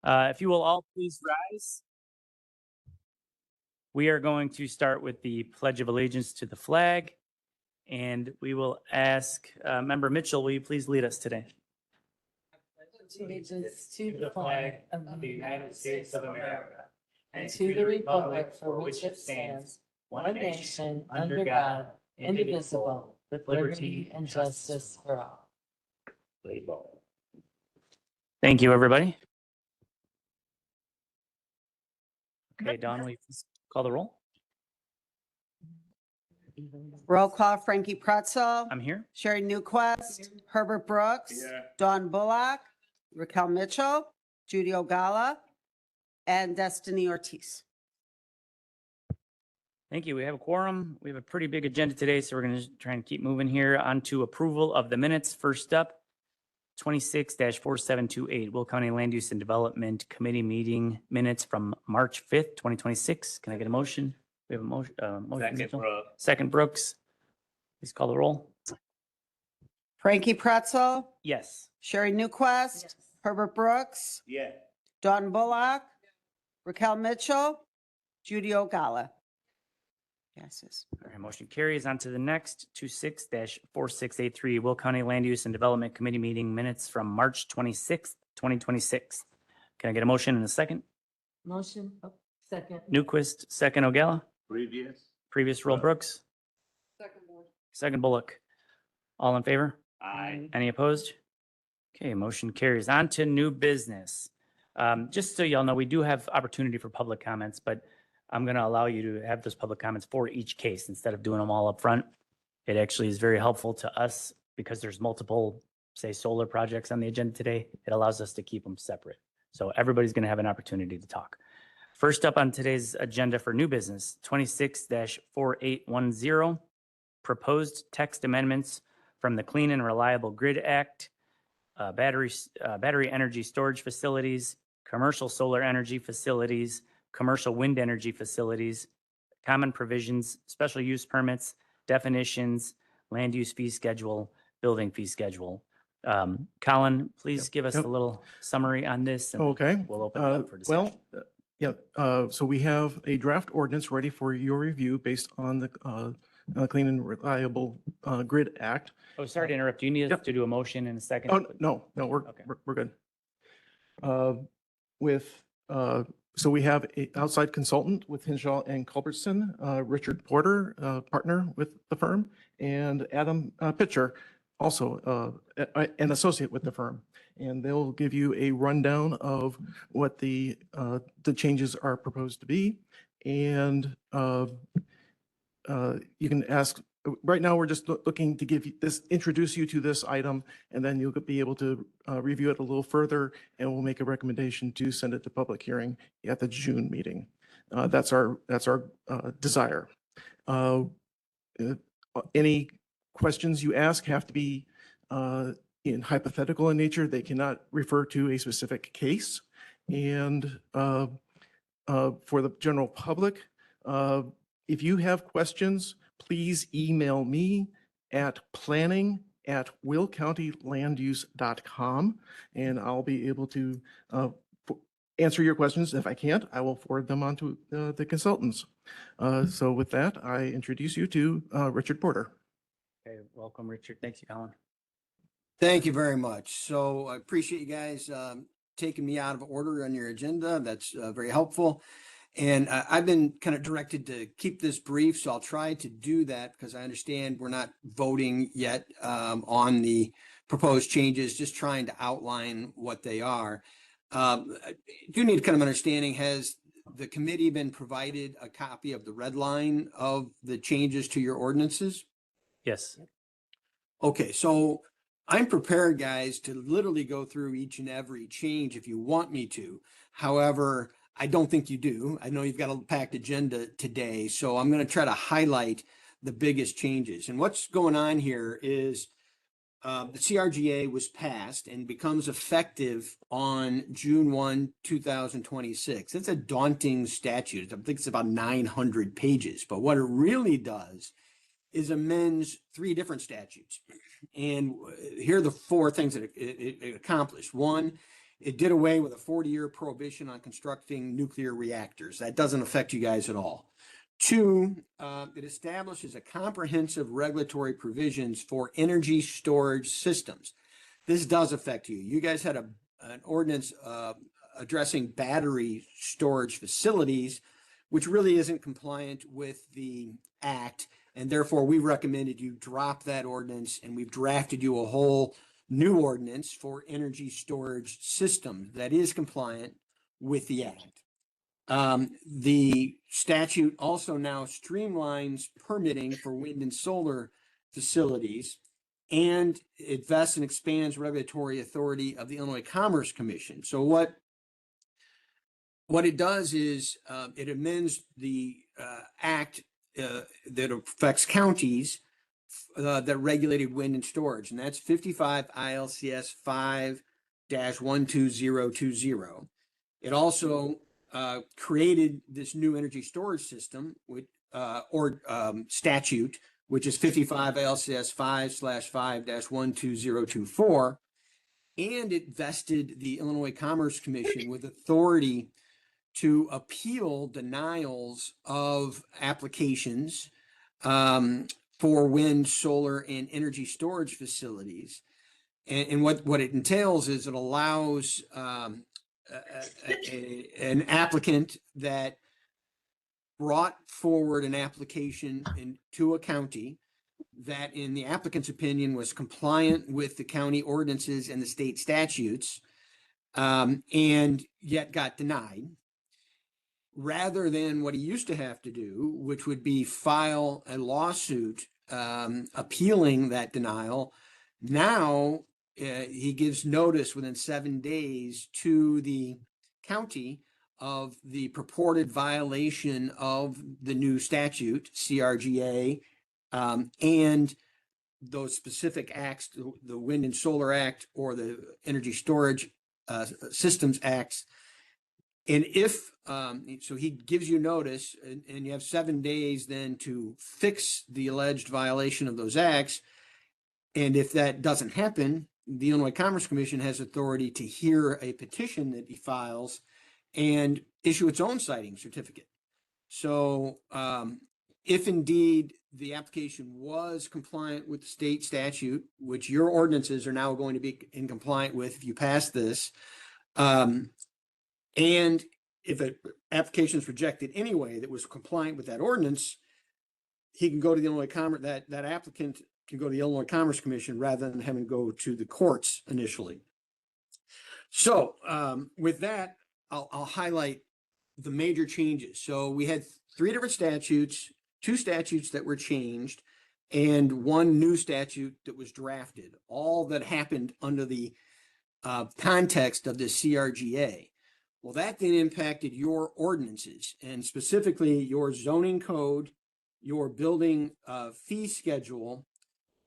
If you will all please rise. We are going to start with the Pledge of Allegiance to the flag, and we will ask Member Mitchell, will you please lead us today? Allegiance to the flag of the United States of America and to the republic for which it stands, one nation, under God, indivisible, with liberty and justice for all. Thank you, everybody. Okay, Dawn, will you please call the roll? Roll call, Frankie Pretzel, I'm here. Sherry Newquist, Herbert Brooks, Dawn Bullock, Raquel Mitchell, Judy Ogala, and Destiny Ortiz. Thank you. We have a quorum. We have a pretty big agenda today, so we're going to try and keep moving here on to approval of the minutes. First up, 26-4728, Will County Land Use and Development Committee meeting minutes from March 5th, 2026. Can I get a motion? We have a motion. Second, Brooks. Please call the roll. Frankie Pretzel, Yes. Sherry Newquist, Herbert Brooks, Yeah. Dawn Bullock, Raquel Mitchell, Judy Ogala. Yeses. All right, motion carries on to the next 26-4683, Will County Land Use and Development Committee meeting minutes from March 26th, 2026. Can I get a motion in a second? Motion, second. Newquist, second Ogala. Previous. Roll Brooks. Second Bullock. All in favor? Aye. Any opposed? Okay, motion carries on to new business. Just so y'all know, we do have opportunity for public comments, but I'm going to allow you to have those public comments for each case instead of doing them all up front. It actually is very helpful to us because there's multiple, say, solar projects on the agenda today. It allows us to keep them separate. So everybody's going to have an opportunity to talk. First up on today's agenda for new business, 26-4810, proposed text amendments from the Clean and Reliable Grid Act, battery energy storage facilities, commercial solar energy facilities, commercial wind energy facilities, common provisions, special use permits, definitions, land use fee schedule, building fee schedule. Colin, please give us a little summary on this. And Okay. we'll open it up for discussion. So we have a draft ordinance ready for your review based on the Clean and Reliable Grid Act. Oh, sorry to interrupt. Do you need us to do a motion in a second? Oh, no, we're good. So we have an outside consultant with Hinshaw and Culbertson, Richard Porter, partner with the firm, and Adam Pitcher, also an associate with the firm. And they'll give you a rundown of what the changes are proposed to be. And you can ask, right now we're just looking to introduce you to this item, and then you'll be able to review it a little further, and we'll make a recommendation to send it to public hearing at the June meeting. That's our desire. Any questions you ask have to be in hypothetical in nature. They cannot refer to a specific case. And for the general public, if you have questions, please email me at planning@willcountylanduse.com, and I'll be able to answer your questions. If I can't, I will forward them on to the consultants. So with that, I introduce you to Richard Porter. Okay, welcome, Richard. Thanks, Colin. Thank you very much. So I appreciate you guys taking me out of order on your agenda. That's very helpful. And I've been kind of directed to keep this brief, so I'll try to do that because I understand we're not voting yet on the proposed changes, just trying to outline what they are. I do need kind of understanding, has the committee been provided a copy of the red line of the changes to your ordinances? Yes. Okay, so I'm prepared, guys, to literally go through each and every change if you want me to. However, I don't think you do. I know you've got a packed agenda today, so I'm going to try to highlight the biggest changes. And what's going on here is the CRGA was passed and becomes effective on June 1, 2026. It's a daunting statute. I think it's about 900 pages. But what it really does is amends 3 different statutes. And here are the 4 things that it accomplished. One, it did away with a 40-year prohibition on constructing nuclear reactors. That doesn't affect you guys at all. Two, it establishes a comprehensive regulatory provisions for energy storage systems. This does affect you. You guys had an ordinance addressing battery storage facilities, which really isn't compliant with the act. And therefore, we recommended you drop that ordinance, and we've drafted you a whole new ordinance for energy storage systems that is compliant with the act. The statute also now streamlines permitting for wind and solar facilities, and it vests and expands regulatory authority of the Illinois Commerce Commission. So what it does is it amends the act that affects counties that regulated wind and storage, and that's 55 ILCS 5-12020. It also created this new energy storage system with statute, which is 55 ILCS 5/5-12024, and it vested the Illinois Commerce Commission with authority to appeal denials of applications for wind, solar, and energy storage facilities. And what it entails is it allows an applicant that brought forward an application to a county that, in the applicant's opinion, was compliant with the county ordinances and the state statutes, and yet got denied, rather than what he used to have to do, which would be file a lawsuit appealing that denial. Now he gives notice within 7 days to the county of the purported violation of the new statute, CRGA, and those specific acts, the Wind and Solar Act or the Energy Storage Systems Acts. And if, so he gives you notice, and you have 7 days then to fix the alleged violation of those acts. And if that doesn't happen, the Illinois Commerce Commission has authority to hear a petition that he files and issue its own citing certificate. So if indeed the application was compliant with the state statute, which your ordinances are now going to be in compliant with if you pass this, and if an application is rejected anyway that was compliant with that ordinance, he can go to the Illinois Commerce, that applicant can go to the Illinois Commerce Commission rather than having to go to the courts initially. So with that, I'll highlight the major changes. So we had 3 different statutes, 2 statutes that were changed, and 1 new statute that was drafted, all that happened under the context of the CRGA. Well, that then impacted your ordinances, and specifically your zoning code, your building fee schedule,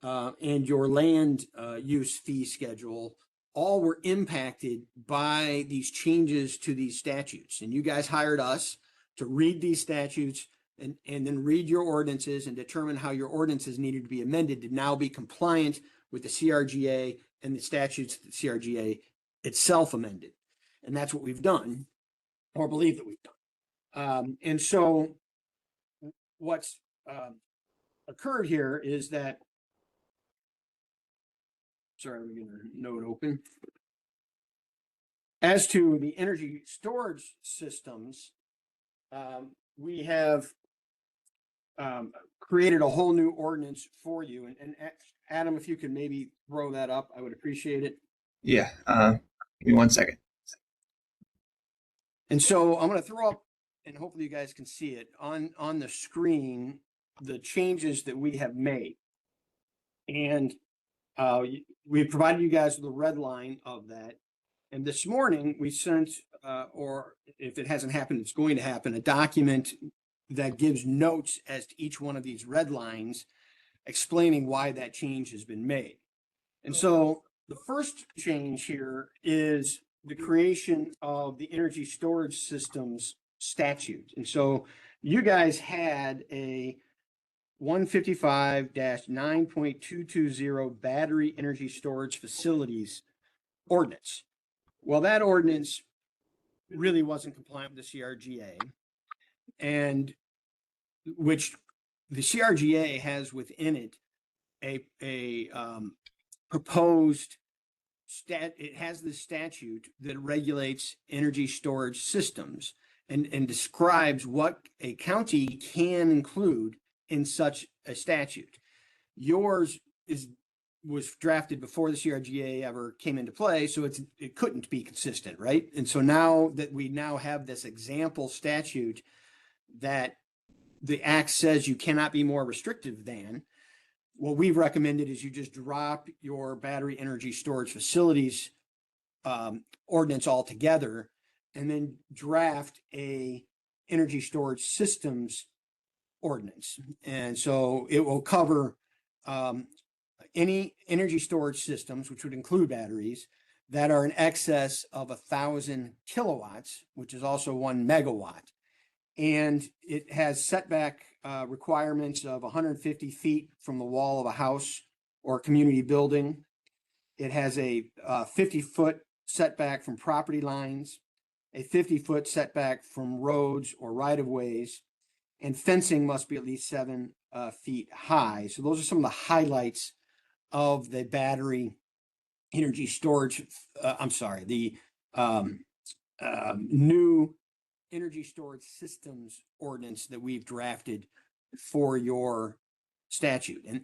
and your land use fee schedule. All were impacted by these changes to these statutes. And you guys hired us to read these statutes and then read your ordinances and determine how your ordinances needed to be amended to now be compliant with the CRGA and the statutes that the CRGA itself amended. And that's what we've done, or believe that we've done. And so what's occurred here is that, sorry, we're getting a note open. As to the energy storage systems, we have created a whole new ordinance for you. And Adam, if you could maybe throw that up, I would appreciate it. Yeah, give me 1 second. And so I'm going to throw up, and hopefully you guys can see it on the screen, the changes that we have made. And we provided you guys with a red line of that. And this morning we sent, or if it hasn't happened, it's going to happen, a document that gives notes as to each one of these red lines, explaining why that change has been made. And so the first change here is the creation of the energy storage systems statute. And so you guys had a 155-9.220 battery energy storage facilities ordinance. Well, that ordinance really wasn't compliant with the CRGA, and which the CRGA has within it a proposed it has the statute that regulates energy storage systems and describes what a county can include in such a statute. Yours was drafted before the CRGA ever came into play, so it couldn't be consistent, right? And so now that we now have this example statute that the act says you cannot be more restrictive than, what we've recommended is you just drop your battery energy storage facilities ordinance altogether, and then draft a energy storage systems ordinance. And so it will cover any energy storage systems, which would include batteries, that are in excess of 1,000 kilowatts, which is also 1 megawatt. And it has setback requirements of 150 feet from the wall of a house or community building. It has a 50-foot setback from property lines, a 50-foot setback from roads or right-of-ways, and fencing must be at least 7 feet high. So those are some of the highlights of the battery energy storage. The new energy storage systems ordinance that we've drafted for your statute and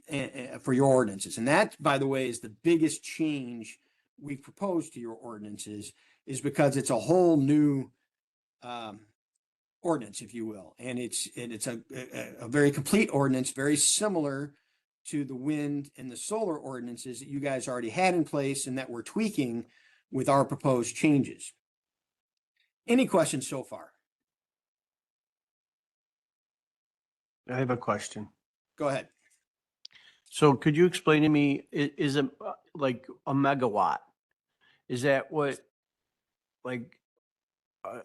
for your ordinances. And that, by the way, is the biggest change we've proposed to your ordinances, is because it's a whole new ordinance, if you will. And it's a very complete ordinance, very similar to the wind and the solar ordinances that you guys already had in place and that we're tweaking with our proposed changes. Any questions so far? I have a question. Go ahead. So could you explain to me, is it like a megawatt? Is that what like a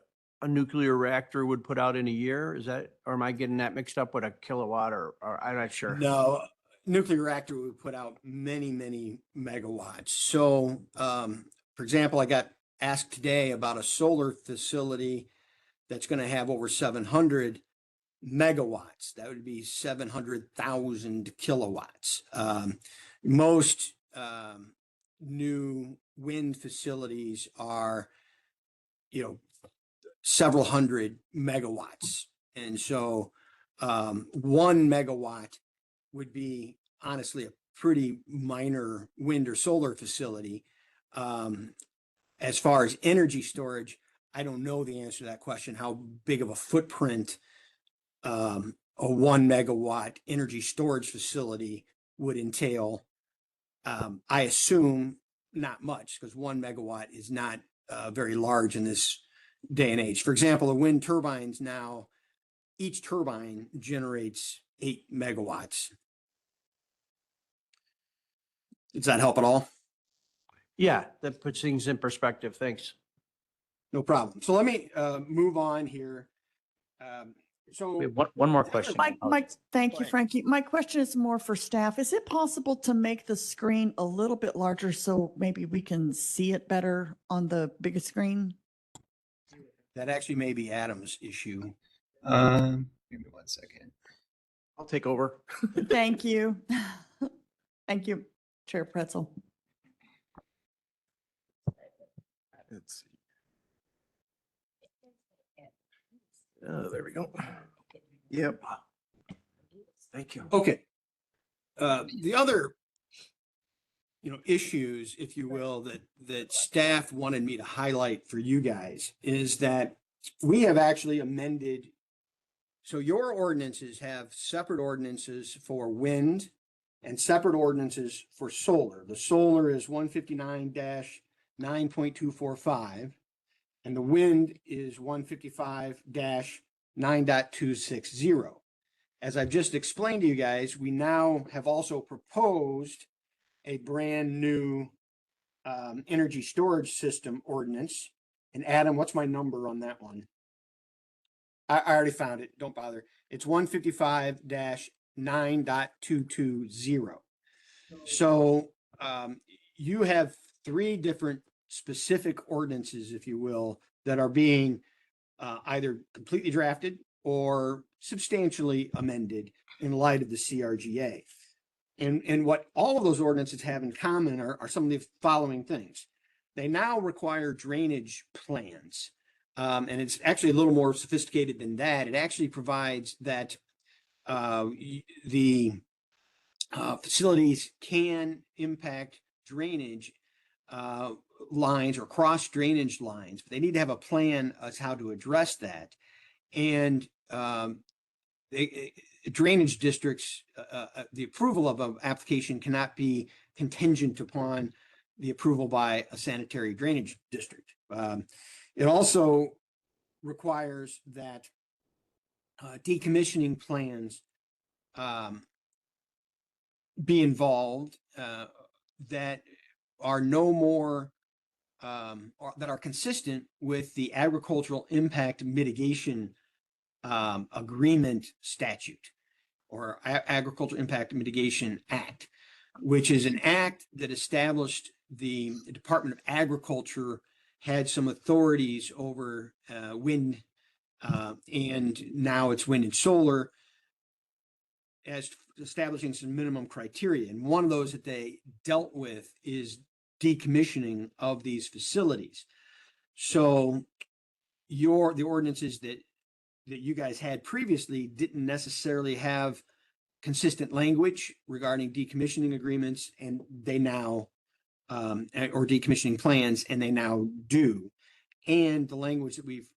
nuclear reactor would put out in a year? Is that, or am I getting that mixed up with a kilowatt or I'm not sure? No, nuclear reactor would put out many, many megawatts. So, for example, I got asked today about a solar facility that's going to have over 700 megawatts. That would be 700,000 kilowatts. Most new wind facilities are, several hundred megawatts. And so 1 megawatt would be honestly a pretty minor wind or solar facility. As far as energy storage, I don't know the answer to that question, how big of a footprint a 1 megawatt energy storage facility would entail. I assume not much, because 1 megawatt is not very large in this day and age. For example, the wind turbines now, each turbine generates 8 megawatts. Does that help at all? Yeah, that puts things in perspective. Thanks. No problem. So let me move on here. We have one more question. Mike, thank Go you, ahead. Frankie. My question is more for staff. Is it possible to make the screen a little bit larger so maybe we can see it better on the biggest screen? That actually may be Adam's issue. Give me 1 second. I'll take over. Thank you. Thank you, Chair Pretzel. Let's see. There we go. Yep. Thank you. Okay. The other, issues, if you will, that staff wanted me to highlight for you guys is that we have actually amended. So your ordinances have separate ordinances for wind and separate ordinances for solar. The solar is 159-9.245 and the wind is 155-9.260. As I've just explained to you guys, we now have also proposed a brand new energy storage system ordinance. And Adam, what's my number on that one? I already found it. Don't bother. It's 155-9.220. So you have 3 different specific ordinances, if you will, that are being either completely drafted or substantially amended in light of the CRGA. And what all of those ordinances have in common are some of the following things. They now require drainage plans. And it's actually a little more sophisticated than that. It actually provides that the facilities can impact drainage lines or cross drainage lines, but they need to have a plan as how to address that. And drainage districts, the approval of an application cannot be contingent upon the approval by a sanitary drainage district. It also requires that decommissioning plans be involved that are no more or that are consistent with the agricultural impact mitigation agreement statute or Agricultural Impact Mitigation Act, which is an act that established the Department of Agriculture had some authorities over wind and now it's wind and solar as establishing some minimum criteria. And one of those that they dealt with is decommissioning of these facilities. So the ordinances that you guys had previously didn't necessarily have consistent language regarding decommissioning agreements, and they now or decommissioning plans, and they now do. And the language that we've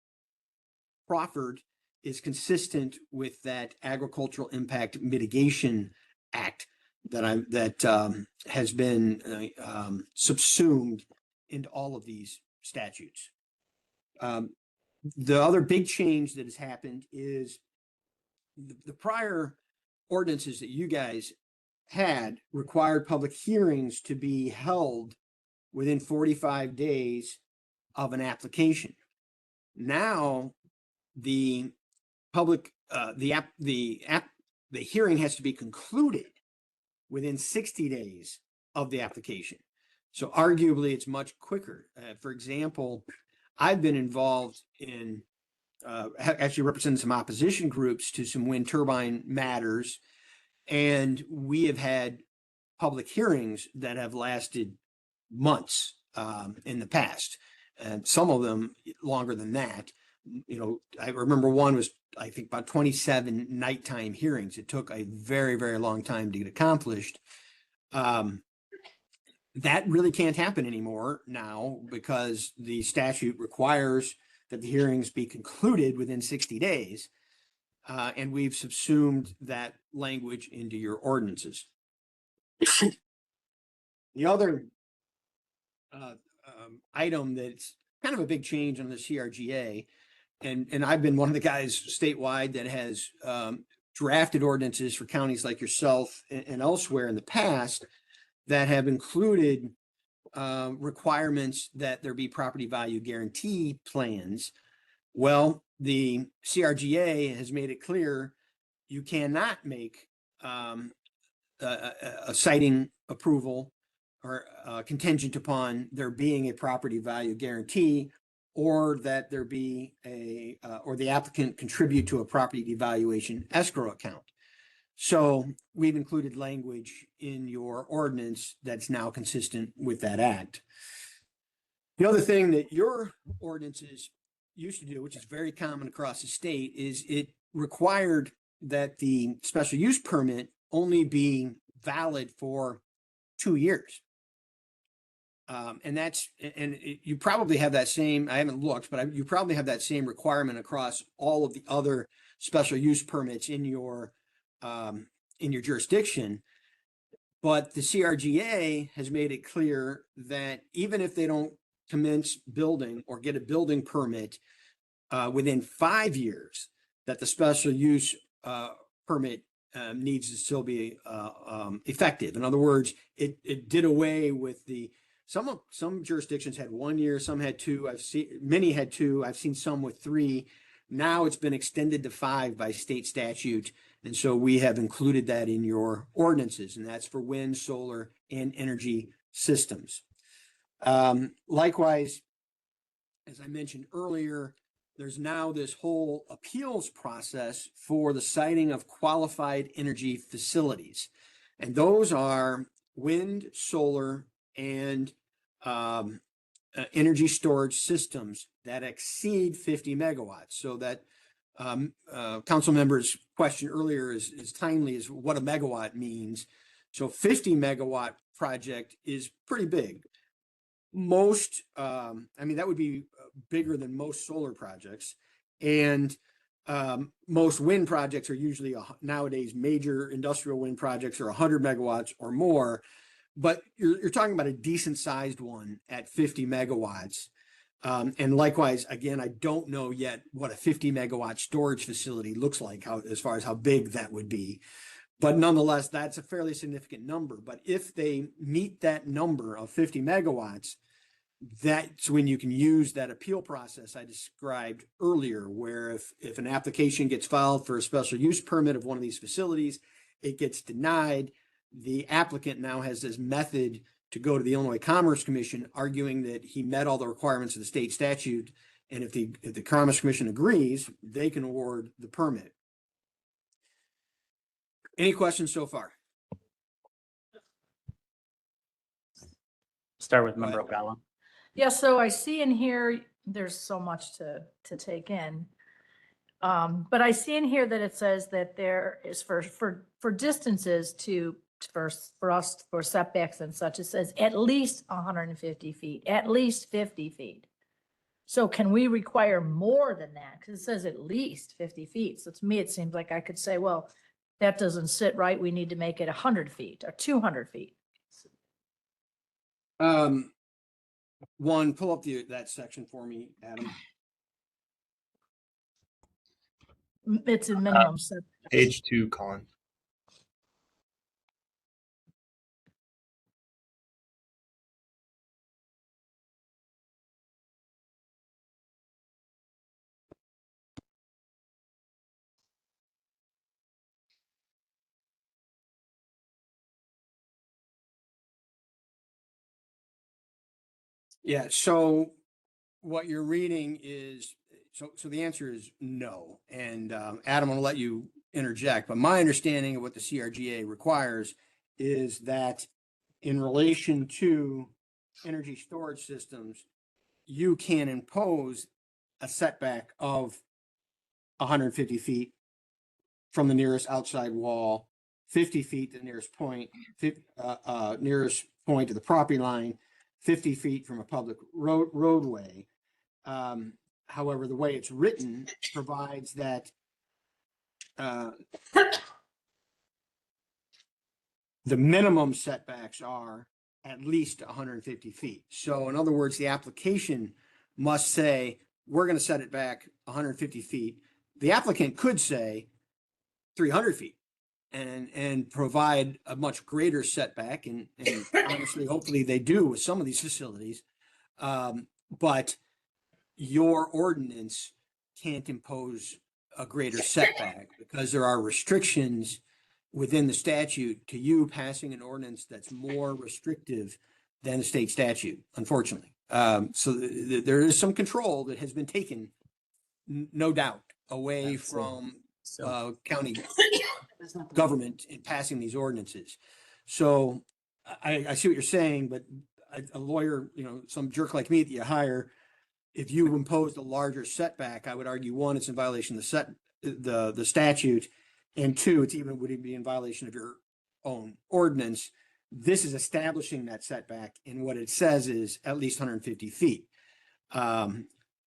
proffered is consistent with that Agricultural Impact Mitigation Act that has been subsumed into all of these statutes. The other big change that has happened is the prior ordinances that you guys had required public hearings to be held within 45 days of an application. Now, the hearing has to be concluded within 60 days of the application. So arguably, it's much quicker. For example, I've been involved in actually representing some opposition groups to some wind turbine matters, and we have had public hearings that have lasted months in the past, and some of them longer than that. You know, I remember one was, I think, about 27 nighttime hearings. It took a very, very long time to get accomplished. That really can't happen anymore now because the statute requires that the hearings be concluded within 60 days. And we've subsumed that language into your ordinances. The other item that's kind of a big change on the CRGA, and I've been one of the guys statewide that has drafted ordinances for counties like yourself and elsewhere in the past that have included requirements that there be property value guarantee plans. Well, the CRGA has made it clear you cannot make a siting approval or contingent upon there being a property value guarantee, or that there be or the applicant contribute to a property devaluation escrow account. So we've included language in your ordinance that's now consistent with that act. The other thing that your ordinances used to do, which is very common across the state, is it required that the special use permit only be valid for 2 years. You probably have that same, I haven't looked, but you probably have that same requirement across all of the other special use permits in your jurisdiction. But the CRGA has made it clear that even if they don't commence building or get a building permit within 5 years, that the special use permit needs to still be effective. In other words, it did away with some jurisdictions had 1 year, some had 2. Many had 2. I've seen some with 3. Now it's been extended to 5 by state statute. And so we have included that in your ordinances, and that's for wind, solar, and energy systems. Likewise, as I mentioned earlier, there's now this whole appeals process for the siting of qualified energy facilities. And those are wind, solar, and energy storage systems that exceed 50 megawatts. So that council member's question earlier is timely, is what a megawatt means. So 50 megawatt project is pretty big. Most, I mean, that would be bigger than most solar projects. And most wind projects are usually nowadays major industrial wind projects are 100 megawatts or more. But you're talking about a decent sized one at 50 megawatts. And likewise, again, I don't know yet what a 50 megawatt storage facility looks like, as far as how big that would be. But nonetheless, that's a fairly significant number. But if they meet that number of 50 megawatts, that's when you can use that appeal process I described earlier, where if an application gets filed for a special use permit of one of these facilities, it gets denied. The applicant now has this method to go to the Illinois Commerce Commission, arguing that he met all the requirements of the state statute. And if the Commerce Commission agrees, they can award the permit. Any questions so far? Start with Member Ogalla. Yeah, so I see in here, there's so much to take in. But I see in here that it says that there is for distances for setbacks and such, it says at least 150 feet, at least 50 feet. So can we require more than that? Because it says at least 50 feet. So to me, it seems like I could say, well, that doesn't sit right. We need to make it 100 feet or 200 feet. One, pull up that section for me, Adam. It's a minimum setback. Page 2, Colin. Yeah, so what you're reading is, so the answer is no. And Adam, I'm gonna let you interject, but my understanding of what the CRGA requires is that in relation to energy storage systems, you can impose a setback of 150 feet from the nearest outside wall, 50 feet to the nearest point, nearest point to the property line, 50 feet from a public roadway. However, the way it's written provides that the minimum setbacks are at least 150 feet. So in other words, the application must say, we're going to set it back 150 feet. The applicant could say 300 feet and provide a much greater setback. And honestly, hopefully they do with some of these facilities. But your ordinance can't impose a greater setback because there are restrictions within the statute to you passing an ordinance that's more restrictive than the state statute, unfortunately. So there is some control that has been taken, no doubt, away from county government in passing these ordinances. So I see what you're saying, but a lawyer, some jerk like me that you hire, if you imposed a larger setback, I would argue, one, it's in violation of the statute, and two, would it be in violation of your own ordinance. This is establishing that setback, and what it says is at least 150 feet.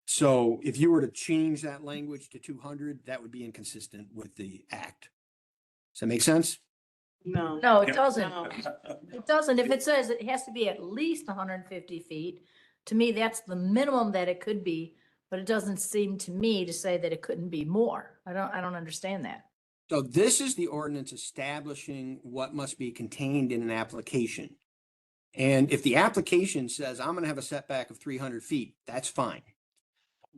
So if you were to change that language to 200, that would be inconsistent with the act. Does that make sense? No. No, it doesn't. No. It doesn't. If it says it has to be at least 150 feet, to me, that's the minimum that it could be, but it doesn't seem to me to say that it couldn't be more. I don't understand that. So this is the ordinance establishing what must be contained in an application. And if the application says, I'm going to have a setback of 300 feet, that's fine.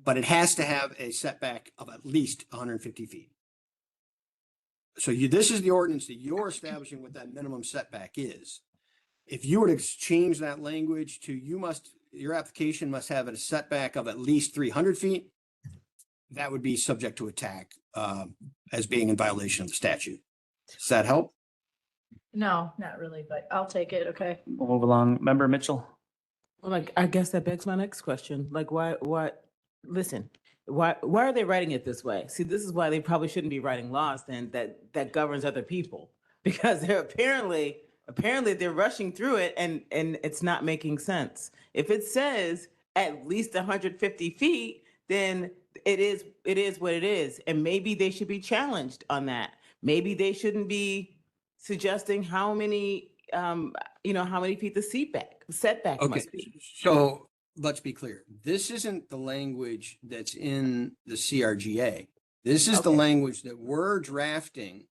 But it has to have a setback of at least 150 feet. So this is the ordinance that you're establishing what that minimum setback is. If you were to change that language to your application must have a setback of at least 300 feet, that would be subject to attack as being in violation of the statute. Does that help? No, not really, but I'll take it, okay? We'll move along. Member Mitchell? Well, like, I guess that begs my next question. Like, listen, why are they writing it this way? See, this is why they probably shouldn't be writing laws then that governs other people. Because they're apparently they're rushing through it and it's not making sense. If it says at least 150 feet, then it is what it is. And maybe they should be challenged on that. Maybe they shouldn't be suggesting how many feet the setback Okay, must be. so let's be clear. This isn't the language that's in the CRGA. This is the Okay. language that we're drafting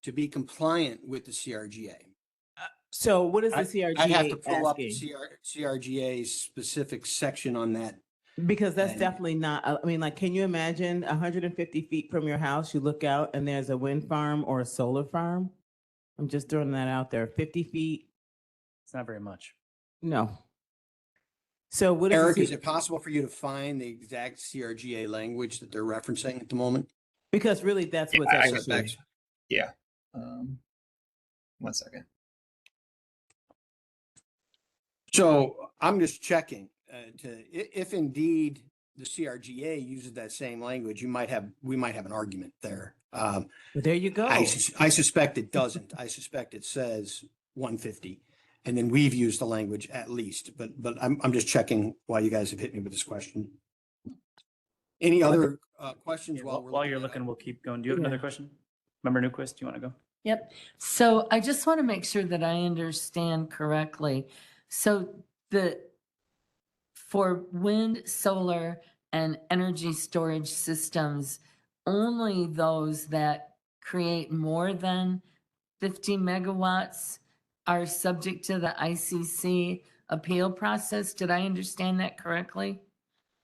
to be compliant with the CRGA. So what is the I have to CRGA pull up the asking? CRGA's specific section on that. Because that's And- definitely not, I mean, like, can you imagine 150 feet from your house, you look out and there's a wind farm or a solar farm? I'm just throwing that out there. 50 feet? It's not very much. No. So what is Eric, the is it possible for you to find the exact CRGA language that they're referencing at the moment? because really that's what's at issue. Setbacks. Yeah. 1 second. So I'm just checking if indeed the CRGA uses that same language, we might have an argument there. There you go. I suspect it doesn't. I suspect it says 150, and then we've used the language at least. But I'm just checking why you guys have hit me with this question. Any other questions While you're looking, we'll keep going. Do you have another Yeah. question? Member Newquist, do you want to go? Yep. So I just want to make sure that I understand correctly. So for wind, solar, and energy storage systems, only those that create more than 50 megawatts are subject to the ICC appeal process. Did I understand that correctly?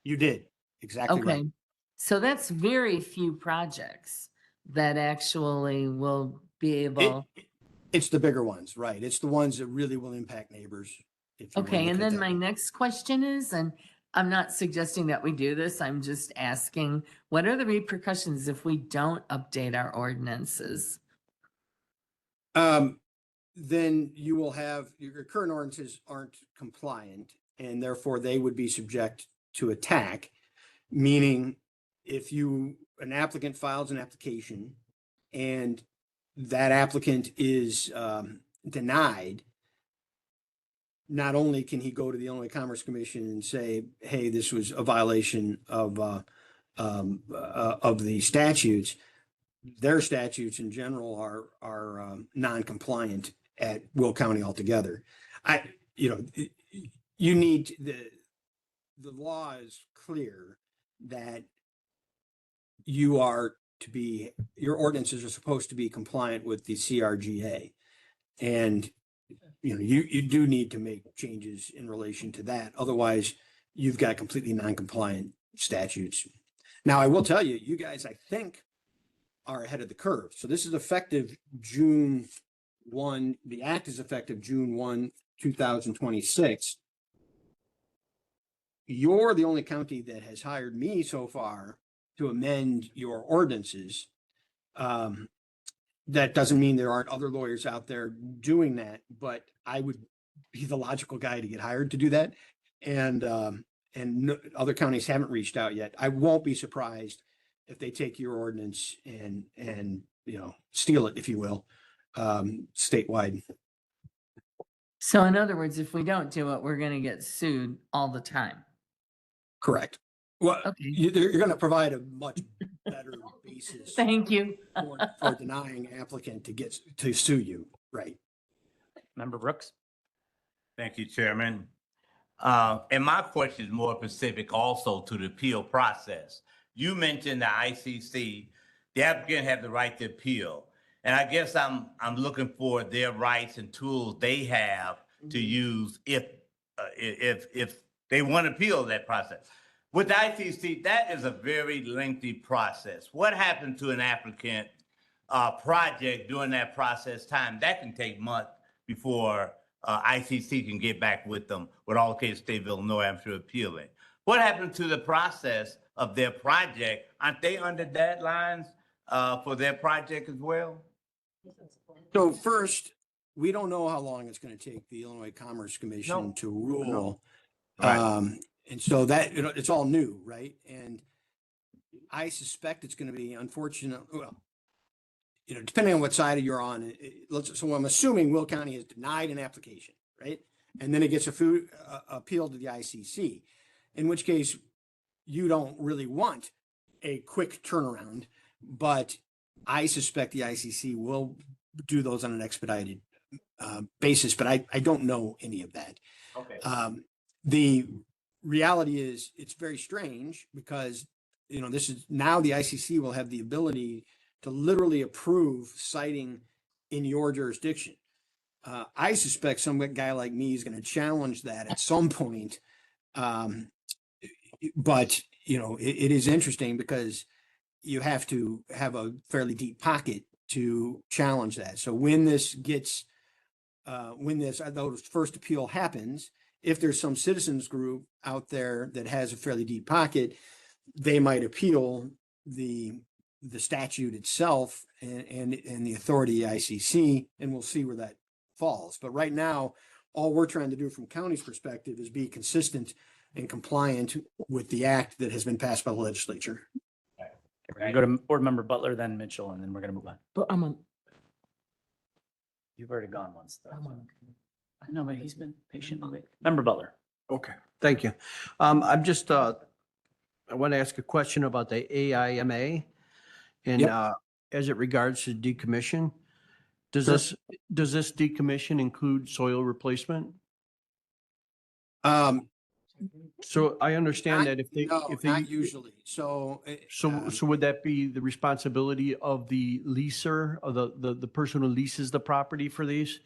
You did exactly right. Okay. So that's very few projects that actually will be able. It's the bigger ones, right? It's the ones that really will impact neighbors. if you wanna Okay, look and at it then that my way. next question is, and I'm not suggesting that we do this, I'm just asking, what are the repercussions if we don't update our ordinances? Then you will have, your current ordinances aren't compliant, and therefore they would be subject to attack. Meaning, if an applicant files an application and that applicant is denied, not only can he go to the Illinois Commerce Commission and say, hey, this was a violation of the statutes, their statutes in general are non-compliant at Will County altogether. You need, the law is clear that your ordinances are supposed to be compliant with the CRGA. And, you do need to make changes in relation to that. Otherwise, you've got completely non-compliant statutes. Now, I will tell you, you guys, I think, are ahead of the curve. So this is effective June 1. The act is effective June 1, 2026. You're the only county that has hired me so far to amend your ordinances. That doesn't mean there aren't other lawyers out there doing that, but I would be the logical guy to get hired to do that. And other counties haven't reached out yet. I won't be surprised if they take your ordinance and steal it, if you will, statewide. So in other words, if we don't do it, we're gonna get sued all the time. Correct. Well, Okay. you're going to provide a much better basis Thank you. for denying applicant to sue you, right? Member Brooks? Thank you, Chairman. And my question is more specific also to the appeal process. You mentioned the ICC, the applicant have the right to appeal. And I guess I'm looking for their rights and tools they have to use if they want to appeal that process. With the ICC, that is a very lengthy process. What happened to an applicant project during that process time? That can take months before ICC can get back with them with all cases state of Illinois, I'm sure, appealing. What happened to the process of their project? Aren't they under deadlines for their project as well? So first, we don't know how long it's going to take the Illinois Commerce Commission to rule. Right. And so that, it's all new, right? And I suspect it's going to be unfortunate. Well, depending on what side you're on, so I'm assuming Will County has denied an application, right? And then it gets appealed to the ICC, in which case you don't really want a quick turnaround, but I suspect the ICC will do those on an expedited basis, but I don't know any of that. Okay. The reality is it's very strange because, this is now the ICC will have the ability to literally approve citing in your jurisdiction. I suspect some guy like me is going to challenge that at some point. But, it is interesting because you have to have a fairly deep pocket to challenge that. So when this first appeal happens, if there's some citizens group out there that has a fairly deep pocket, they might appeal the statute itself and the authority ICC, and we'll see where that falls. But right now, all we're trying to do from county's perspective is be consistent and compliant with the act that has been passed by the legislature. We're gonna go to Board Member Butler, then Mitchell, and then we're gonna move on. But I'm on. You've already gone once, though. I'm on. I know, but he's been patient. Member Butler. Okay, thank you. I'm just, I want to ask a question about the AIMA. And as it regards to decommission, does this decommission include soil replacement? So I understand that if they not usually. So would that be the responsibility of the leaser, or the person who leases the property for these?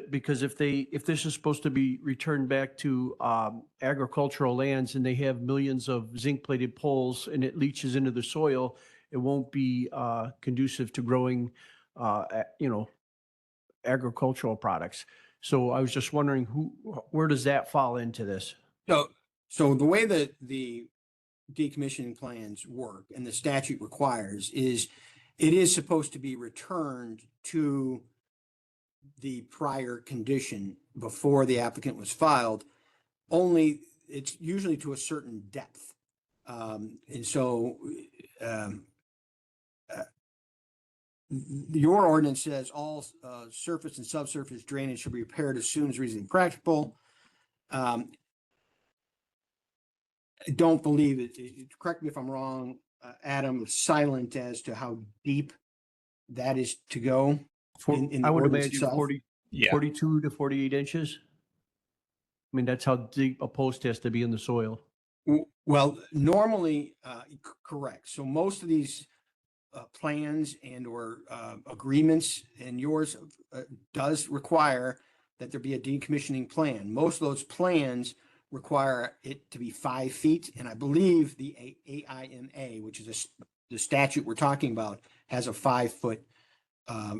Because if this is supposed to be returned back to agricultural lands and they have millions of zinc plated poles and it leaches into the soil, it won't be conducive to growing, agricultural products. So I was just wondering where does that fall into this? So the way that the decommissioning plans work and the statute requires is it is supposed to be returned to the prior condition before the applicant was filed, only it's usually to a certain depth. And so your ordinance says all surface and subsurface drainage should be repaired as soon as reasonably practicable. I don't believe it. Correct me if I'm wrong, Adam, is silent as to how deep that is to go. I would imagine itself. 42 to 48 inches. I mean, that's how deep a post has to be in the soil. Well, normally, correct. So most of these plans and or agreements, and yours does require that there be a decommissioning plan. Most of those plans require it to be 5 feet. And I believe the AIMA, which is the statute we're talking about, has a 5 foot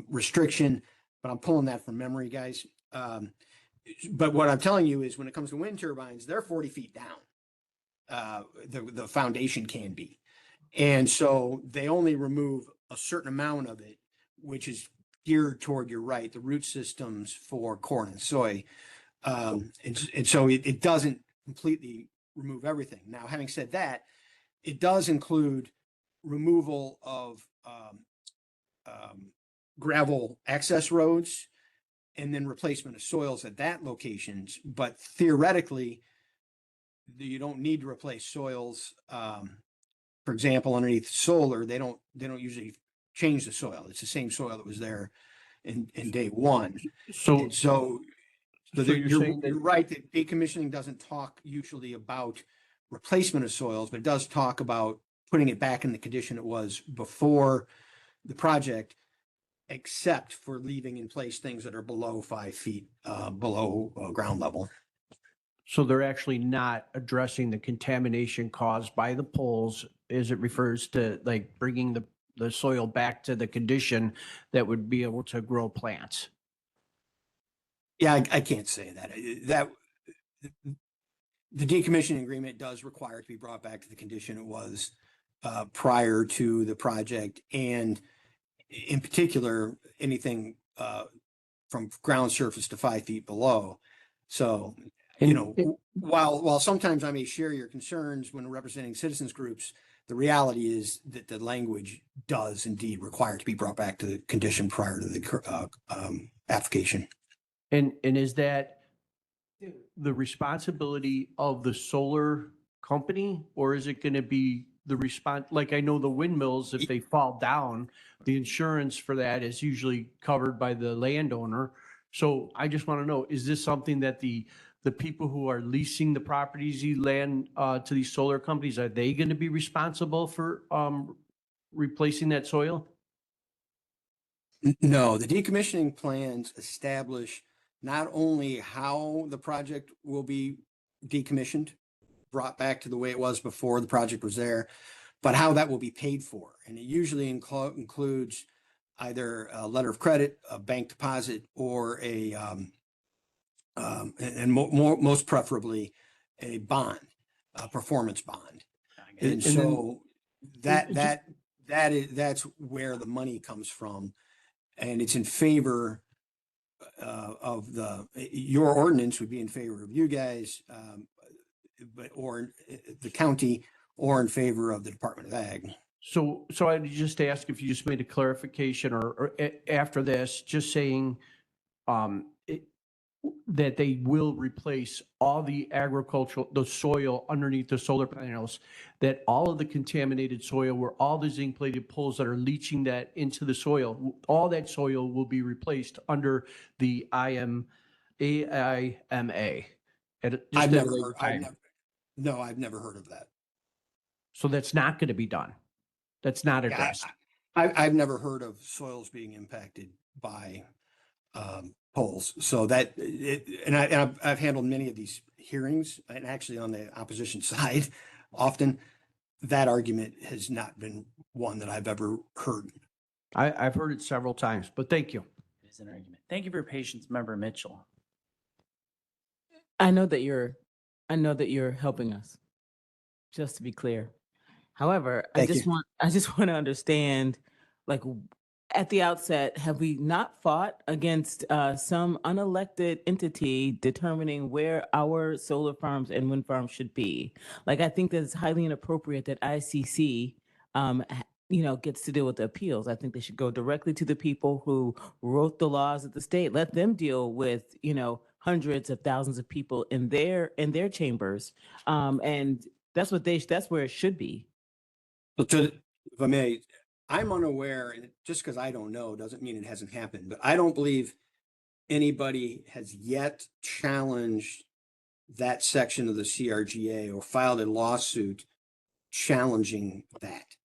restriction, but I'm pulling that from memory, guys. But what I'm telling you is when it comes to wind turbines, they're 40 feet down. The foundation can be. And so they only remove a certain amount of it, which is geared toward, you're right, the root systems for corn and soy. And so it doesn't completely remove everything. Now, having said that, it does include removal of gravel access roads and then replacement of soils at that locations. But theoretically, you don't need to replace soils. For example, underneath solar, they don't usually change the soil. It's the same soil that was there in day one. So You're right that decommissioning doesn't talk usually about replacement of soils, but it does talk about putting it back in the condition it was before the project, except for leaving in place things that are below 5 feet below ground level. So they're actually not addressing the contamination caused by the poles as it refers to like bringing the soil back to the condition that would be able to grow plants. Yeah, I can't say that. That the decommissioning agreement does require it to be brought back to the condition it was prior to the project, and in particular, anything from ground surface to 5 feet below. So, you know, while sometimes I may share your concerns when representing citizens groups, the reality is that the language does indeed require it to be brought back to the condition prior to the application. And is that the responsibility of the solar company, or is it going to be the response? Like I know the windmills, if they fall down, the insurance for that is usually covered by the landowner. So I just want to know, is this something that the people who are leasing the properties, the land to these solar companies, are they going to be responsible for replacing that soil? No, the decommissioning plans establish not only how the project will be decommissioned, brought back to the way it was before the project was there, but how that will be paid for. And it usually includes either a letter of credit, a bank deposit, or most preferably a bond, a performance bond. And so that's where the money comes from. And it's in favor of your ordinance would be in favor of you guys, or the county, or in favor of the Department of Ag. So I just ask if you just made a clarification or after this, just saying that they will replace all the the soil underneath the solar panels, that all of the contaminated soil where all the zinc plated poles that are leaching that into the soil, all that soil will be replaced under the AIMA. I've never heard of that. So that's not going to be done. That's not addressed. I've never heard of soils being impacted by polls. So I've handled many of these hearings, and actually on the opposition side, often that argument has not been one that I've ever heard. I've heard it several times, but thank you. It is an argument. Thank you for your patience, Member Mitchell. I know that you're helping us, just to be clear. However, I just want to understand, like, at the outset, have we not fought against some unelected entity determining where our solar farms and wind farms should be? Like, I think that it's highly inappropriate that ICC, gets to deal with the appeals. I think they should go directly to the people who wrote the laws of the state. Let them deal with, hundreds of thousands of people in their chambers, and that's where it should be. But if I may, I'm unaware, and just because I don't know doesn't mean it hasn't happened, but I don't believe anybody has yet challenged that section of the CRGA or filed a lawsuit challenging that.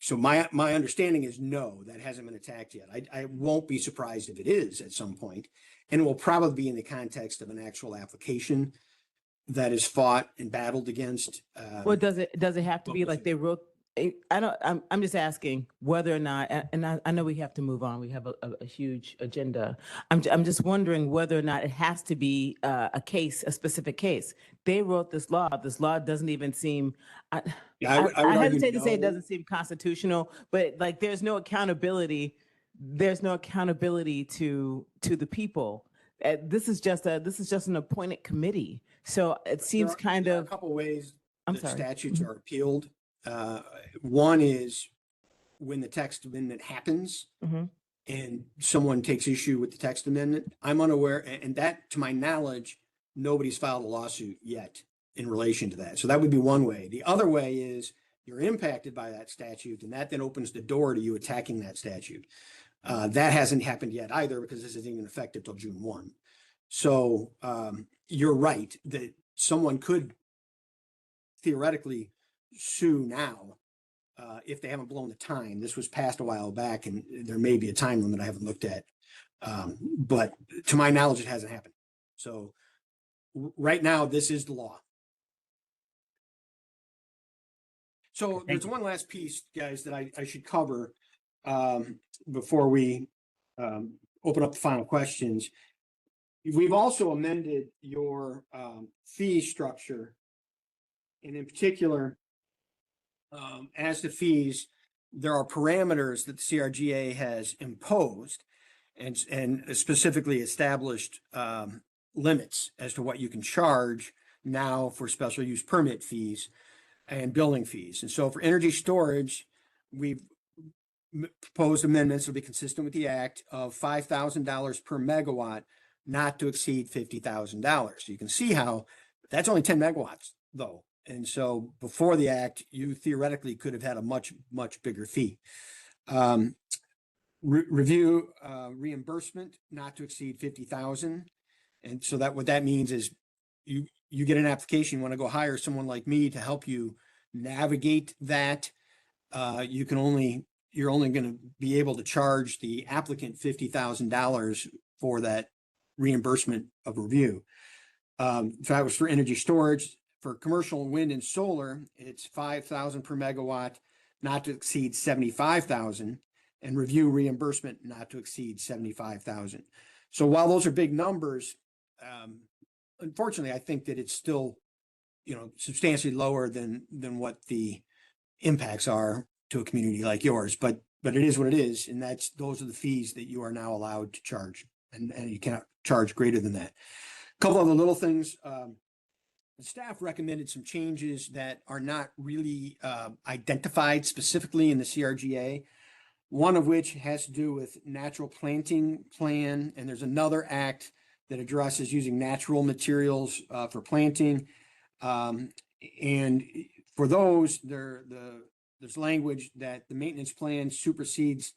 So my understanding is no, that hasn't been attacked yet. I won't be surprised if it is at some point, and it will probably be in the context of an actual application that is fought and battled against. Well, does it have to be like they wrote? I'm just asking whether or not, and I know we have to move on. We have a huge agenda. I'm just wondering whether or not it has to be a specific case. They wrote this law. This law doesn't even seem. I hesitate to say it doesn't seem constitutional, but like there's no accountability. There's no accountability to the people. This is just an appointed committee. So it seems kind of a couple ways I'm that sorry. statutes are appealed. One is when the text amendment happens and someone takes issue with the text amendment. I'm unaware, and that, to my knowledge, nobody's filed a lawsuit yet in relation to that. So that would be one way. The other way is you're impacted by that statute, and that then opens the door to you attacking that statute. That hasn't happened yet either, because this isn't even effective till June 1. So you're right that someone could theoretically sue now if they haven't blown the time. This was passed a while back, and there may be a time limit I haven't looked at. But to my knowledge, it hasn't happened. So right now, this is the law. So there's one last piece, guys, that I should cover before we open up the final questions. We've also amended your fee structure. And in particular, as to fees, there are parameters that the CRGA has imposed and specifically established limits as to what you can charge now for special use permit fees and building fees. And so for energy storage, we've proposed amendments that will be consistent with the act of $5,000 per megawatt, not to exceed $50,000. You can see how that's only 10 megawatts though. And so before the act, you theoretically could have had a much, much bigger fee. Review reimbursement not to exceed 50,000. And so that what that means is you get an application, you want to go hire someone like me to help you navigate that. You're only going to be able to charge the applicant $50,000 for that reimbursement of review. If that was for energy storage, for commercial wind and solar, it's 5,000 per megawatt, not to exceed 75,000, and review reimbursement not to exceed 75,000. So while those are big numbers, unfortunately, I think that it's still, substantially lower than what the impacts are to a community like yours. But it is what it is, and those are the fees that you are now allowed to charge, and you cannot charge greater than that. A couple other little things. The staff recommended some changes that are not really identified specifically in the CRGA, one of which has to do with natural planting plan. And there's another act that addresses using natural materials for planting. And for those, there's language that the maintenance plan supersedes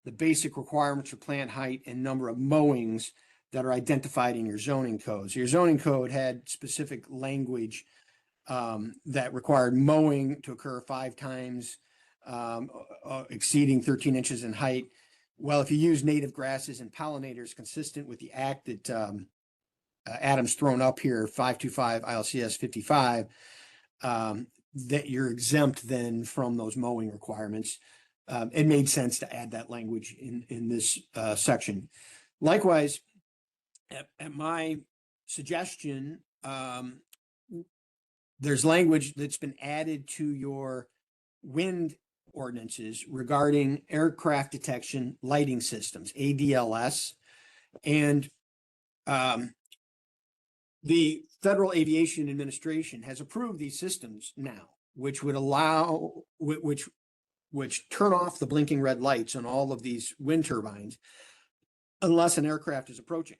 the basic requirements for plant height and number of mowings that are identified in your zoning code. So your zoning code had specific language that required mowing to occur 5 times, exceeding 13 inches in height. Well, if you use native grasses and pollinators consistent with the act that Adam's thrown up here, 525 ILCS 55, that you're exempt then from those mowing requirements. It made sense to add that language in this section. Likewise, at my suggestion, there's language that's been added to your wind ordinances regarding aircraft detection lighting systems, ADLS, and the Federal Aviation Administration has approved these systems now, which would allow, which turn off the blinking red lights on all of these wind turbines unless an aircraft is approaching.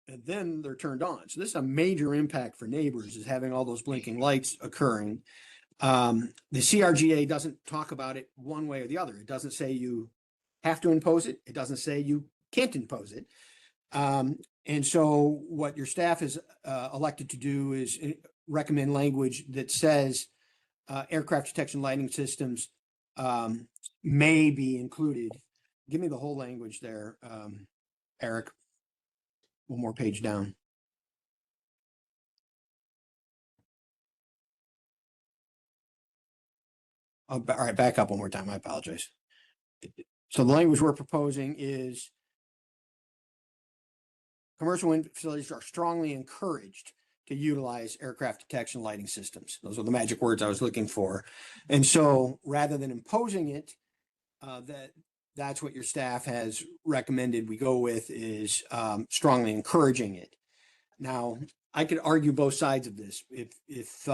And then they're turned on. So this is a major impact for neighbors, is having all those blinking lights occurring. The CRGA doesn't talk about it one way or the other. It doesn't say you have to impose it. It doesn't say you can't impose it. And so what your staff is elected to do is recommend language that says aircraft detection lighting systems may be included. Give me the whole language there, Eric. One more page down. All right, back up one more time. I apologize. So the language we're proposing is commercial wind facilities are strongly encouraged to utilize aircraft detection lighting systems. Those are the magic words I was looking for. And so rather than imposing it, that's what your staff has recommended we go with, is strongly encouraging it. Now, I could argue both sides of this. If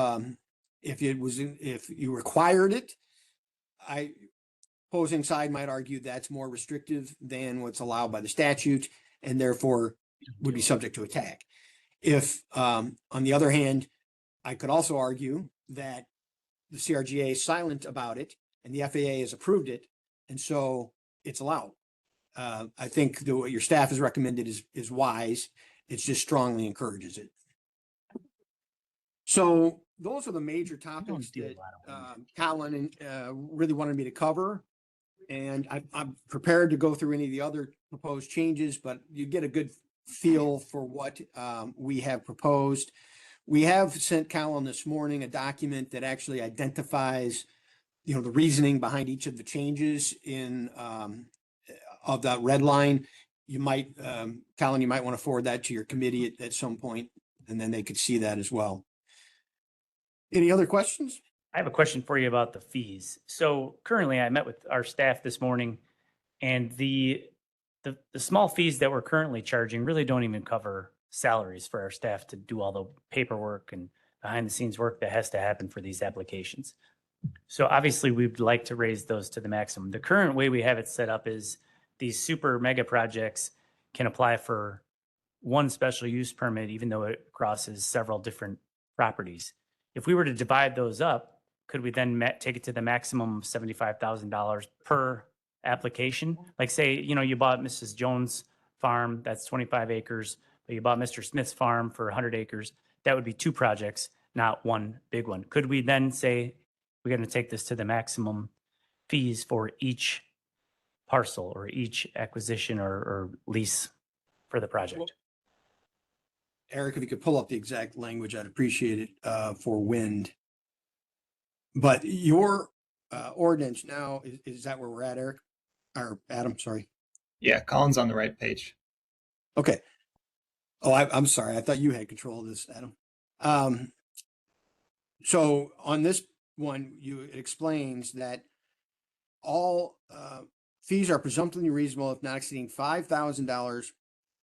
you required it, opposing side might argue that's more restrictive than what's allowed by the statute and therefore would be subject to attack. If, on the other hand, I could also argue that the CRGA is silent about it and the FAA has approved it, and so it's allowed. I think what your staff has recommended is wise. It just strongly encourages it. So those are the major topics that Colin really wanted me to cover. And I'm prepared to go through any of the other proposed changes, but you get a good feel for what we have proposed. We have sent Colin this morning a document that actually identifies, the reasoning behind each of the changes in of that red line you might, Colin, you might want to forward that to your committee at some point, and then they could see that as well. Any other questions? I have a question for you about the fees. So currently, I met with our staff this morning, and the small fees that we're currently charging really don't even cover salaries for our staff to do all the paperwork and behind the scenes work that has to happen for these applications. So obviously, we'd like to raise those to the maximum. The current way we have it set up is these super mega projects can apply for one special use permit, even though it crosses several different properties. If we were to divide those up, could we then take it to the maximum of $75,000 per application? Like say, you bought Mrs. Jones' farm, that's 25 acres, but you bought Mr. Smith's farm for 100 acres. That would be 2 projects, not one big one. Could we then say, we're going to take this to the maximum fees for each parcel or each acquisition or lease for the project? Eric, if you could pull up the exact language, I'd appreciate it for wind. But your ordinance now, is that where we're at, Eric? Or Adam, sorry. Yeah, Colin's on the right page. Okay. Oh, I'm sorry. I thought you had control of this, Adam. So on this one, it explains that all fees are presumptively reasonable if not exceeding $5,000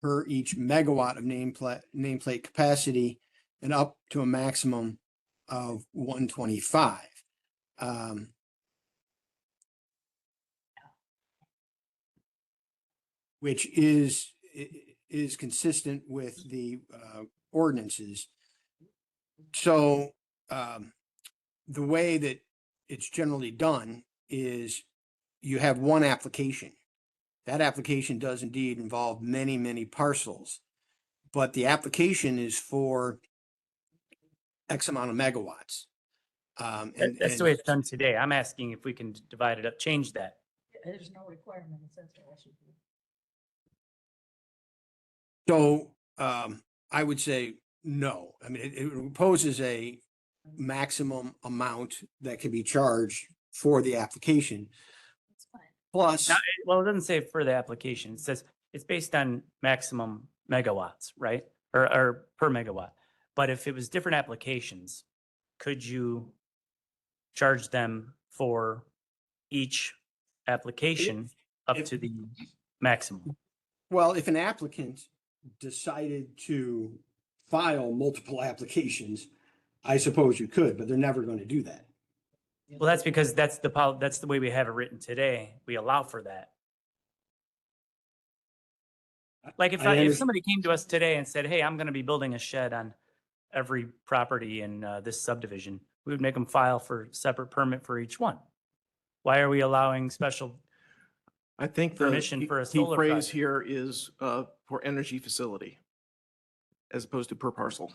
per each megawatt of nameplate capacity and up to a maximum of 125. Which is consistent with the ordinances. So the way that it's generally done is you have one application. That application does indeed involve many, many parcels, but the application is for X amount of megawatts. That's the way it's done today. I'm asking if we can divide it up, change that. There's no requirement. It says there should be. So I would say no. I mean, it poses a maximum amount that can be charged for the application. It's fine. Plus, Well, it doesn't say for the application. It says it's based on maximum megawatts, right? Or per megawatt. But if it was different applications, could you charge them for each application up to the maximum? well, if an applicant decided to file multiple applications, I suppose you could, but they're never going to do that. Well, that's because that's the way we have it written today. We allow for that. Like if somebody came to us today and said, hey, I'm going to be building a shed on every property in this subdivision, we would make them file for separate permit for each one. Why are we allowing special? I think the Permission for a key solar phrase project. here is for energy facility as opposed to per parcel.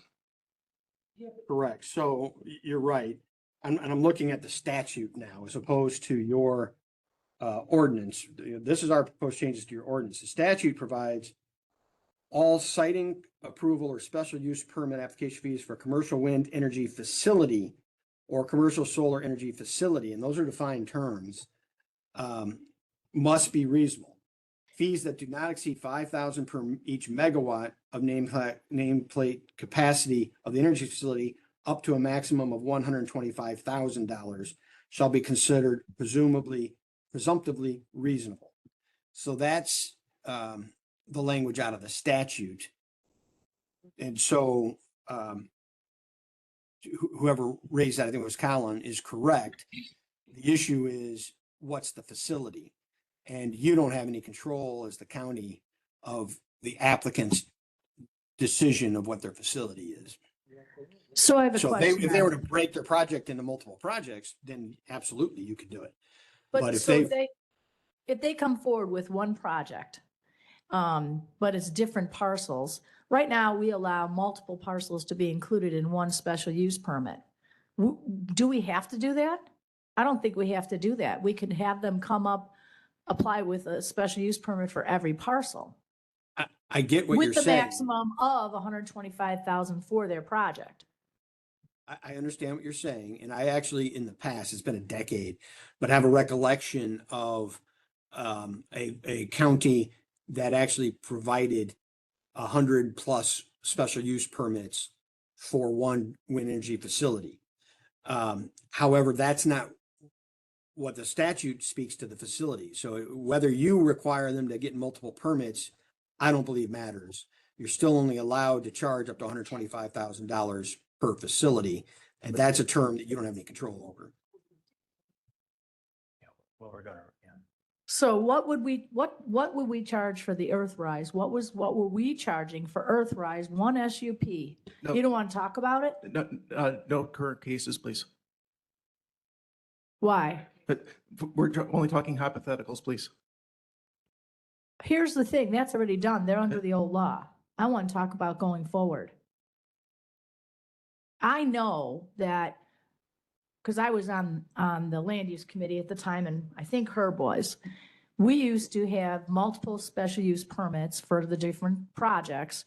Correct. So you're right. And I'm looking at the statute now as opposed to your ordinance. This is our proposed changes to your ordinance. The statute provides all siting approval or special use permit application fees for commercial wind energy facility or commercial solar energy facility, and those are defined terms, must be reasonable. Fees that do not exceed $5,000 per each megawatt of nameplate capacity of the energy facility up to a maximum of $125,000 shall be considered presumptively reasonable. So that's the language out of the statute. And so whoever raised that, I think it was Colin, is correct. The issue is what's the facility? And you don't have any control as the county of the applicant's decision of what their facility is. So I have a So question. if they were to break their project into multiple projects, then absolutely you could do it. But But if so they, if they come forward with one project, but it's different parcels, right now we allow multiple parcels to be included in one special use permit. Do we have to do that? I don't think we have to do that. We could have them apply with a special use permit for every parcel. I get what you're With the saying. maximum of 125,000 for their project. I understand what you're saying. And I actually, in the past, it's been a decade, but have a recollection of a county that actually provided 100+ special use permits for one wind energy facility. However, that's not what the statute speaks to the facility. So whether you require them to get multiple permits, I don't believe matters. You're still only allowed to charge up to $125,000 per facility. And that's a term that you don't have any control over. Well, we're gonna, yeah. So what would we charge for the Earthrise? What were we charging for Earthrise, one SUP? No. You don't want to talk about it? No current cases, please. Why? But we're only talking hypotheticals, please. Here's the thing, that's already done. They're under the old law. I want to talk about going forward. I know that, because I was on the land use committee at the time, and I think Herb was, we used to have multiple special use permits for the different projects.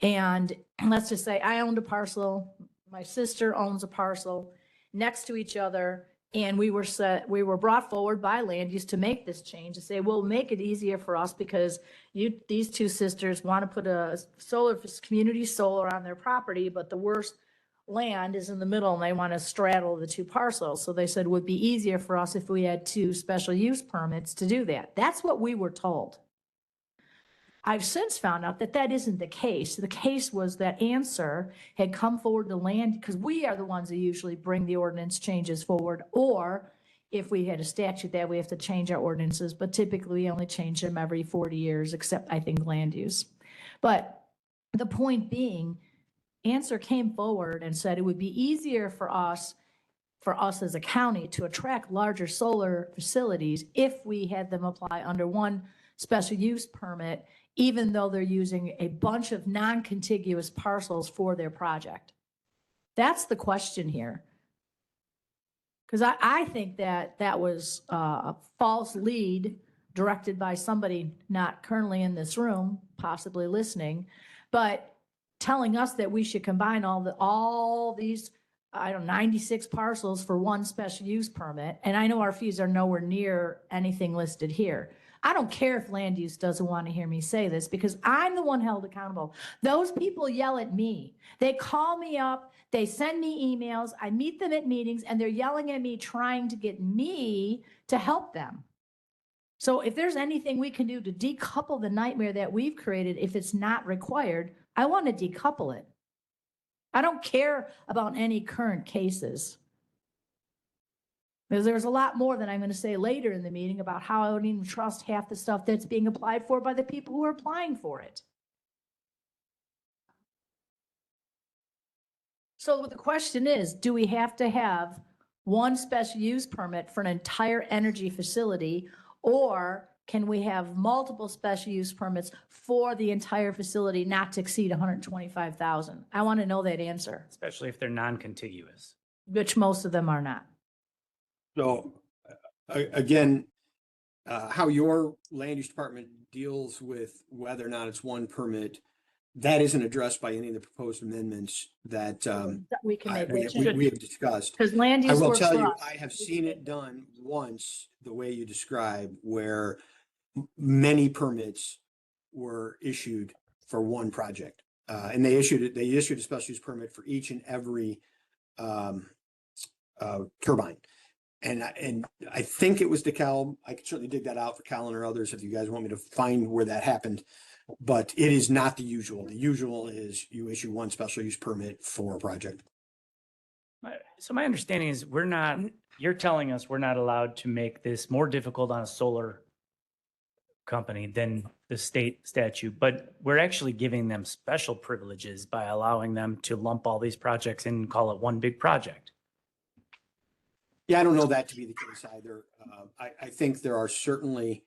And let's just say I owned a parcel, my sister owns a parcel next to each other. And we were brought forward by land use to make this change, to say, we'll make it easier for us because these two sisters want to put a community solar on their property, but the worst land is in the middle and they want to straddle the two parcels. So they said it would be easier for us if we had 2 special use permits to do that. That's what we were told. I've since found out that that isn't the case. The case was that Answer had come forward to land, because we are the ones that usually bring the ordinance changes forward, or if we had a statute that we have to change our ordinances, but typically we only change them every 40 years, except I think land use. But the point being, Answer came forward and said it would be easier for us as a county to attract larger solar facilities if we had them apply under one special use permit, even though they're using a bunch of non-contiguous parcels for their project. That's the question here. Because I think that was a false lead directed by somebody not currently in this room, possibly listening, but telling us that we should combine all these, 96 parcels for one special use permit. And I know our fees are nowhere near anything listed here. I don't care if land use doesn't want to hear me say this, because I'm the one held accountable. Those people yell at me. They call me up, they send me emails, I meet them at meetings, and they're yelling at me, trying to get me to help them. So if there's anything we can do to decouple the nightmare that we've created, if it's not required, I want to decouple it. I don't care about any current cases. Because there's a lot more that I'm going to say later in the meeting about how I don't even trust half the stuff that's being applied for by the people who are applying for it. So the question is, do we have to have one special use permit for an entire energy facility, or can we have multiple special use permits for the entire facility not to exceed 125,000? I want to know that answer, Especially if they're non-contiguous. which most of them are not. So again, how your land use department deals with whether or not it's one permit, that isn't addressed by any of the proposed amendments that We can make we that change. have discussed. Because land I use will works tell for you, us. I have seen it done once the way you describe, where many permits were issued for one project. And they issued a special use permit for each and every turbine. And I think it was DeKalb. I could certainly dig that out for Callan or others if you guys want me to find where that happened. But it is not the usual. The usual is you issue one special use permit for a project. So my understanding is you're telling us we're not allowed to make this more difficult on a solar company than the state statute, but we're actually giving them special privileges by allowing them to lump all these projects in and call it one big project. Yeah, I don't know that to be the case either. I think there are certainly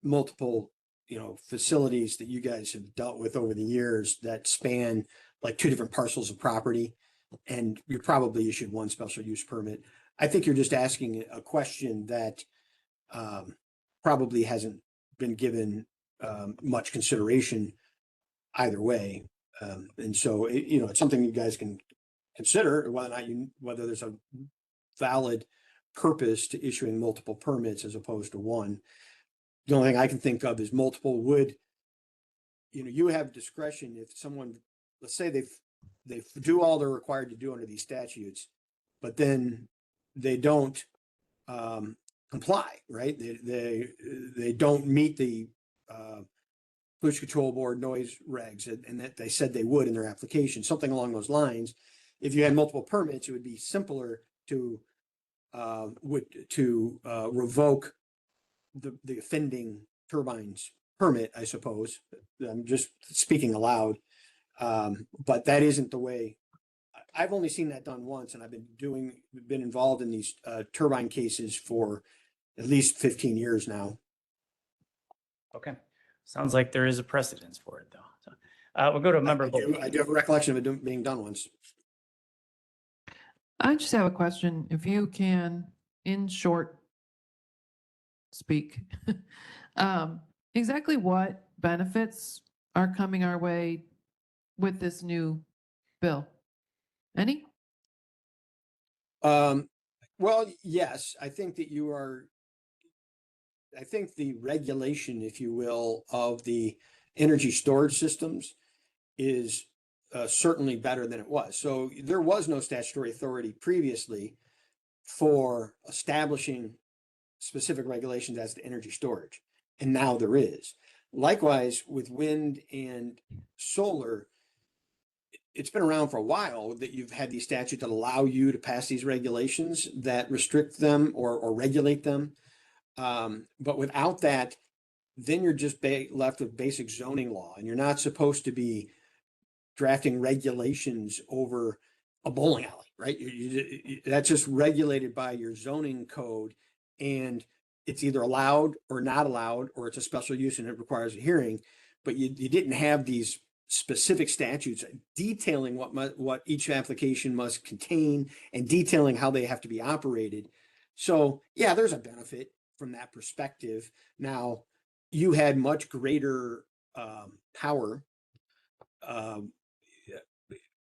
multiple, facilities that you guys have dealt with over the years that span like 2 different parcels of property, and you probably issued one special use permit. I think you're just asking a question that probably hasn't been given much consideration either way. And so, it's something you guys can consider whether there's a valid purpose to issuing multiple permits as opposed to one. the only thing I can think of is multiple would, you have discretion if someone, let's say they do all they're required to do under these statutes, but then they don't comply, right? They don't meet the Pollution Control Board noise regs, and that they said they would in their application, something along those lines. If you had multiple permits, it would be simpler to revoke the offending turbines permit, I suppose. I'm just speaking aloud. But that isn't the way. I've only seen that done once, and I've been involved in these turbine cases for at least 15 years now. Okay. Sounds like there is a precedence for it, though. So, we'll go to a member. I do have a recollection of it being done once. I just have a question. If you can, in short, speak, exactly what benefits are coming our way with this new bill? Any? Well, yes, I think that I think the regulation, if you will, of the energy storage systems is certainly better than it was. So there was no statutory authority previously for establishing specific regulations as to energy storage, and now there is. Likewise, with wind and solar, it's been around for a while that you've had these statutes that allow you to pass these regulations that restrict them or regulate them. But without that, then you're just left with basic zoning law, and you're not supposed to be drafting regulations over a bowling alley, right? That's just regulated by your zoning code, and it's either allowed or not allowed, or it's a special use and it requires a hearing. But you didn't have these specific statutes detailing what each application must contain and detailing how they have to be operated. So yeah, there's a benefit from that perspective. Now, you had much greater power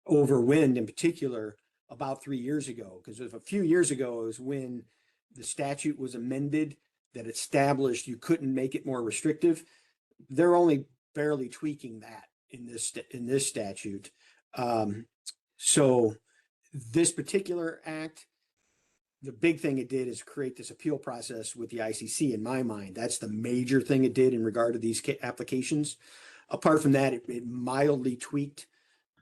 over wind in particular about 3 years ago, because a few years ago is when the statute was amended that established you couldn't make it more restrictive. They're only barely tweaking that in this statute. So this particular act, the big thing it did is create this appeal process with the ICC. In my mind, that's the major thing it did in regard to these applications. Apart from that, it mildly tweaked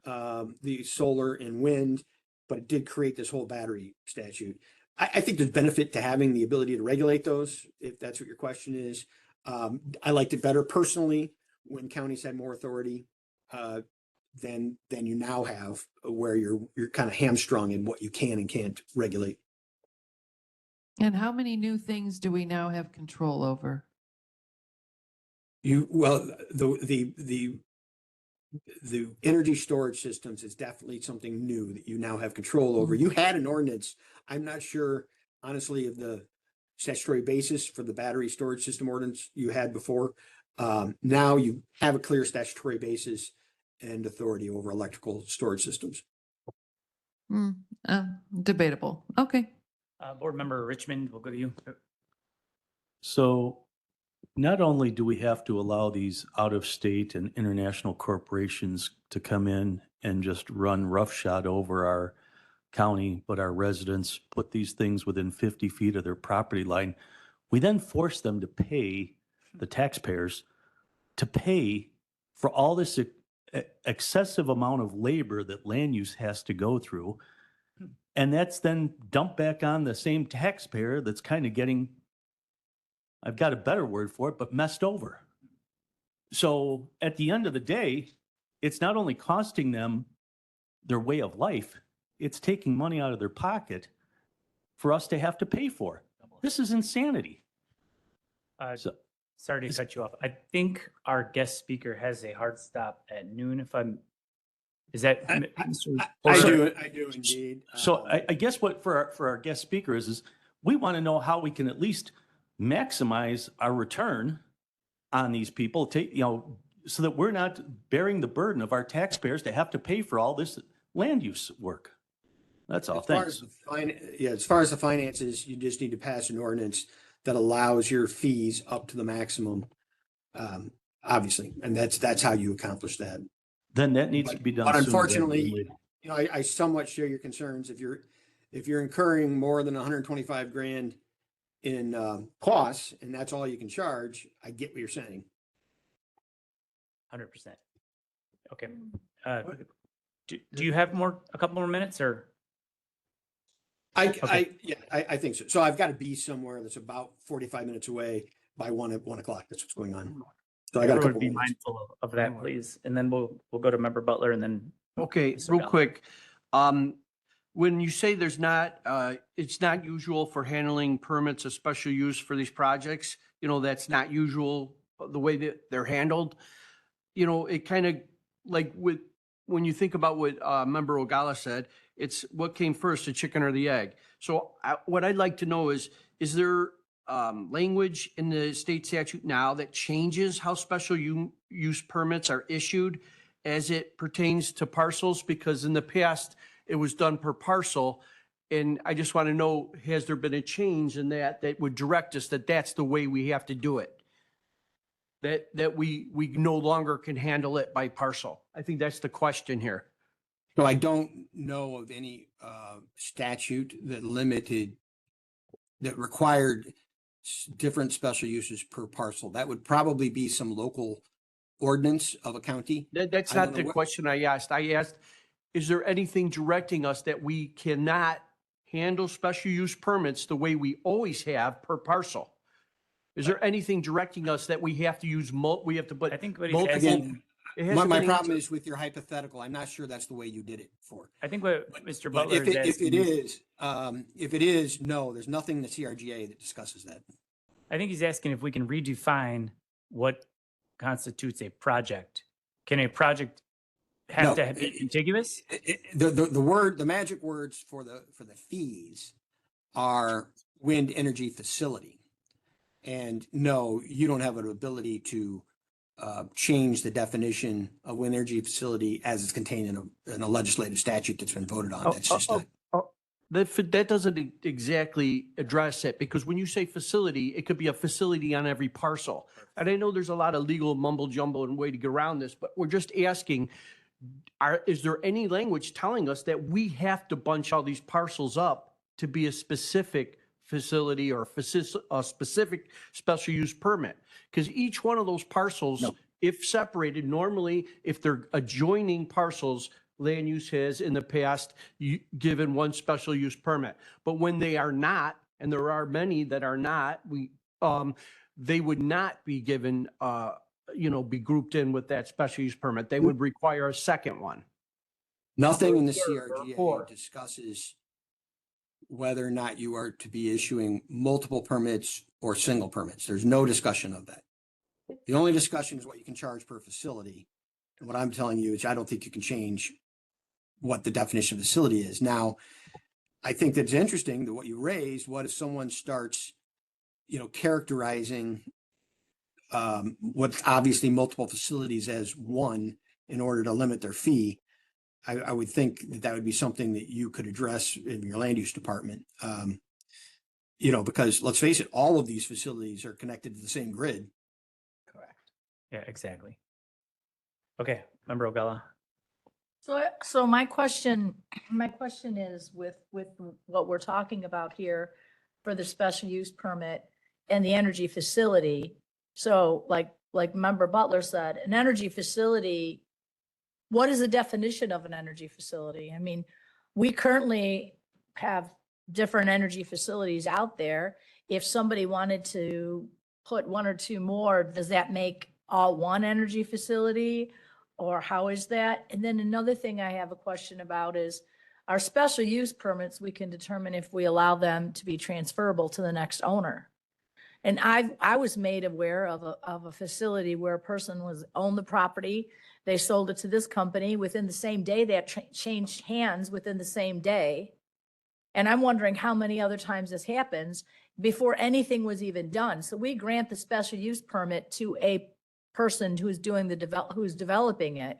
the solar and wind, but it did create this whole battery statute. I think there's benefit to having the ability to regulate those, if that's what your question is. I liked it better personally when counties had more authority than you now have, where you're kind of hamstrung in what you can and can't regulate. And how many new things do we now have control over? The energy storage systems is definitely something new that you now have control over. You had an ordinance. I'm not sure, honestly, of the statutory basis for the battery storage system ordinance you had before. Now you have a clear statutory basis and authority over electrical storage systems. Debatable. Okay. Board Member Richmond, we'll go to you. So not only do we have to allow these out-of-state and international corporations to come in and just run roughshod over our county, but our residents put these things within 50 feet of their property line. We then force them to pay, the taxpayers, to pay for all this excessive amount of labor that land use has to go through. And that's then dumped back on the same taxpayer that's kind of getting, I've got a better word for it, but messed over. So at the end of the day, it's not only costing them their way of life, it's taking money out of their pocket for us to have to pay for. This is insanity. Sorry to cut you off. I think our guest speaker has a hard stop at noon. Is that? I do indeed. So I guess what for our guest speaker is we want to know how we can at least maximize our return on these people, so that we're not bearing the burden of our taxpayers to have to pay for all this land use work. That's all. Thanks. As far as the finances, you just need to pass an ordinance that allows your fees up to the maximum. Obviously, and that's how you accomplish that. Then that needs to be done. But sooner rather than unfortunately, later. you know, I somewhat share your concerns. If you're incurring more than 125 grand in costs, and that's all you can charge, I get what you're saying. 100%. Okay. Do you have a couple more minutes or? I think so. So I've got to be somewhere that's about 45 minutes away by 1 o'clock. That's what's going on. So I got a Everyone couple be minutes. mindful of that, please. And then we'll go to Member Butler and then. Okay, Mr. real Gala. quick. When you say there's not, it's not usual for handling permits of special use for these projects, you know, that's not usual, the way that they're handled. You know, it kind of like when you think about what Member Ogala said, it's what came first, the chicken or the egg. So what I'd like to know is there language in the state statute now that changes how special use permits are issued as it pertains to parcels? Because in the past, it was done per parcel. And I just want to know, has there been a change in that would direct us that that's the way we have to do it? That we no longer can handle it by parcel? I think that's the question here. So I don't know of any statute that required different special uses per parcel. That would probably be some local ordinance of a county. That's I don't not know the what- question I asked. I asked, is there anything directing us that we cannot handle special use permits the way we always have per parcel? Is there anything directing us that we have to use we have to put I think what he's multiple? asking, It hasn't My been problem answered. is with your hypothetical. I'm not sure that's the way you did it for. I think what Mr. But Butler if is it asking. if it is, no, there's nothing in the CRGA that discusses that. I think he's asking if we can redefine what constitutes a project. Can a project have No, to be contiguous? The magic words for the fees are wind energy facility. And no, you don't have an ability to change the definition of wind energy facility as it's contained in a legislative statute that's been voted on. That's just not. That doesn't exactly address it, because when you say facility, it could be a facility on every parcel. And I know there's a lot of legal mumble jumble and way to get around this, but we're just asking, is there any language telling us that we have to bunch all these parcels up to be a specific facility or a specific special use permit? Because each one of those parcels, if separated, normally, if they're adjoining parcels, land use has in the past given one special use permit. But when they are not, and there are many that are not, they would not be given, be grouped in with that special use permit. They would require a second one. Nothing in the Or CRGA discusses whether or not you are to be issuing multiple permits or single permits. There's no discussion of that. The only discussion is what you can charge per facility. And what I'm telling you is I don't think you can change what the definition of facility is. Now, I think that's interesting that what you raised, what if someone starts, characterizing what's obviously multiple facilities as one in order to limit their fee? I would think that would be something that you could address in your land use department. Because let's face it, all of these facilities are connected to the same grid. Correct. Yeah, exactly. Okay, Member Ogala. So my question is with what we're talking about here for the special use permit and the energy facility. So like Member Butler said, an energy facility, what is the definition of an energy facility? I mean, we currently have different energy facilities out there. If somebody wanted to put one or two more, does that make all one energy facility? Or how is that? And then another thing I have a question about is our special use permits, we can determine if we allow them to be transferable to the next owner. And I was made aware of a facility where a person owned the property. They sold it to this company within the same day. That changed hands within the same day. And I'm wondering how many other times this happens before anything was even done. So we grant the special use permit to a person who's doing who's developing it.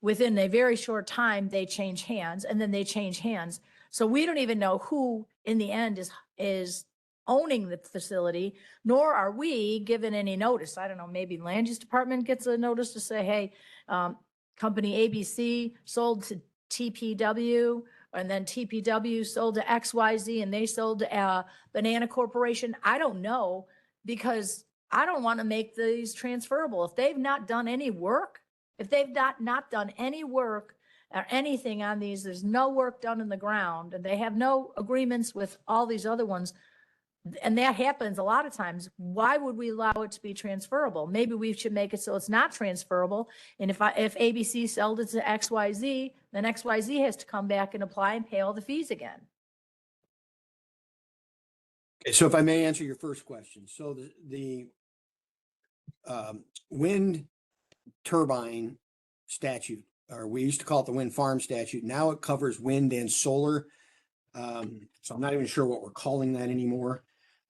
Within a very short time, they change hands, and then they change hands. So we don't even know who in the end is owning the facility, nor are we given any notice. I don't know, maybe land use department gets a notice to say, hey, company ABC sold to TPW, and then TPW sold to XYZ, and they sold to Banana Corporation. I don't know, because I don't want to make these transferable. If they've not done any work, if they've not done any work or anything on these, there's no work done in the ground, and they have no agreements with all these other ones, and that happens a lot of times, why would we allow it to be transferable? Maybe we should make it so it's not transferable. And if ABC sold it to XYZ, then XYZ has to come back and apply and pay all the fees again. Okay, so if I may answer your first question. So the wind turbine statute, or we used to call it the wind farm statute. Now it covers wind and solar. So I'm not even sure what we're calling that anymore.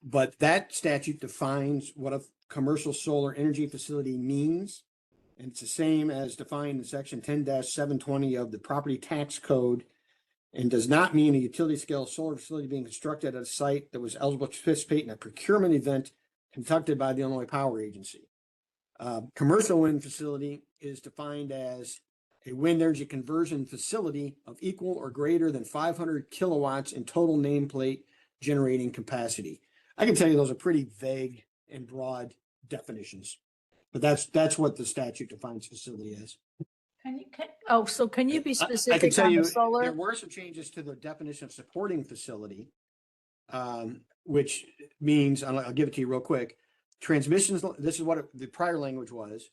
But that statute defines what a commercial solar energy facility means. And it's the same as defined in section 10-720 of the property tax code, and does not mean a utility scale solar facility being constructed at a site that was eligible to participate in a procurement event conducted by the Illinois Power Agency. Commercial wind facility is defined as a wind energy conversion facility of equal or greater than 500 kilowatts in total nameplate generating capacity. I can tell you those are pretty vague and broad definitions, but that's what the statute defines facility as. So can you be I can specific tell on you, the solar? there were some changes to the definition of supporting facility, which means, I'll give it to you real quick. Transmissions, this is what the prior language was.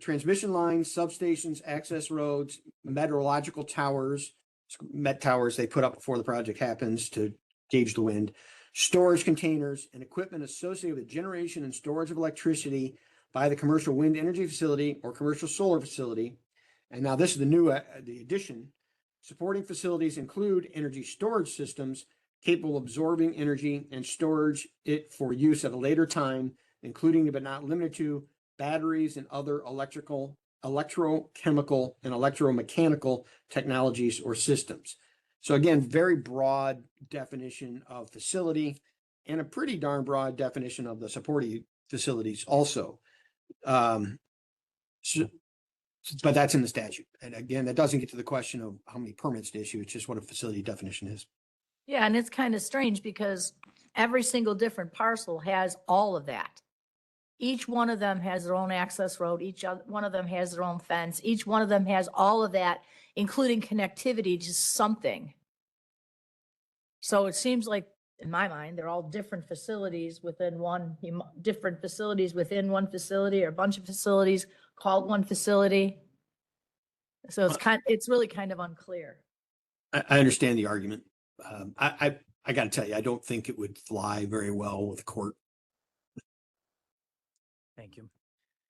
Transmission lines, substations, access roads, meteorological towers, met towers they put up before the project happens to gauge the wind, storage containers, and equipment associated with generation and storage of electricity by the commercial wind energy facility or commercial solar facility. And now this is the new, the addition. Supporting facilities include energy storage systems capable of absorbing energy and storage it for use at a later time, including but not limited to batteries and other electrical, electrochemical, and electromechanical technologies or systems. So again, very broad definition of facility and a pretty darn broad definition of the supporting facilities also. But that's in the statute. And again, that doesn't get to the question of how many permits to issue. It's just what a facility definition is. Yeah, and it's kind of strange because every single different parcel has all of that. Each one of them has their own access road. One of them has their own fence. Each one of them has all of that, including connectivity to something. So it seems like, in my mind, they're all different facilities within one, different facilities within one facility, or a bunch of facilities called one facility. So it's really kind of unclear. I understand the argument. I got to tell you, I don't think it would fly very well with court. Thank you.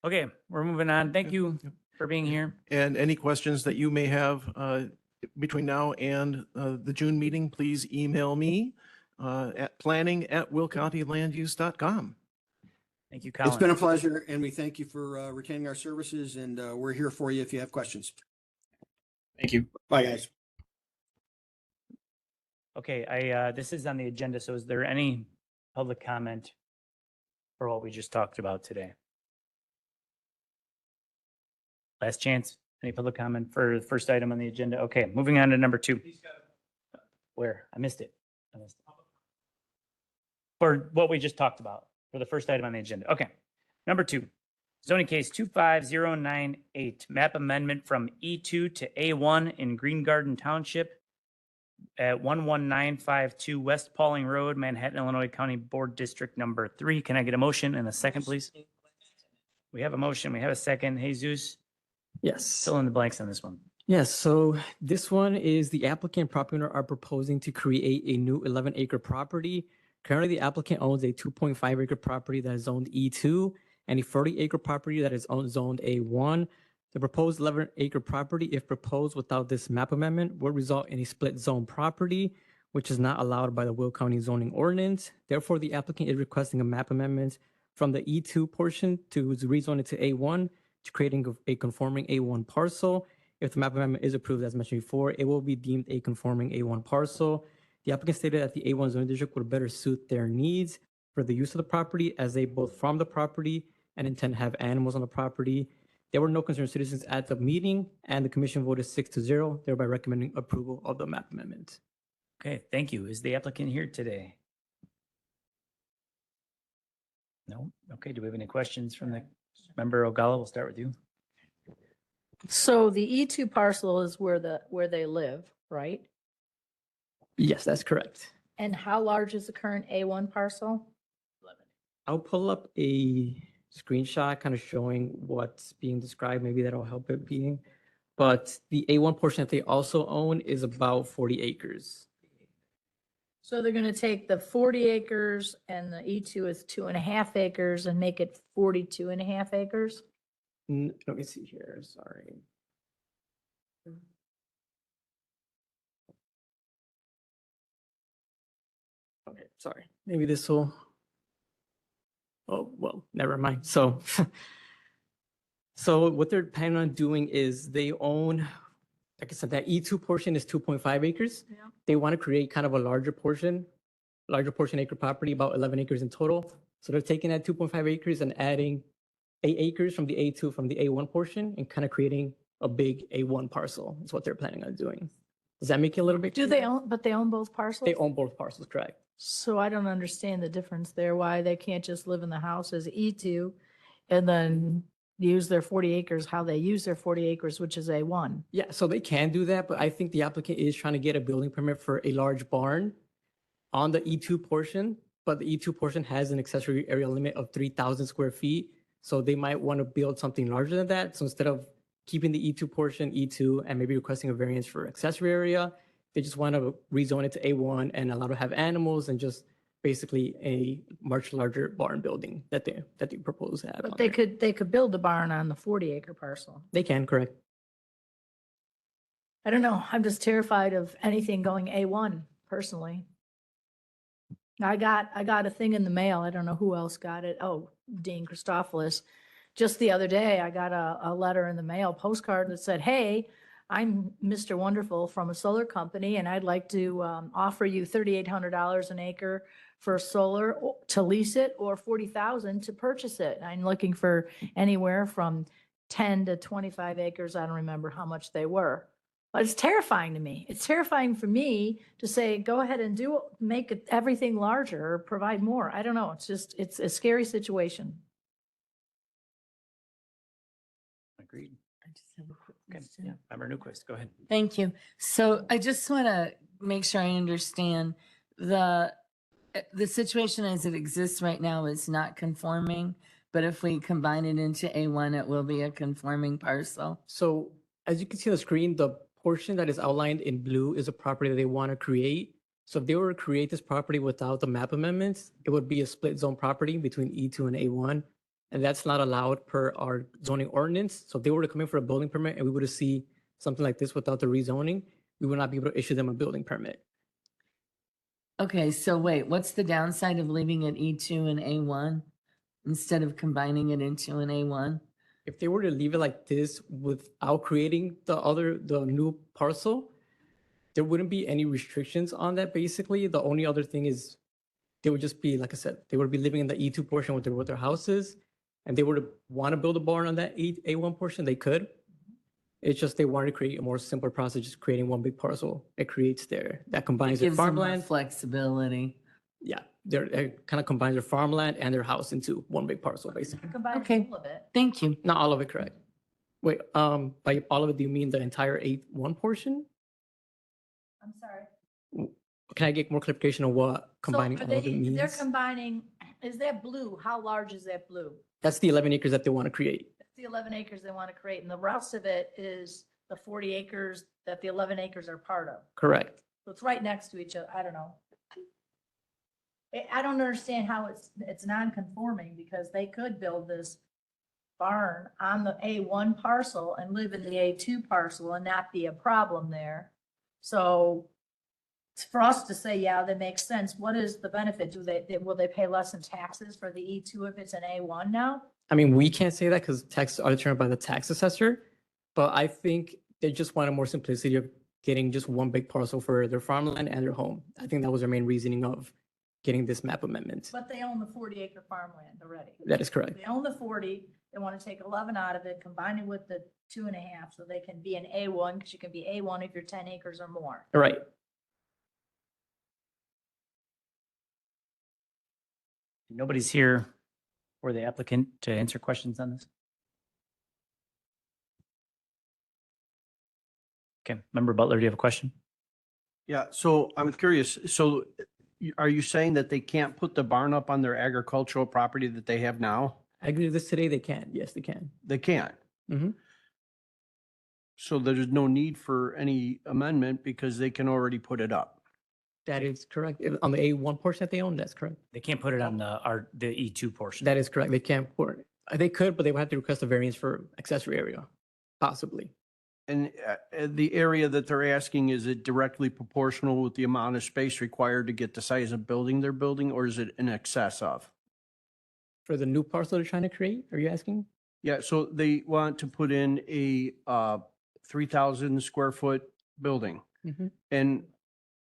Okay, we're moving on. Thank you for being here. And any questions that you may have between now and the June meeting, please email me at planning@willcountylanduse.com. Thank you, Colin. It's been a pleasure, and we thank you for retaining our services, and we're here for you if you have questions. Thank you. Bye, guys. Okay, this is on the agenda, so is there any public comment for what we just talked about today? Last chance. Any public comment for the first item on the agenda? Okay, moving on to number 2. Where? I missed it. For what we just talked about, for the first item on the agenda. Okay, number 2. Zoning case 25098, map amendment from E2 to A1 in Green Garden Township at 11952 West Pauling Road, Manhattan, Illinois, County Board District number 3. Can I get a motion and a second, please? We have a motion. We have a second. Jesus, Yes. fill in the blanks on this one. Yes. So this one is the applicant property owner are proposing to create a new 11-acre property. Currently, the applicant owns a 2.5-acre property that is zoned E2 and a 40-acre property that is zoned A1. The proposed 11-acre property, if proposed without this map amendment, will result in a split zone property, which is not allowed by the Will County zoning ordinance. Therefore, the applicant is requesting a map amendment from the E2 portion to rezone it to A1, to creating a conforming A1 parcel. If the map amendment is approved, as mentioned before, it will be deemed a conforming A1 parcel. The applicant stated that the A1 zoning district would better suit their needs for the use of the property as they both farm the property and intend to have animals on the property. There were no concerned citizens at the meeting, and the commission voted 6-0, thereby recommending approval of the map amendment. Okay, thank you. Is the applicant here today? No? Okay, do we have any questions from the member Ogalla? We'll start with you. So the E2 parcel is where they live, right? Yes, that's correct. And how large is the current A1 parcel? I'll pull up a screenshot kind of showing what's being described. Maybe that'll help it being. But the A1 portion that they also own is about 40 acres. So they're going to take the 40 acres and the E2 is 2.5 acres and make it 42.5 acres? Let me see here, sorry. Okay, sorry. Maybe this will. Oh, well, never mind. So, so what they're planning on doing is they own, like I said, that E2 portion is 2.5 acres. Yeah. They want to create kind of a larger portion acre property, about 11 acres in total. So they're taking that 2.5 acres and adding 8 acres from the A2 from the A1 portion and kind of creating a big A1 parcel. That's what they're planning on doing. Does that make it a little bit Do clearer? they own, but they own both parcels? They own both parcels, correct? So I don't understand the difference there, why they can't just live in the house as E2 and then use their 40 acres, how they use their 40 acres, which is A1. Yeah, so they can do that, but I think the applicant is trying to get a building permit for a large barn on the E2 portion, but the E2 portion has an accessory area limit of 3,000 square feet. So they might want to build something larger than that. So instead of keeping the E2 portion E2 and maybe requesting a variance for accessory area, they just want to rezone it to A1 and allow to have animals and just basically a much larger barn building that they propose to have. But on they there. could build the barn on the 40 acre parcel. They can, correct. I don't know. I'm just terrified of anything going A1 personally. I got a thing in the mail. I don't know who else got it. Oh, Dean Christophilus. Just the other day, I got a letter in the mail, postcard that said, "Hey, I'm Mr. Wonderful from a solar company, and I'd like to offer you $3,800 an acre for solar to lease it, or $40,000 to purchase it. I'm looking for anywhere from 10 to 25 acres. I don't remember how much they were." But it's terrifying to me. It's terrifying for me to say, go ahead and make everything larger or provide more. I don't know. It's a scary situation. Agreed. I just have a quick Okay, question. yeah, member Newquist, go ahead. Thank you. So I just want to make sure I understand the situation as it exists right now is not conforming, but if we combine it into A1, it will be a conforming parcel. So as you can see on the screen, the portion that is outlined in blue is a property that they want to create. So if they were to create this property without the map amendments, it would be a split zone property between E2 and A1. And that's not allowed per our zoning ordinance. So if they were to come in for a building permit and we were to see something like this without the rezoning, we would not be able to issue them a building permit. Okay, so wait, what's the downside of leaving it E2 and A1 instead of combining it into an A1? If they were to leave it like this without creating the new parcel, there wouldn't be any restrictions on that. Basically, the only other thing is they would just be, like I said, they would be living in the E2 portion with their houses, and they were to want to build a barn on that A1 portion, they could. It's just they wanted to create a more simpler process, just creating one big parcel. It creates that combines their Gives them more farmland. flexibility. Yeah, it kind of combines their farmland and their house into one big parcel, basically. Combine Okay. all of it. Thank you. Not all of it, correct? Wait, by all of it, do you mean the entire A1 portion? I'm sorry. Can I get more clarification on what combining So all of it means? they're combining, is that blue? How large is that blue? That's the 11 acres that they want to create. That's the 11 acres they want to create, and the rest of it is the 40 acres that the 11 acres are part of. Correct. So it's right next to each other. I don't know. I don't understand how it's non-conforming, because they could build this barn on the A1 parcel and live in the A2 parcel and not be a problem there. So for us to say, yeah, that makes sense, what is the benefit? Will they pay less in taxes for the E2 if it's an A1 now? I mean, we can't say that because taxes are determined by the tax assessor, but I think they just want a more simplicity of getting just one big parcel for their farmland and their home. I think that was their main reasoning of getting this map amendment. But they own the 40-acre farmland already. That is correct. They own the 40, they want to take 11 out of it, combine it with the 2.5, so they can be an A1, because you can be A1 if you're 10 acres or more. All right. Nobody's here for the applicant to answer questions on this? Okay, Member Butler, do you have a question? Yeah, so I'm curious, so are you saying that they can't put the barn up on their agricultural property that they have now? I agree with this today. They can. Yes, they can. They can't. Mm-hmm. So there's no need for any amendment because they can already put it up. That is correct. On the A1 portion that they own, that's correct. They can't put it on the E2 portion. That is correct. They can't put it. They could, but they would have to request a variance for accessory area, possibly. And the area that they're asking, is it directly proportional with the amount of space required to get the size of building they're building, or is it in excess of? For the new parcel they're trying to create, are you asking? Yeah, so they want to put in a 3,000 square foot building. Mhm. And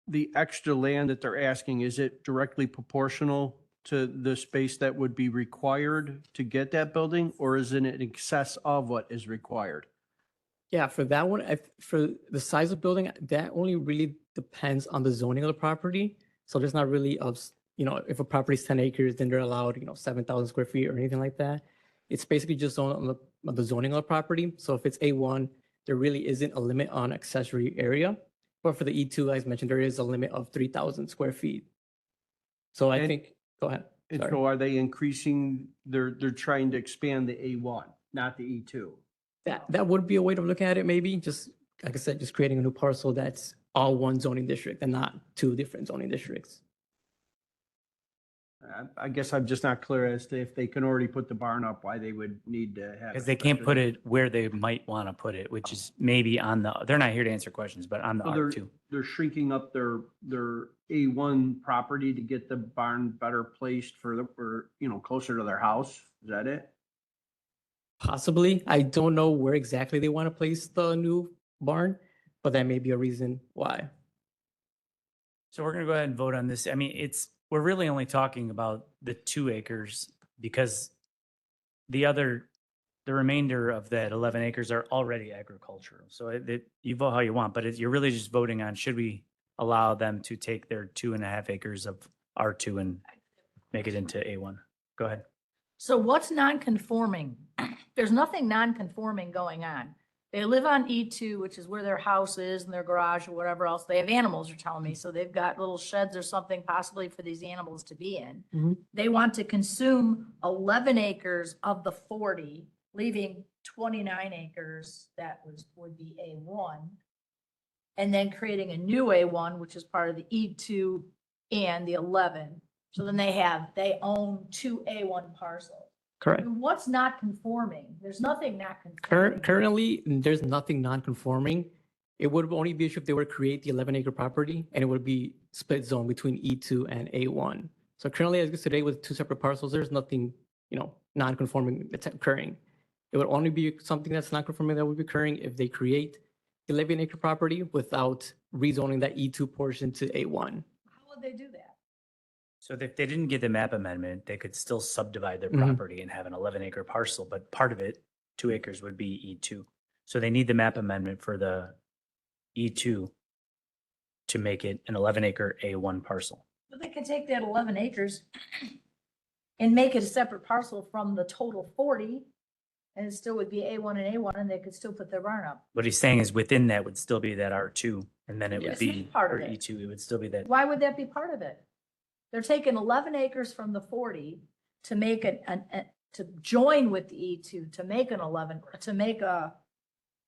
the extra land that they're asking, is it directly proportional to the space that would be required to get that building, or is it in excess of what is required? Yeah, for that one, for the size of building, that only really depends on the zoning of the property. So there's not really if a property is 10 acres, then they're allowed, 7,000 square feet or anything like that. It's basically just on the zoning of the property. So if it's A1, there really isn't a limit on accessory area. But for the E2, as mentioned, there is a limit of 3,000 square feet. So I think, go ahead. And Sorry. so are they increasing, they're trying to expand the A1, not the E2? That would be a way to look at it, maybe. Just, like I said, just creating a new parcel that's all one zoning district and not two different zoning districts. I guess I'm just not clear as to if they can already put the barn up, why they would need to have. Because they can't put it where they might want to put it, which is maybe they're not here to answer questions, but on the So R2. They're shrinking up their A1 property to get the barn better placed for closer to their house. Is that it? Possibly. I don't know where exactly they want to place the new barn, but that may be a reason why. So we're going to go ahead and vote on this. I mean, we're really only talking about the 2 acres because the remainder of that 11 acres are already agricultural. So you vote how you want, but you're really just voting on, should we allow them to take their 2.5 acres of R2 and make it into A1? Go ahead. So what's non-conforming? There's nothing non-conforming going on. They live on E2, which is where their house is and their garage or whatever else. They have animals, you're telling me. So they've got little sheds or something possibly for these animals to be in. Mhm. They want to consume 11 acres of the 40, leaving 29 acres that would be A1. And then creating a new A1, which is part of the E2 and the 11. So then they own 2 A1 parcels. Correct. What's not conforming? There's nothing not conforming. Currently, there's nothing non-conforming. It would only be if they were to create the 11-acre property, and it would be split zone between E2 and A1. So currently, as of today, with 2 separate parcels, there's nothing, non-conforming that's occurring. It would only be something that's non-conforming that would be occurring if they create the 11-acre property without rezoning that E2 portion to A1. How would they do that? So if they didn't get the map amendment, they could still subdivide their Mhm. property and have an 11-acre parcel, but part of it, 2 acres, would be E2. So they need the map amendment for the E2 to make it an 11-acre A1 parcel. But they could take that 11 acres and make it a separate parcel from the total 40, and it still would be A1 and A1, and they could still put their barn up. What he's saying is within that would still be that R2, and then it would Yes. be, Part or of it. E2, it would still be that. Why would that be part of it? They're taking 11 acres from the 40 to make to join with the E2, to make an 11, to make a,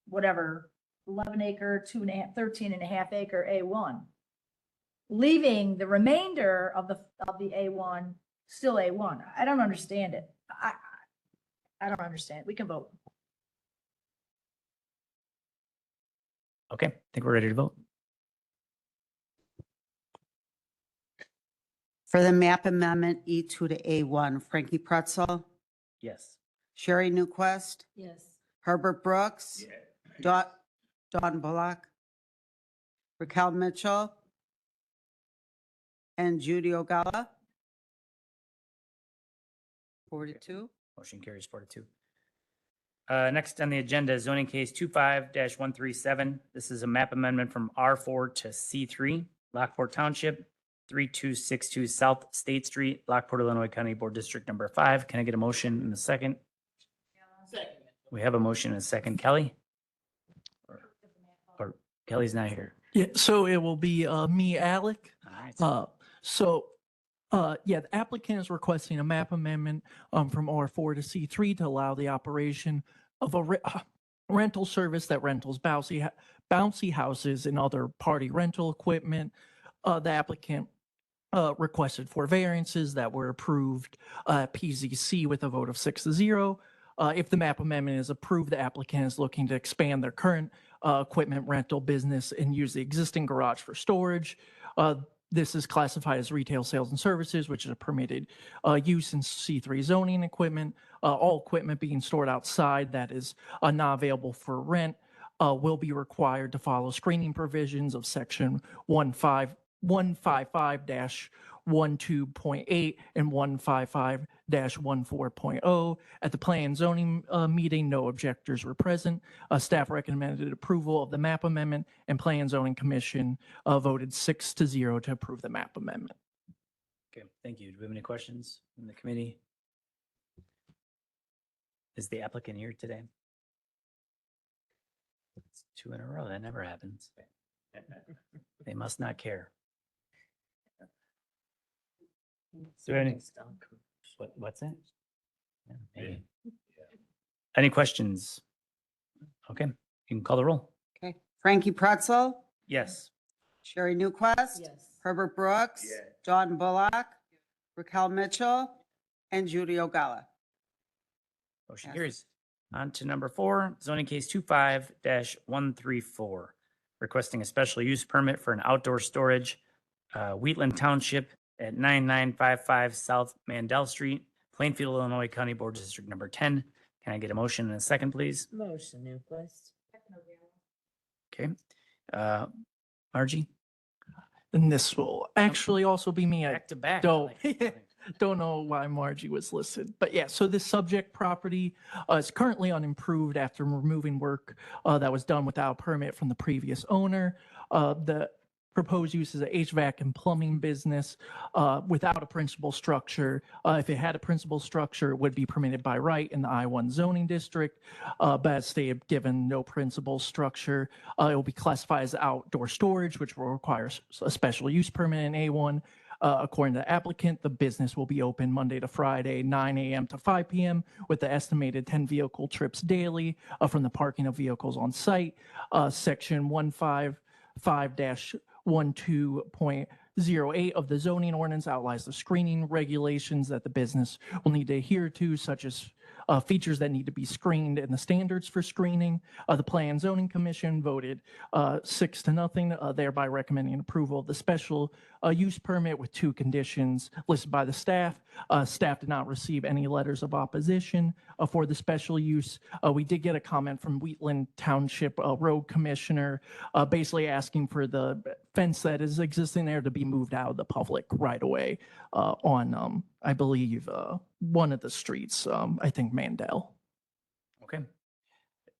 whatever, 11 acre, 13.5 acre A1. Leaving the remainder of the A1 still A1. I don't understand it. I don't understand. We can vote. Okay, I think we're ready to vote. For the map amendment, E2 to A1, Frankie Pretzel, Yes. Sherry Newquist, Yes. Herbert Brooks, Dawn Bullock, Raquel Mitchell, and Judy Ogala. 42. Motion carries 4-2. Next on the agenda is zoning case 25-137. This is a map amendment from R4 to C3, Lockport Township, 3262 South State Street, Lockport, Illinois County Board District Number 5. Can I get a motion in a second? We have a motion in a second. Kelly? Or Kelly's not here. Yeah, so it will be me, Alec. All right. Yeah, the applicant is requesting a map amendment from R4 to C3 to allow the operation of a rental service that rentals bouncy houses and other party rental equipment. The applicant requested 4 variances that were approved PZC with a vote of 6-0. If the map amendment is approved, the applicant is looking to expand their current equipment rental business and use the existing garage for storage. This is classified as retail sales and services, which is a permitted use in C3 zoning equipment. All equipment being stored outside that is not available for rent will be required to follow screening provisions of section 155-12.8 and 155-14.0. At the plan and zoning meeting, no objectors were present. Staff recommended approval of the map amendment, and Plan and Zoning Commission voted 6-0 to approve the map amendment. Okay, thank you. Do we have any questions from the committee? Is the applicant here today? It's 2 in a row. That never happens. They must not care. Do we have any? What's that? Yeah, maybe. Any questions? Okay, you can call the roll. Okay. Frankie Pretzel, Yes. Sherry Newquist. Yes. Herbert Brooks. Dawn Bullock. Raquel Mitchell, and Judy Ogala. Motion carries. On to number 4, zoning case 25-134, requesting a special use permit for an outdoor storage, Wheatland Township at 9955 South Mandel Street, Plainfield, Illinois County Board District Number 10. Can I get a motion in a second, please? Motion, Newquist. Okay. Margie? And this will actually also be me. Back to back. Don't know why Margie was listed, but yeah, so this subject property is currently unimproved after removing work that was done without permit from the previous owner. The proposed use is a HVAC and plumbing business without a principal structure. If it had a principal structure, it would be permitted by right in the I-1 zoning district, but as stated, given no principal structure, it will be classified as outdoor storage, which will require a special use permit in A1. According to the applicant, the business will be open Monday to Friday, 9 a.m. to 5 p.m. with the estimated 10 vehicle trips daily from the parking of vehicles on site. Section 155-12.08 of the zoning ordinance outlines the screening regulations that the business will need to adhere to, such as features that need to be screened and the standards for screening. The Plan and Zoning Commission voted 6-0, thereby recommending approval of the special use permit with 2 conditions listed by the staff. Staff did not receive any letters of opposition for the special use. We did get a comment from Wheatland Township Road Commissioner basically asking for the fence that is existing there to be moved out of the public right away on, I believe, one of the streets, I think Mandel. Okay.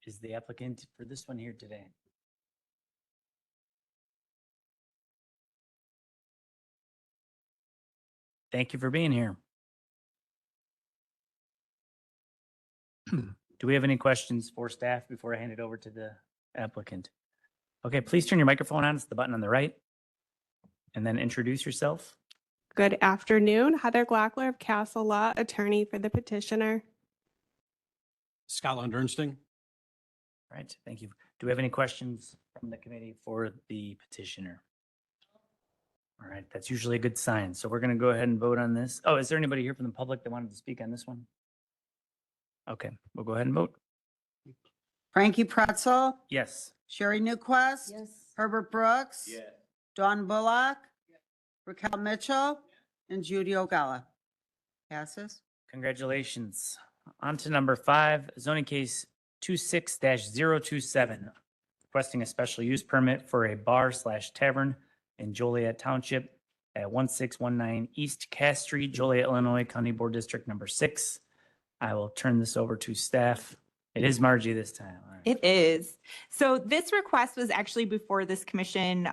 Is the applicant for this one here today? Thank you for being here. Do we have any questions for staff before I hand it over to the applicant? Okay, please turn your microphone on. It's the button on the right. And then introduce yourself. Good afternoon. Heather Glockler of Castle Law, attorney for the petitioner. Scotland Ernsting. All right, thank you. Do we have any questions from the committee for the petitioner? All right, that's usually a good sign. So we're going to go ahead and vote on this. Oh, is there anybody here from the public that wanted to speak on this one? Okay, we'll go ahead and vote. Frankie Pretzel, Yes. Sherry Newquist. Yes. Herbert Brooks. Dawn Bullock. Raquel Mitchell, and Judy Ogala. Passes. Congratulations. On to number 5, zoning case 26-027. requesting a special use permit for a bar/tavern in Joliet Township at 1619 East Cass Street, Joliet, Illinois, County Board District Number 6. I will turn this over to staff. It is Margie this time. All right. It is. So this request was actually before this commission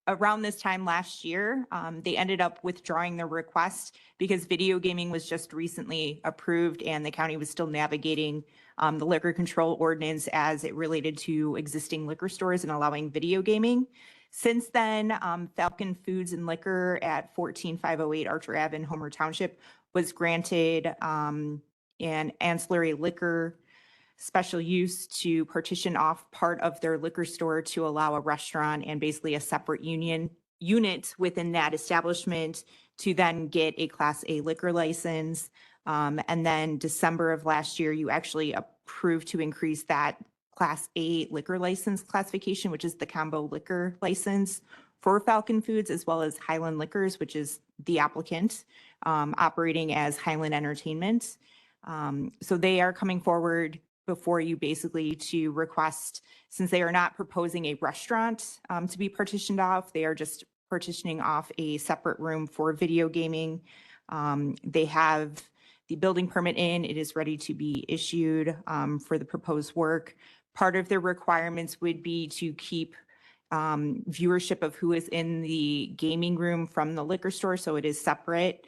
around this time last year. They ended up withdrawing the request because video gaming was just recently approved and the county was still navigating the liquor control ordinance as it related to existing liquor stores and allowing video gaming. Since then, Falcon Foods and Liquor at 14508 Archer Ave in Homer Township was granted an ancillary liquor special use to partition off part of their liquor store to allow a restaurant and basically a separate unit within that establishment to then get a Class A liquor license. And then December of last year, you actually approved to increase that Class A liquor license classification, which is the combo liquor license for Falcon Foods, as well as Highland Liquors, which is the applicant, operating as Highland Entertainment. So they are coming forward before you basically to request, since they are not proposing a restaurant to be partitioned off, they are just partitioning off a separate room for video gaming. They have the building permit in, it is ready to be issued for the proposed work. Part of their requirements would be to keep viewership of who is in the gaming room from the liquor store, so it is separate.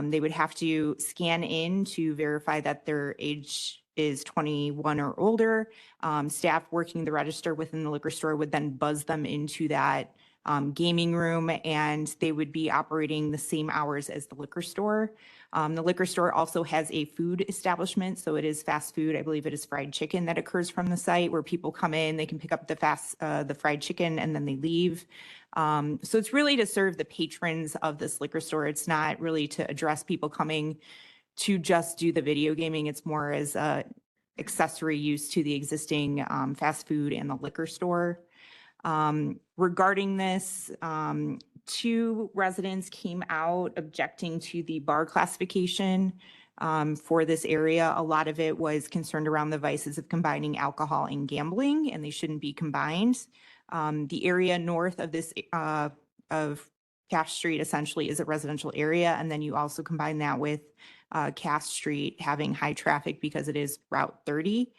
They would have to scan in to verify that their age is 21 or older. Staff working the register within the liquor store would then buzz them into that gaming room, and they would be operating the same hours as the liquor store. The liquor store also has a food establishment, so it is fast food. I believe it is fried chicken that occurs from the site where people come in, they can pick up the fried chicken, and then they leave. So it's really to serve the patrons of this liquor store. It's not really to address people coming to just do the video gaming. It's more as a accessory use to the existing fast food and the liquor store. Regarding this, 2 residents came out objecting to the bar classification for this area. A lot of it was concerned around the vices of combining alcohol and gambling, and they shouldn't be combined. The area north of this of Cass Street essentially is a residential area, and then you also combine that with Cass Street having high traffic because it is Route 30,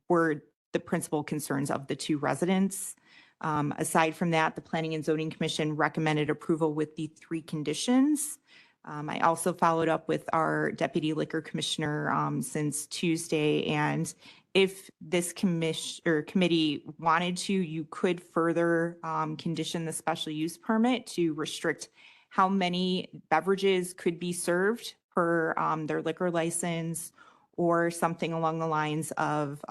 were the principal concerns of the 2 residents. Aside from that, the Planning and Zoning Commission recommended approval with the 3 conditions. I also followed up with our Deputy Liquor Commissioner since Tuesday, and if this committee wanted to, you could further condition the special use permit to restrict how many beverages could be served per their liquor license, or something along the lines of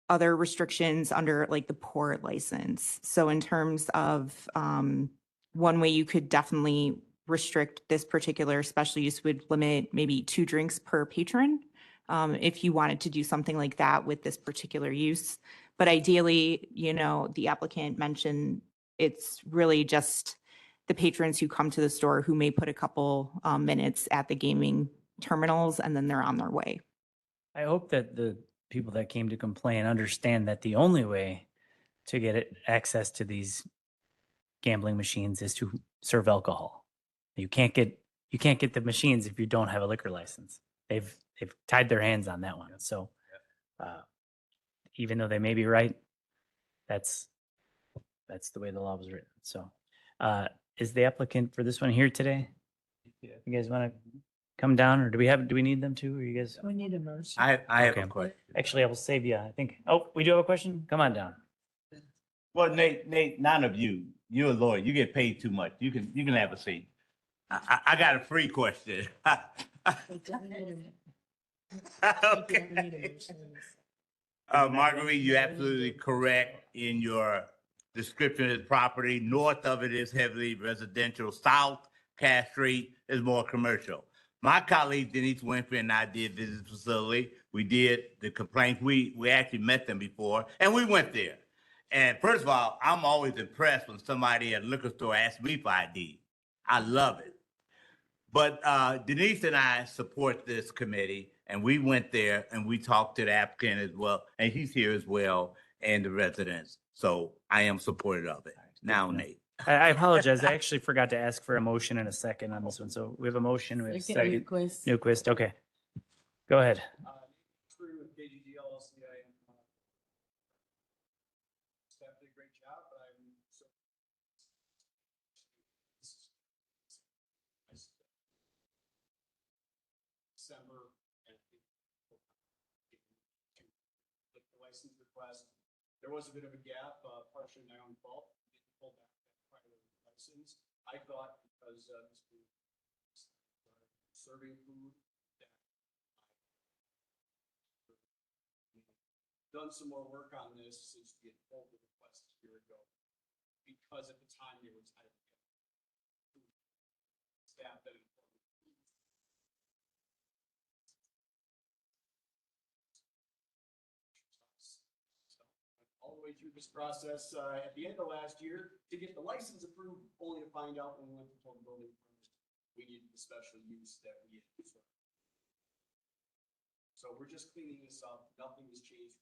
other restrictions under like the port license. So in terms of one way you could definitely restrict this particular special use would limit maybe 2 drinks per patron, if you wanted to do something like that with this particular use. But ideally, you know, the applicant mentioned it's really just the patrons who come to the store who may put a couple minutes at the gaming terminals and then they're on their way. I hope that the people that came to complain understand that the only way to get access to these gambling machines is to serve alcohol. You can't get the machines if you don't have a liquor license. They've tied their hands on that one. So even though they may be right, that's the way the law was written. So is the applicant for this one here today? You guys want to come down, or do we need them to? Or you guys? We need a motion. I have Okay. a question. Actually, I will save you. I think. Oh, we do have a question. Come on down. Well, Nate, none of you, you're a lawyer, you get paid too much. You can have a seat. I got a free question. Okay. Marguerite, you're absolutely correct in your description of the property. North of it is heavily residential. South Cass Street is more commercial. My colleague Denise Winfrey and I did visit the facility. We did the complaints. We actually met them before, and we went there. And first of all, I'm always impressed when somebody at a liquor store asks me for ID. I love it. But Denise and I support this committee And we went there and we talked to the applicant as well, and he's here as well, and the residents. So I am supportive of it. Now, Nate. I apologize. I actually forgot to ask for a motion and a second on this one. So we have a motion, we have a second. Newquist. Newquist, okay. Go ahead. True with KGD LLC, staff did a great job, but I'm so. December and the license request, there was a bit of a gap, partially my own fault. We didn't pull back that prior license. I thought because this food was serving food that done some more work on this since we had pulled the request a year ago. Because at the time they were tight. Staff that all the way through this process at the end of last year to get the license approved, only to find out when we went to pull the building permit, we needed the special use that we had. So we're just cleaning this up. Nothing has changed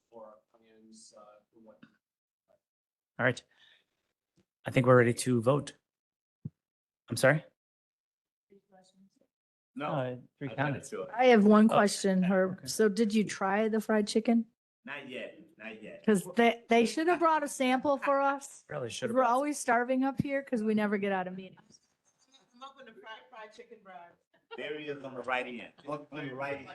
for our plans for what. All right. I think we're ready to vote. I'm sorry? No. Three I got comments. it to it. I have one question, Herb. So did you try the fried chicken? Not yet, not yet. Because they should have brought a sample for us. Probably should have. We're always starving up here because we never get out of meetings. Fried chicken bride. There he is on the right end. On the right end.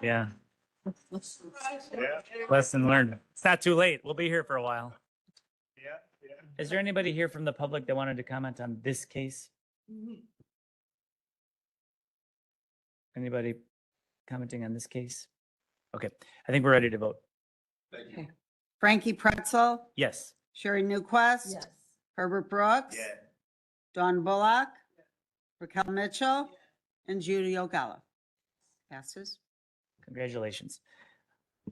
Yeah. Yeah. Lesson learned. It's not too late. We'll be here for a while. Yeah, yeah. Is there anybody here from the public that wanted to comment on this case? Anybody commenting on this case? Okay, I think we're ready to vote. Thank you. Frankie Pretzel, Yes. Sherry Newquist. Yes. Herbert Brooks. Yeah. Dawn Bullock. Raquel Mitchell. And Judy Ogala. Passes. Congratulations.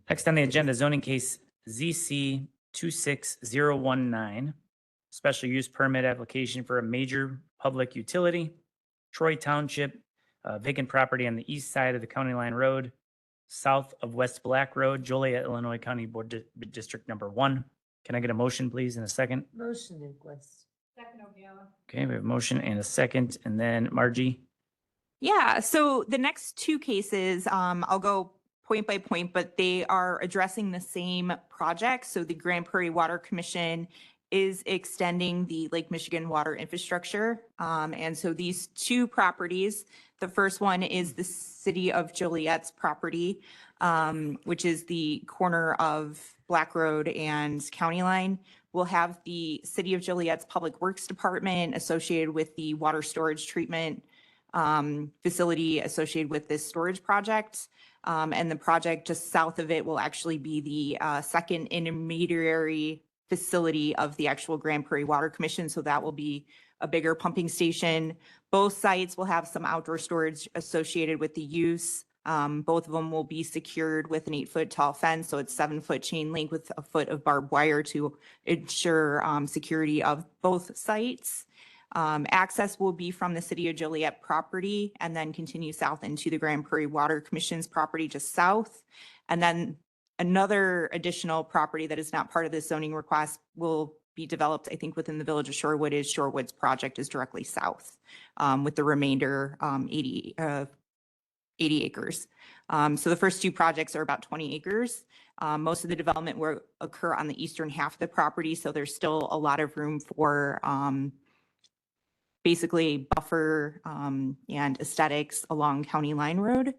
Next on the agenda, zoning case ZC 26019, special use permit application for a major public utility, Troy Township, vacant property on the east side of the County Line Road, south of West Black Road, Joliet, Illinois County Board District Number 1. Can I get a motion, please, in a second? Motion Newquist. Okay, we have a motion and a second, and then Margie. Yeah, so the next two cases, I'll go point by point, but they are addressing the same project. So the Grand Prairie Water Commission is extending the Lake Michigan water infrastructure. And so these two properties, the first one is the city of Joliet's property, which is the corner of Black Road and County Line. We'll have the city of Joliet's Public Works Department associated with the water storage treatment facility associated with this storage project. And the project just south of it will actually be the second intermediary facility of the actual Grand Prairie Water Commission. So that will be a bigger pumping station. Both sites will have some outdoor storage associated with the use. Both of them will be secured with an 8-foot tall fence. So it's 7-foot chain link with a foot of barbed wire to ensure security of both sites. Access will be from the city of Joliet property and then continue south into the Grand Prairie Water Commission's property just south. And then another additional property that is not part of this zoning request will be developed, I think, within the village of Shorewood. Is Shorewood's project is directly south with the remainder 80 acres. So the first two projects are about 20 acres. Most of the development will occur on the eastern half of the property. So there's still a lot of room for basically buffer and aesthetics along County Line Road.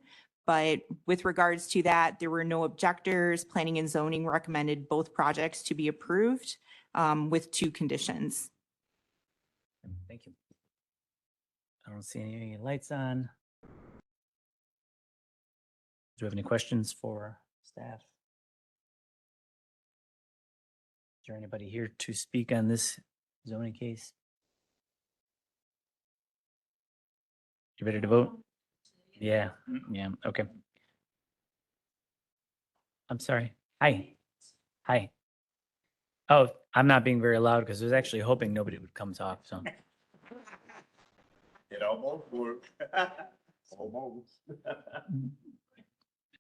But with regards to that, there were no objectors. Planning and zoning recommended both projects to be approved with 2 conditions. Thank you. I don't see any lights on. Do you have any questions for staff? Is there anybody here to speak on this zoning case? You ready to vote? Yeah, yeah, okay. I'm sorry. Hi. Hi. Oh, I'm not being very loud because I was actually hoping nobody would come talk, so. It almost worked. Almost.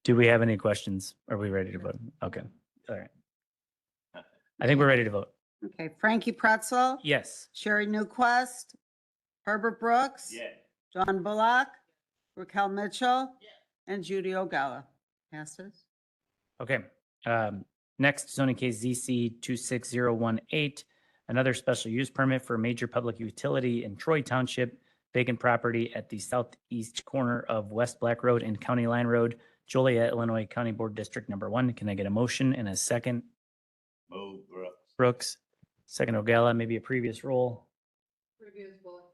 Do we have any questions? Are we ready to vote? Okay, all right. I think we're ready to vote. Okay, Frankie Pretzel, Yes. Sherry Newquist, Herbert Brooks. Yeah. John Bullock, Raquel Mitchell, and Judy Ogala. Passes. Okay. Next zoning case ZC 26018, another special use permit for a major public utility in Troy Township, vacant property at the southeast corner of West Black Road and County Line Road, Joliet, Illinois, County Board District Number 1. Can I get a motion and a second? Move, Brooks. Brooks, second Ogala, maybe a previous roll.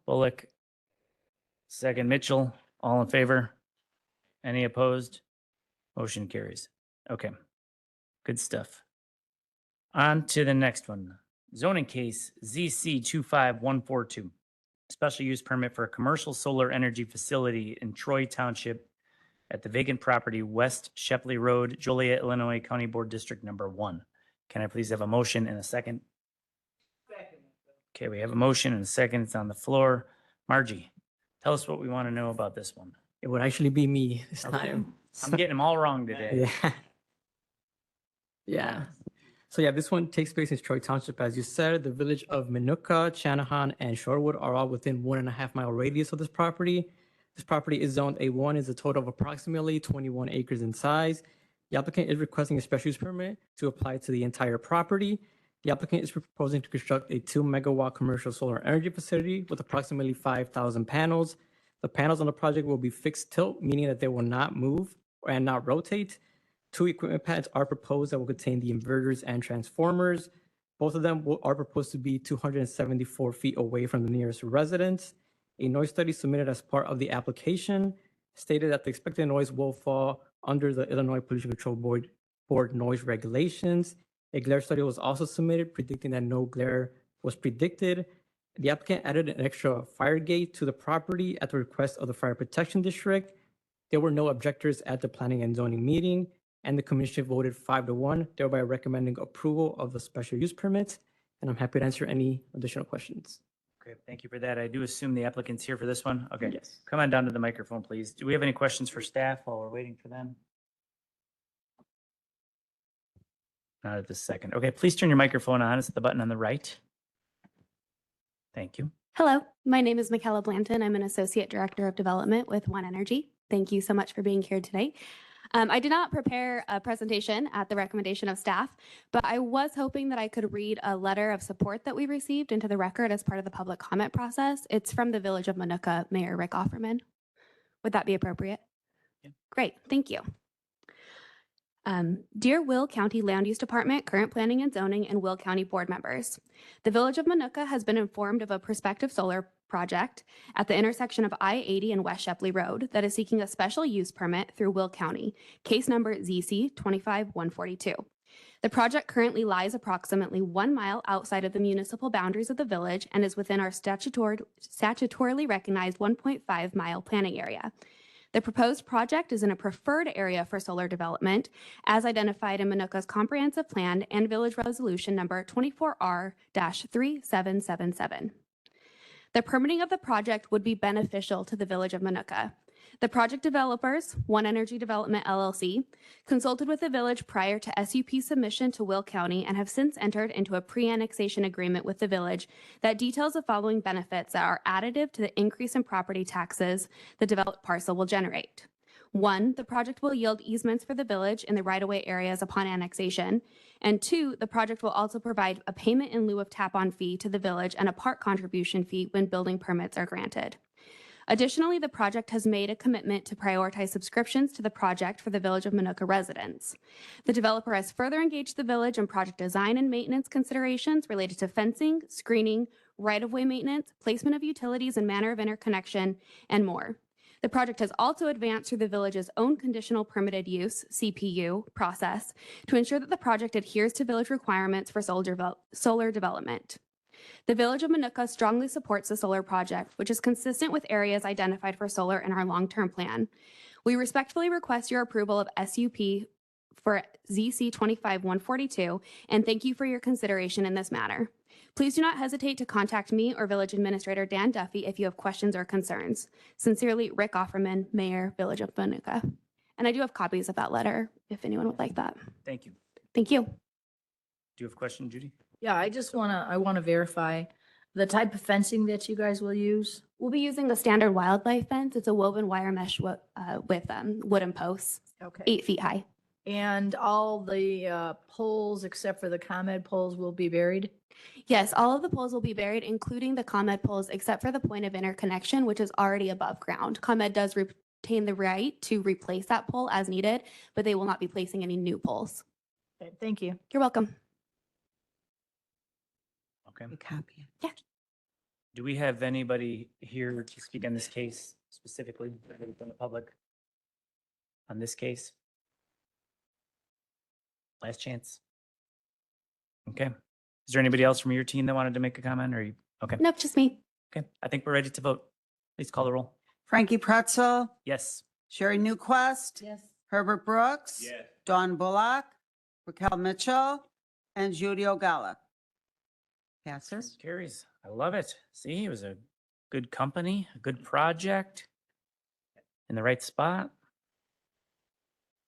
Bullock, second Mitchell. All in favor? Any opposed? Motion carries. Okay, good stuff. On to the next one. Zoning case ZC 25142. Special use permit for a commercial solar energy facility in Troy Township at the vacant property West Shepley Road, Joliet, Illinois, County Board District Number 1. Can I please have a motion and a second? Okay, we have a motion and a second. It's on the floor. Margie, tell us what we want to know about this one. It would actually be me this Okay. time. I'm getting them all wrong today. Yeah. Yeah. So yeah, this one takes place in Troy Township. As you said, the village of Minooka, Channahon, and Shorewood are all within 1.5 mile radius of this property. This property is zoned A1, is a total of approximately 21 acres in size. The applicant is requesting a special use permit to apply to the entire property. The applicant is proposing to construct a 2 megawatt commercial solar energy facility with approximately 5,000 panels. The panels on the project will be fixed tilt, meaning that they will not move and not rotate. 2 equipment pads are proposed that will contain the inverters and transformers. Both of them are proposed to be 274 feet away from the nearest residence. A noise study submitted as part of the application stated that the expected noise will fall under the Illinois Pollution Control Board noise regulations. A glare study was also submitted predicting that no glare was predicted. The applicant added an extra fire gate to the property at the request of the Fire Protection District. There were no objectors at the planning and zoning meeting, and the commission voted 5-1, thereby recommending approval of the special use permit. And I'm happy to answer any additional questions. Okay, thank you for that. I do assume the applicant's here for this one. Okay, Yes. come on down to the microphone, please. Do we have any questions for staff while we're waiting for them? Not at this second. Okay, please turn your microphone on. It's the button on the right. Thank you. Hello, my name is Michaela Blanton. I'm an Associate Director of Development with One Energy. Thank you so much for being here today. I did not prepare a presentation at the recommendation of staff, but I was hoping that I could read a letter of support that we received into the record as part of the public comment process. It's from the Village of Minooka, Mayor Rick Offerman. Would that be appropriate? Yeah. Great, thank you. Dear Will County Land Use Department, current planning and zoning, and Will County board members. The Village of Minooka has been informed of a prospective solar project at the intersection of I-80 and West Shepley Road that is seeking a special use permit through Will County, case number ZC 25142. The project currently lies approximately 1 mile outside of the municipal boundaries of the village and is within our statutorily recognized 1.5 mile planning area. The proposed project is in a preferred area for solar development as identified in Minooka's comprehensive plan and village resolution number 24R-3777. The permitting of the project would be beneficial to the Village of Minooka. The project developers, One Energy Development LLC, consulted with the village prior to SUP submission to Will County and have since entered into a pre-annexation agreement with the village that details the following benefits that are additive to the increase in property taxes the developed parcel will generate. 1, the project will yield easements for the village in the right-of-way areas upon annexation. And 2, the project will also provide a payment in lieu of tap-on fee to the village and a part contribution fee when building permits are granted. Additionally, the project has made a commitment to prioritize subscriptions to the project for the Village of Minooka residents. The developer has further engaged the village in project design and maintenance considerations related to fencing, screening, right-of-way maintenance, placement of utilities and manner of interconnection, and more. The project has also advanced through the village's own conditional permitted use, CPU, process to ensure that the project adheres to village requirements for solar development. The Village of Minooka strongly supports the solar project, which is consistent with areas identified for solar in our long-term plan. We respectfully request your approval of SUP for ZC 25-142, and thank you for your consideration in this matter. Please do not hesitate to contact me or Village Administrator Dan Duffy if you have questions or concerns. Sincerely, Rick Offerman, Mayor, Village of Paducah. And I do have copies of that letter if anyone would like that. Thank you. Thank you. Do you have a question, Judy? Yeah, I want to verify the type of fencing that you guys will use. We'll be using the standard wildlife fence. It's a woven wire mesh with wooden posts, Okay. 8 feet high. And all the poles, except for the ComEd poles, will be buried? Yes, all of the poles will be buried, including the ComEd poles, except for the point of interconnection, which is already above ground. ComEd does retain the right to replace that pole as needed, but they will not be placing any new poles. Okay, thank you. You're welcome. Okay. Copy. Yeah. Do we have anybody here to speak on this case specifically from the public? On this case? Last chance. Okay. Is there anybody else from your team that wanted to make a comment or you? Okay. Nope, just me. Okay. I think we're ready to vote. Please call the roll. Frankie Pretzel, Yes. Sherry Newquist, Yes. Herbert Brooks, Yes. Dawn Bullock, Raquel Mitchell, and Judy Ogala. Passes. Carries. I love it. See, it was a good company, a good project in the right spot.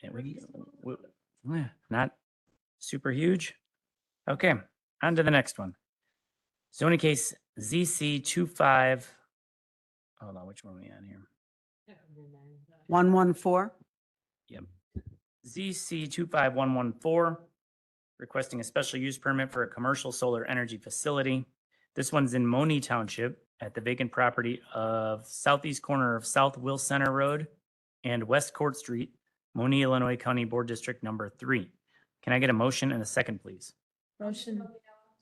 And yeah, not super huge. Okay, on to the next one. Zoning case ZC 25. Hold on, which one are we on here? 114. Yep. ZC 25114, requesting a special use permit for a commercial solar energy facility. This one's in Monee Township at the vacant property of southeast corner of South Will Center Road and West Court Street, Monee, Illinois County Board District Number 3. Can I get a motion and a second, please? Motion,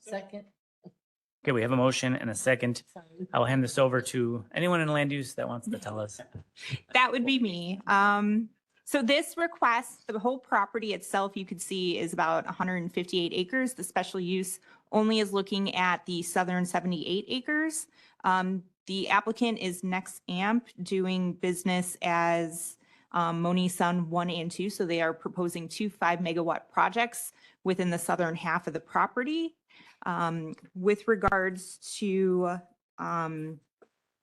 second. Okay, we have a motion and a second. I'll hand this over to anyone in land use that wants to tell us. That would be me. So this request, the whole property itself, you could see is about 158 acres. The special use only is looking at the southern 78 acres. The applicant is Next Amp, doing business as Monee Sun 1 and 2. So they are proposing 2 5-megawatt projects within the southern half of the property. With regards to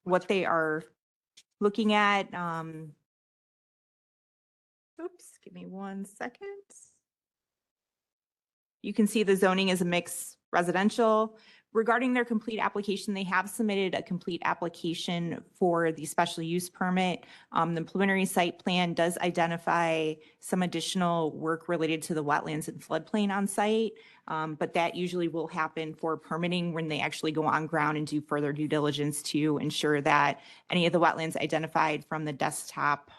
what they are looking at, oops, give me 1 second. You can see the zoning is a mixed residential. Regarding their complete application, they have submitted a complete application for the special use permit. The preliminary site plan does identify some additional work related to the wetlands and floodplain on site, but that usually will happen for permitting when they actually go on ground and do further due diligence to ensure that any of the wetlands identified from the desktop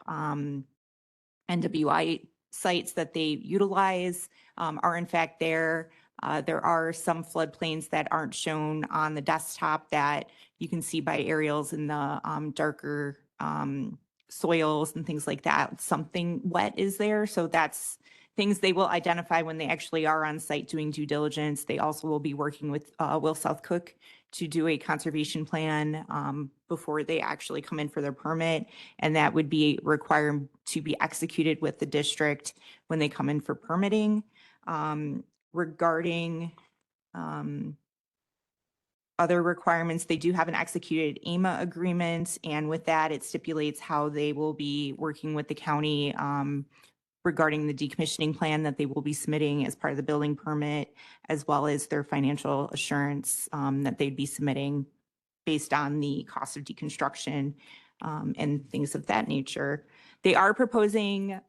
NWI sites that they utilize are in fact there. There are some floodplains that aren't shown on the desktop that you can see by aerials in the darker soils and things like that. Something wet is there. So that's things they will identify when they actually are on site doing due diligence. They also will be working with Will South Cook to do a conservation plan before they actually come in for their permit. And that would be required to be executed with the district when they come in for permitting. Regarding other requirements, they do have an executed AMA agreement, and with that, it stipulates how they will be working with the county regarding the decommissioning plan that they will be submitting as part of the building permit, as well as their financial assurance that they'd be submitting based on the cost of deconstruction and things of that nature. They are proposing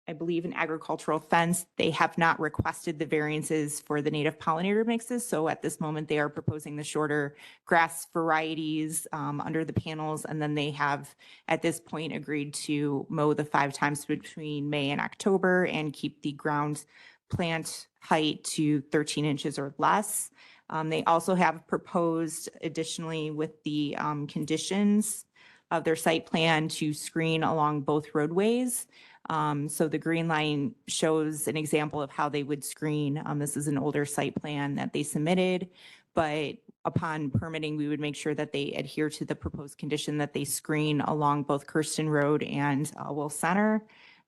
I believe, an agricultural fence. They have not requested the variances for the native pollinator mixes. So at this moment, they are proposing the shorter grass varieties under the panels. And then they have, at this point, agreed to mow the 5 times between May and October and keep the ground plant height to 13 inches or less. They also have proposed additionally with the conditions of their site plan to screen along both roadways. So the green line shows an example of how they would screen. This is an older site plan that they submitted, but upon permitting, we would make sure that they adhere to the proposed condition that they screen along both Kirsten Road and Will Center.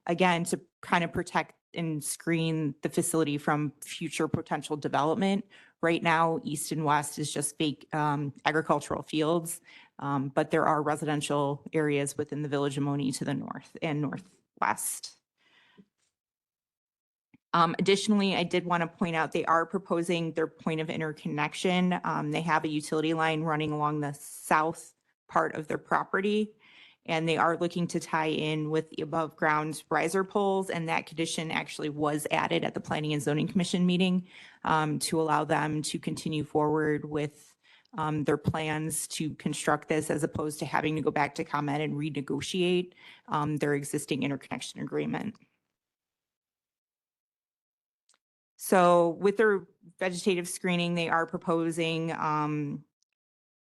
Again, to kind of protect and screen the facility from future potential development. Right now, east and west is just fake agricultural fields, but there are residential areas within the Village of Monee to the north and northwest. Additionally, I did want to point out they are proposing their point of interconnection. They have a utility line running along the south part of their property, and they are looking to tie in with the above ground riser poles, and that condition actually was added at the Planning and Zoning Commission meeting to allow them to continue forward with their plans to construct this, as opposed to having to go back to comment and renegotiate their existing interconnection agreement. So with their vegetative screening, they are proposing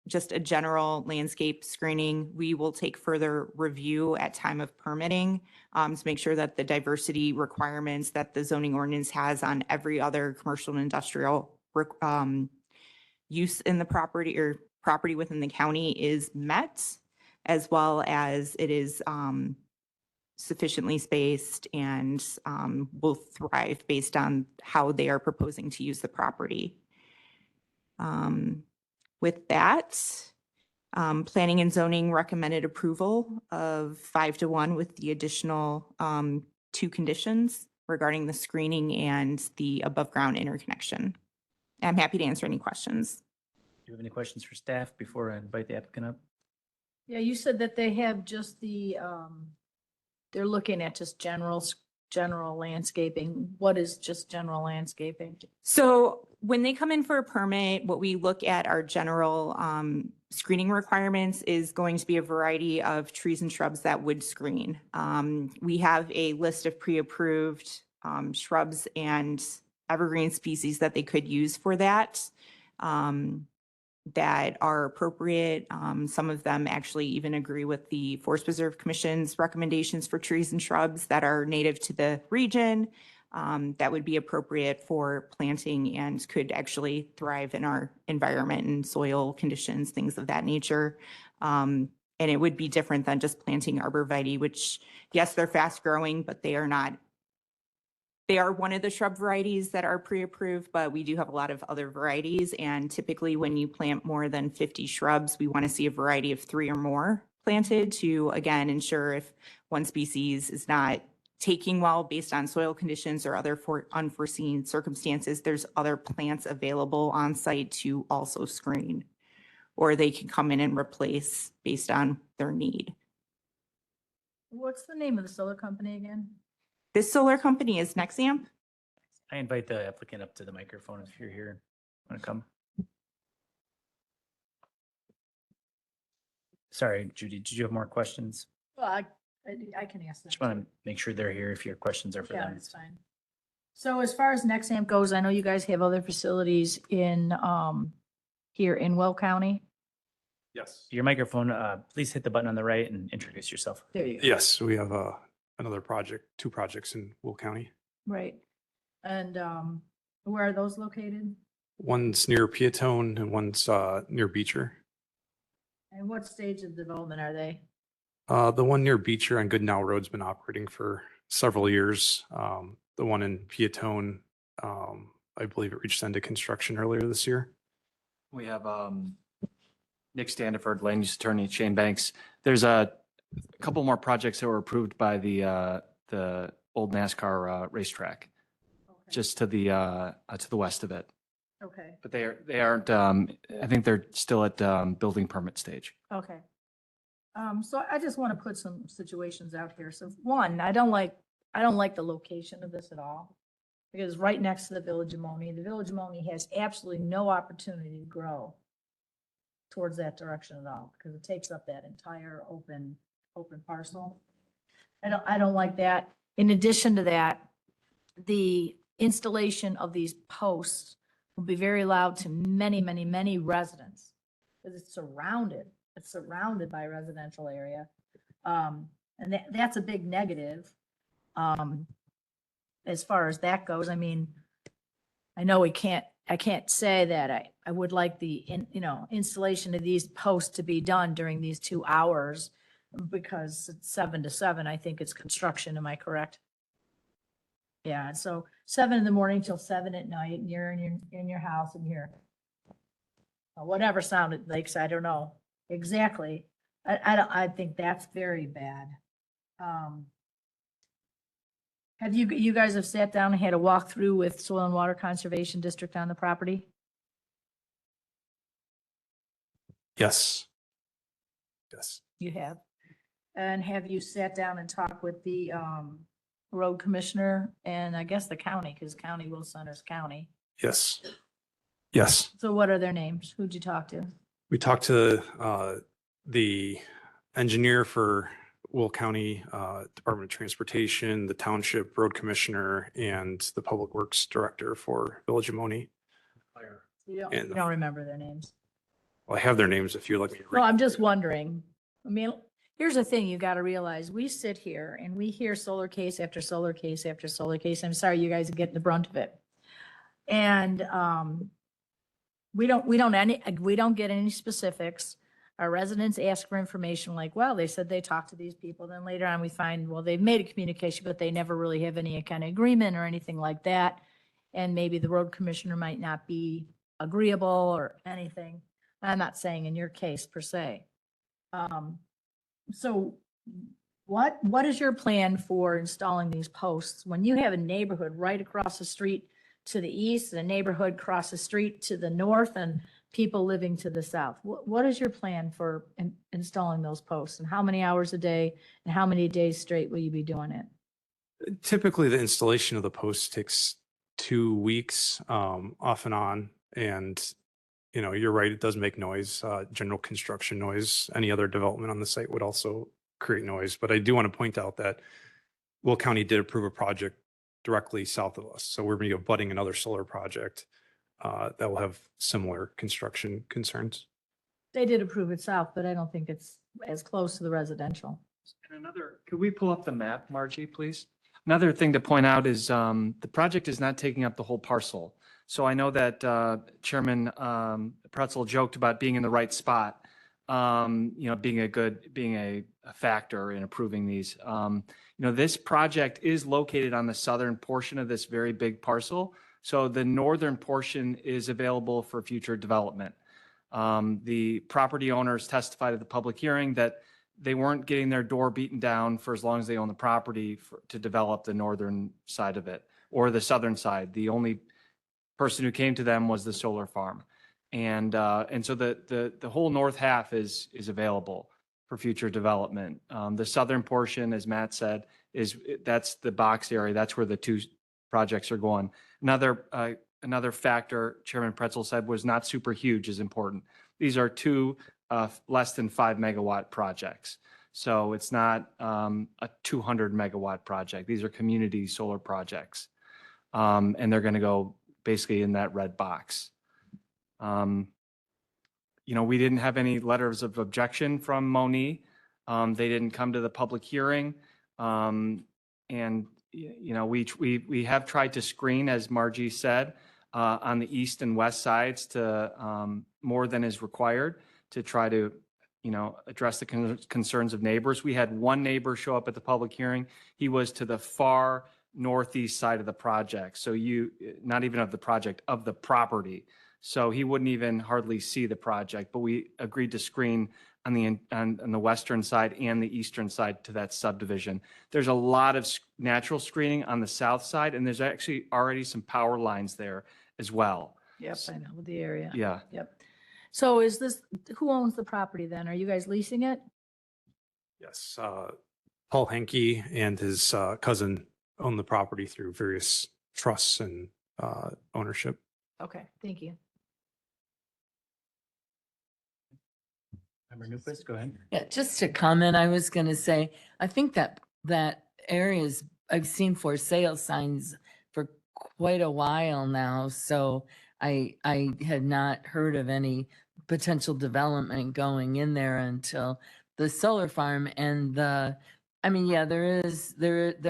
just a general landscape screening. We will take further review at time of permitting to make sure that the diversity requirements that the zoning ordinance has on every other commercial and industrial use in the property or property within the county is met, as well as it is sufficiently spaced and will thrive based on how they are proposing to use the property. With that, planning and zoning recommended approval of 5-1 with the additional 2 conditions regarding the screening and the above ground interconnection. I'm happy to answer any questions. Do you have any questions for staff before I invite the applicant up? Yeah, you said that they have just the, they're looking at just general landscaping. What is just general landscaping? So when they come in for a permit, what we look at our general screening requirements is going to be a variety of trees and shrubs that would screen. We have a list of pre-approved shrubs and evergreen species that they could use for that. That are appropriate. Some of them actually even agree with the Forest Preserve Commission's recommendations for trees and shrubs that are native to the region that would be appropriate for planting and could actually thrive in our environment and soil conditions, things of that nature. And it would be different than just planting arborvitae, which, yes, they're fast growing, but they are not. They are one of the shrub varieties that are pre-approved, but we do have a lot of other varieties. And typically when you plant more than 50 shrubs, we want to see a variety of 3 or more planted to, again, ensure if one species is not taking well based on soil conditions or other unforeseen circumstances, there's other plants available on site to also screen, or they can come in and replace based on their need. What's the name of the solar company again? This solar company is Nexamp. I invite the applicant up to the microphone if you're here. Want to come? Sorry, Judy, did you have more questions? Well, I can ask them. Just want to make sure they're here if your questions are for Yeah, them. that's fine. So as far as Nexamp goes, I know you guys have other facilities in, here in Will County. Yes. Your microphone, please hit the button on the right and introduce yourself. There you go. Yes, we have another project, 2 projects in Will County. Right. And where are those located? One's near Piatone and one's near Beecher. And what stage of development are they? The one near Beecher on Goodnow Road's been operating for several years. The one in Piatone, I believe it reached end of construction earlier this year. We have Nick Standiford, land use attorney, Shane Banks. There's a couple more projects that were approved by the old NASCAR racetrack, just to the west of it. Okay. But they aren't. I think they're still at building permit stage. Okay. So I just want to put some situations out here. So one, I don't like the location of this at all, because it's right next to the Village of Monee. The Village of Monee has absolutely no opportunity to grow towards that direction at all, because it takes up that entire open parcel. I don't like that. In addition to that, the installation of these posts will be very loud to many, many, many residents, because it's surrounded by a residential area. And that's a big negative. As far as that goes, I mean, I know I can't say that I would like the, installation of these posts to be done during these 2 hours, because it's 7 to 7, I think it's construction. Am I correct? Yeah, so 7 in the morning till 7 at night, and you're in your house and you're whatever sound it makes, I don't know exactly. I think that's very bad. Have you guys have sat down and had a walkthrough with Soil and Water Conservation District on the property? Yes. Yes. You have. And have you sat down and talked with the road commissioner and I guess the county, because County Will Centers County? Yes. Yes. So what are their names? Who'd you talk to? We talked to the engineer for Will County Department of Transportation, the township road commissioner, and the public works director for Village of Moni. You And- don't remember their names? Well, I have their names if you'd like me to read. No, I'm just wondering. I mean, here's the thing you got to realize. We sit here and we hear solar case after solar case after solar case. I'm sorry, you guys are getting the brunt of it. And we don't get any specifics. Our residents ask for information like, well, they said they talked to these people. Then later on we find, well, they've made a communication, but they never really have any kind of agreement or anything like that. And maybe the road commissioner might not be agreeable or anything. I'm not saying in your case per se. So what is your plan for installing these posts when you have a neighborhood right across the street to the east, and a neighborhood across the street to the north, and people living to the south? What is your plan for installing those posts, and how many hours a day and how many days straight will you be doing it? Typically, the installation of the post takes 2 weeks, off and on. And, you know, you're right, it does make noise, general construction noise. Any other development on the site would also create noise. But I do want to point out that Will County did approve a project directly south of us. So we're going to be abutting another solar project that will have similar construction concerns. They did approve it south, but I don't think it's as close to the residential. And another, could we pull up the map, Margie, please? Another thing to point out is the project is not taking up the whole parcel. So I know that Chairman Pretzel joked about being in the right spot, you know, being a factor in approving these. You know, this project is located on the southern portion of this very big parcel. So the northern portion is available for future development. The property owners testified at the public hearing that they weren't getting their door beaten down for as long as they own the property to develop the northern side of it or the southern side. The only person who came to them was the solar farm. And so the whole north half is available for future development. The southern portion, as Matt said, that's the box area. That's where the two projects are going. Another factor Chairman Pretzel said was not super huge is important. These are two less than 5 megawatt projects. So it's not a 200 megawatt project. These are community solar projects. And they're going to go basically in that red box. You know, we didn't have any letters of objection from Moni. They didn't come to the public hearing. And, you know, we have tried to screen, as Margie said, on the east and west sides to more than is required to try to, you know, address the concerns of neighbors. We had one neighbor show up at the public hearing. He was to the far northeast side of the project. So not even of the project, of the property. So he wouldn't even hardly see the project, but we agreed to screen on the western side and the eastern side to that subdivision. There's a lot of natural screening on the south side, and there's actually already some power lines there as well. Yep, I know the area. Yeah. Yep. So who owns the property then? Are you guys leasing it? Yes. Paul Henke and his cousin own the property through various trusts and ownership. Okay, thank you. Member Newquist, go ahead. Yeah, just to comment, I was going to say, I think that areas I've seen for sale signs for quite a while now. So I had not heard of any potential development going in there until the solar farm and I mean, yeah, there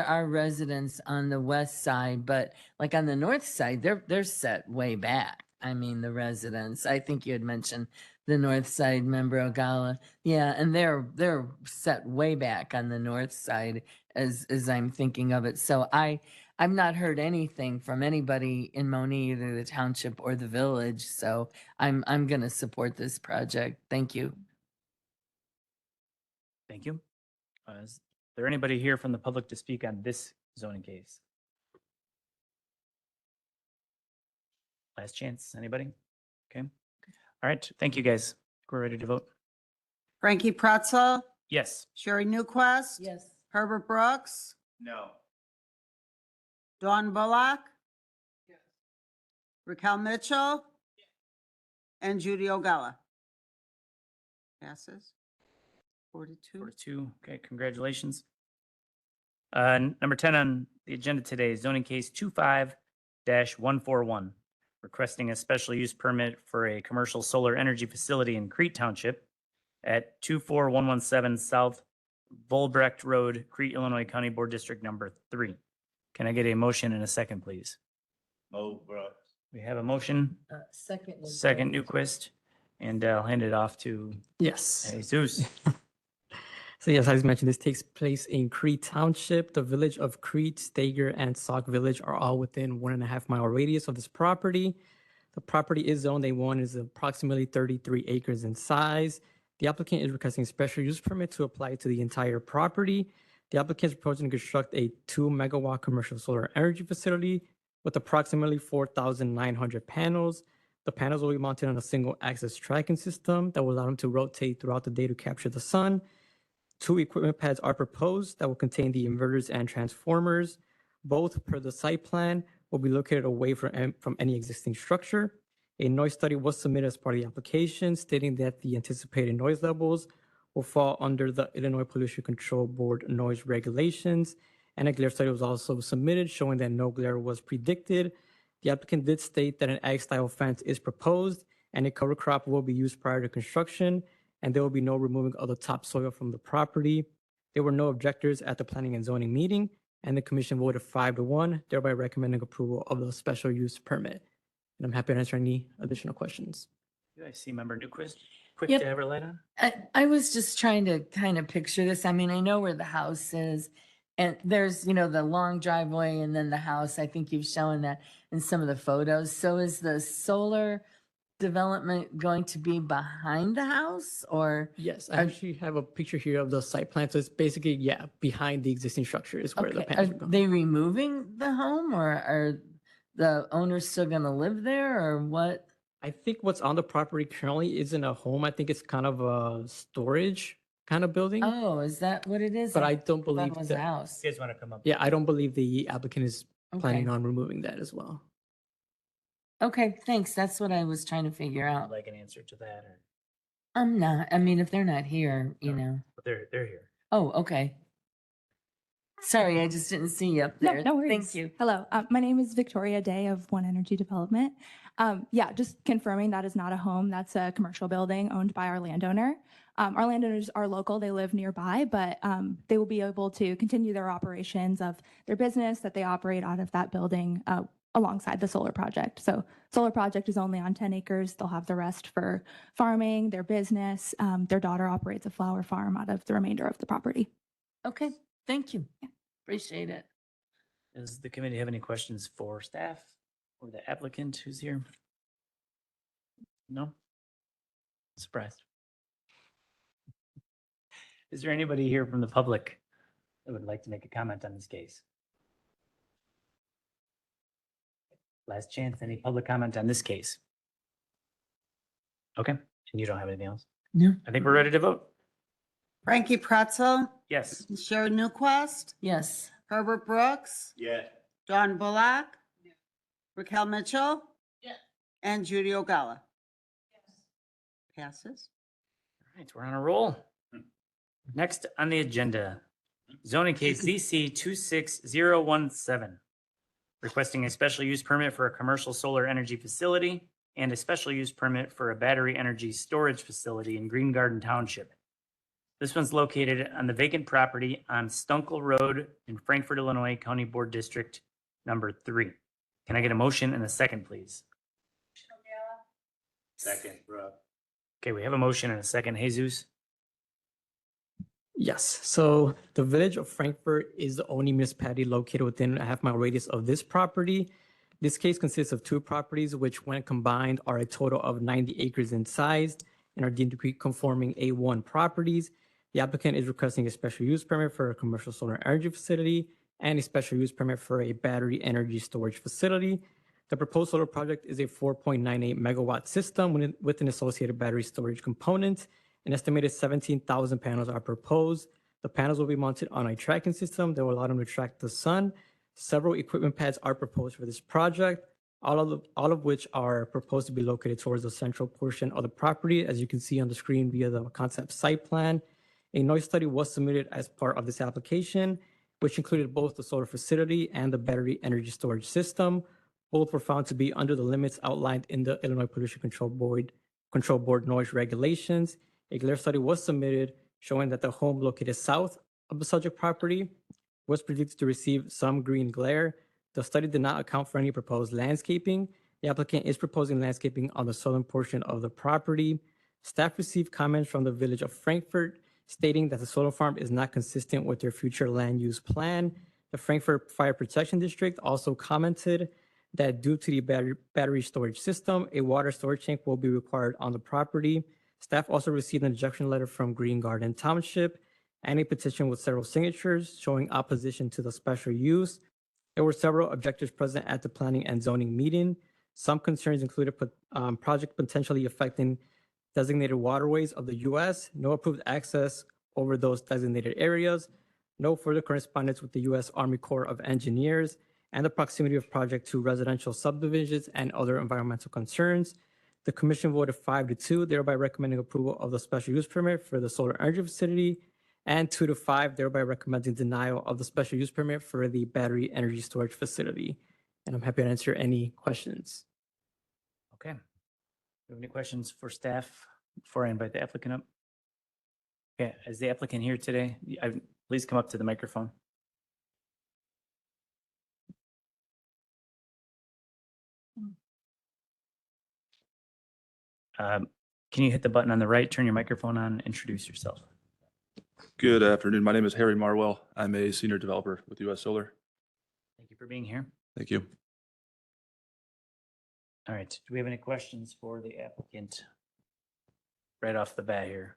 are residents on the west side, but like on the north side, they're set way back. I mean, the residents, I think you had mentioned the north side, Member Ogala. Yeah, and they're set way back on the north side as I'm thinking of it. So I I've not heard anything from anybody in Moni, either the township or the village, so I'm gonna support this project. Thank you. Thank you. Is there anybody here from the public to speak on this zoning case? Last chance, anybody? Okay. All right, thank you, guys. We're ready to vote. Frankie Pretzel, Yes. Sherry Newquist. Yes. Herbert Brooks, No. Dawn Bullock. Raquel Mitchell. And Judy Ogalla. Passes. 42. 42, okay, congratulations. Number 10 on the agenda today is zoning case 25-141, requesting a special use permit for a commercial solar energy facility in Crete Township at 24117 South Volbrecht Road, Crete, Illinois County Board District Number 3. Can I get a motion and a second, please? Move, Brooks. We have a motion, Second. second Newquist, and I'll hand it off to Yes. Jesus. So yes, as mentioned, this takes place in Crete Township. The village of Crete, Stager, and Sauk Village are all within 1.5 mile radius of this property. The property is zoned A1, is approximately 33 acres in size. The applicant is requesting a special use permit to apply to the entire property. The applicant is proposing to construct a 2 megawatt commercial solar energy facility with approximately 4,900 panels. The panels will be mounted on a single axis tracking system that will allow them to rotate throughout the day to capture the sun. 2 equipment pads are proposed that will contain the inverters and transformers. Both, per the site plan, will be located away from any existing structure. A noise study was submitted as part of the application, stating that the anticipated noise levels will fall under the Illinois Pollution Control Board noise regulations. And a glare study was also submitted, showing that no glare was predicted. The applicant did state that an ag-style fence is proposed and a cover crop will be used prior to construction, and there will be no removing of the topsoil from the property. There were no objectors at the planning and zoning meeting, and the commission voted 5-1, thereby recommending approval of the special use permit. And I'm happy to answer any additional questions. I see member Newquist. Quick Yep. to have her light on. I was just trying to kind of picture this. I mean, I know where the house is, and there's, the long driveway and then the house. I think you've shown that in some of the photos. So is the solar development going to be behind the house, or? Yes, I actually have a picture here of the site plan. So it's basically, behind the existing structure is where the Okay, panels are are going. they removing the home, or are the owners still gonna live there, or what? I think what's on the property currently isn't a home. I think it's kind of a storage kind of building. Oh, is that what it is? But I don't thought believe it was a that. house. You guys want to come up? Yeah, I don't believe the applicant is planning Okay. on removing that as well. Okay, thanks. That's what I was trying to figure Would out. like an answer to that, or I'm not, I mean, if they're not here, but they're here. Oh, okay. Sorry, I just didn't see you up No, there. no worries. Thank you. Hello, my name is Victoria Day of One Energy Development. Yeah, just confirming that is not a home. That's a commercial building owned by our landowner. Our landowners are local. They live nearby, but they will be able to continue their operations of their business that they operate out of that building alongside the solar project. So solar project is only on 10 acres. They'll have the rest for farming, their business. Their daughter operates a flower farm out of the remainder of the property. Okay, thank you. Appreciate it. Does the committee have any questions for staff or the applicant who's here? No? Surprised. Is there anybody here from the public that would like to make a comment on this case? Last chance, any public comment on this case? Okay, and you don't have anything else? No. I think we're ready to vote. Frankie Pretzel, Yes. Sherry Newquist, Yes. Herbert Brooks, Yeah. Dawn Bullock, Raquel Mitchell, and Judy Ogalla. Passes. All right, we're on a roll. Next on the agenda, zoning case ZC 26017, requesting a special use permit for a commercial solar energy facility and a special use permit for a battery energy storage facility in Green Garden Township. This one's located on the vacant property on Stunkel Road in Frankfort, Illinois, County Board District Number 3. Can I get a motion and a second, please? Second, bro. Okay, we have a motion and a second. Jesus? Yes, so the village of Frankfurt is the only municipality located within a half-mile radius of this property. This case consists of two properties, which when combined are a total of 90 acres in size and are deemed to be conforming A1 properties. The applicant is requesting a special use permit for a commercial solar energy facility and a special use permit for a battery energy storage facility. The proposed solar project is a 4.98 megawatt system with an associated battery storage component. An estimated 17,000 panels are proposed. The panels will be mounted on a tracking system that will allow them to track the sun. Several equipment pads are proposed for this project, all of which are proposed to be located towards the central portion of the property, as you can see on the screen via the concept site plan. A noise study was submitted as part of this application, which included both the solar facility and the battery energy storage system. Both were found to be under the limits outlined in the Illinois Pollution Control Board noise regulations. A glare study was submitted showing that the home located south of the subject property was predicted to receive some green glare. The study did not account for any proposed landscaping. The applicant is proposing landscaping on the southern portion of the property. Staff received comments from the village of Frankfurt stating that the solar farm is not consistent with their future land use plan. The Frankfurt Fire Protection District also commented that due to the battery storage system, a water storage tank will be required on the property. Staff also received an objection letter from Green Garden Township and a petition with several signatures showing opposition to the special use. There were several objectors present at the planning and zoning meeting. Some concerns included project potentially affecting designated waterways of the U.S., no approved access over those designated areas, no further correspondence with the U.S. Army Corps of Engineers, and the proximity of project to residential subdivisions and other environmental concerns. The commission voted 5-2, thereby recommending approval of the special use permit for the solar energy facility, and 2-5, thereby recommending denial of the special use permit for the battery energy storage facility. And I'm happy to answer any questions. Okay. Do you have any questions for staff before I invite the applicant up? Okay, is the applicant here today? Please come up to the microphone. Can you hit the button on the right, turn your microphone on, introduce yourself? Good afternoon. My name is Harry Marwell. I'm a senior developer with US Solar. Thank you for being here. Thank you. All right, do we have any questions for the applicant right off the bat here?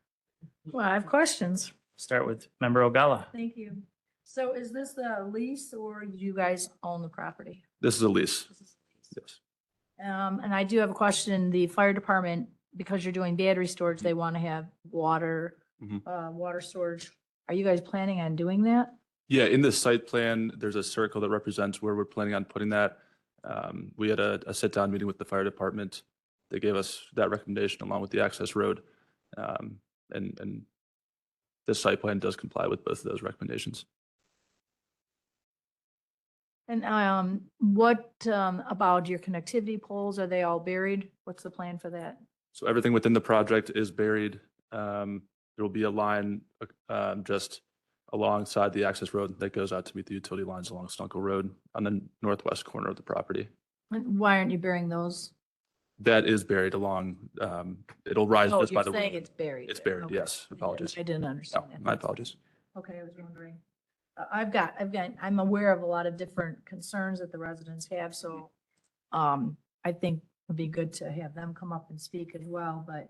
Well, I have questions. Start with Member Ogalla. Thank you. So is this a lease or you guys own the property? This is a lease. Yes. And I do have a question. The fire department, because you're doing battery storage, they want to have water, water storage. Are you guys planning on doing that? Yeah, in the site plan, there's a circle that represents where we're planning on putting that. We had a sit-down meeting with the fire department. They gave us that recommendation along with the access road. And this site plan does comply with both of those recommendations. And what about your connectivity poles? Are they all buried? What's the plan for that? So everything within the project is buried. There will be a line just alongside the access road that goes out to meet the utility lines along Stunkel Road on the northwest corner of the property. And why aren't you burying those? That is buried along, it'll rise Oh, just by you're the saying road. it's buried. It's buried, Okay. yes. Apologies. I didn't understand No, that. my apologies. Okay, I was wondering. I'm aware of a lot of different concerns that the residents have, so I think it'd be good to have them come up and speak as well, but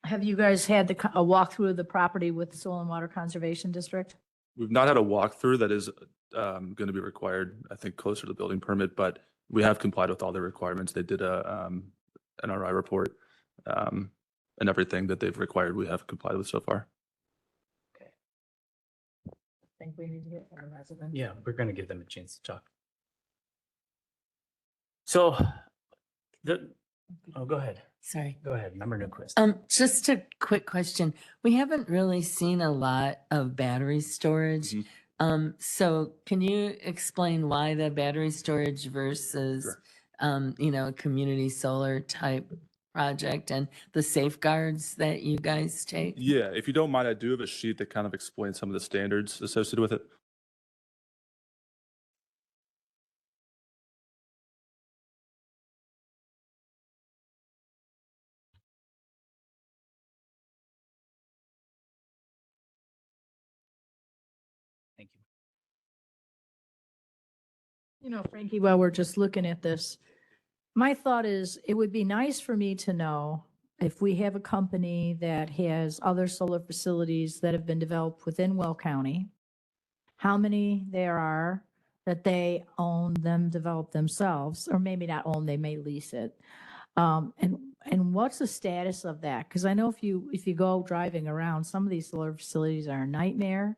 have you guys had a walkthrough of the property with Soil and Water Conservation District? We've not had a walkthrough that is going to be required, I think, closer to the building permit, but we have complied with all their requirements. They did a NRI report, and everything that they've required, we have complied with so far. I think we need to hear from the residents. Yeah, we're going to give them a chance to talk. So, go ahead. Sorry. Go ahead, Member Newquist. Just a quick question. We haven't really seen a lot of battery storage. So can you explain why the battery storage versus, a community solar type project and the safeguards that you guys take? Yeah, if you don't mind, I do have a sheet that kind of explains some of the standards associated with it. You know, Frankie, while we're just looking at this, my thought is it would be nice for me to know if we have a company that has other solar facilities that have been developed within Will County, how many there are that they own them, develop themselves, or maybe not own, they may lease it. And what's the status of that? Because I know if you go driving around, some of these solar facilities are a nightmare.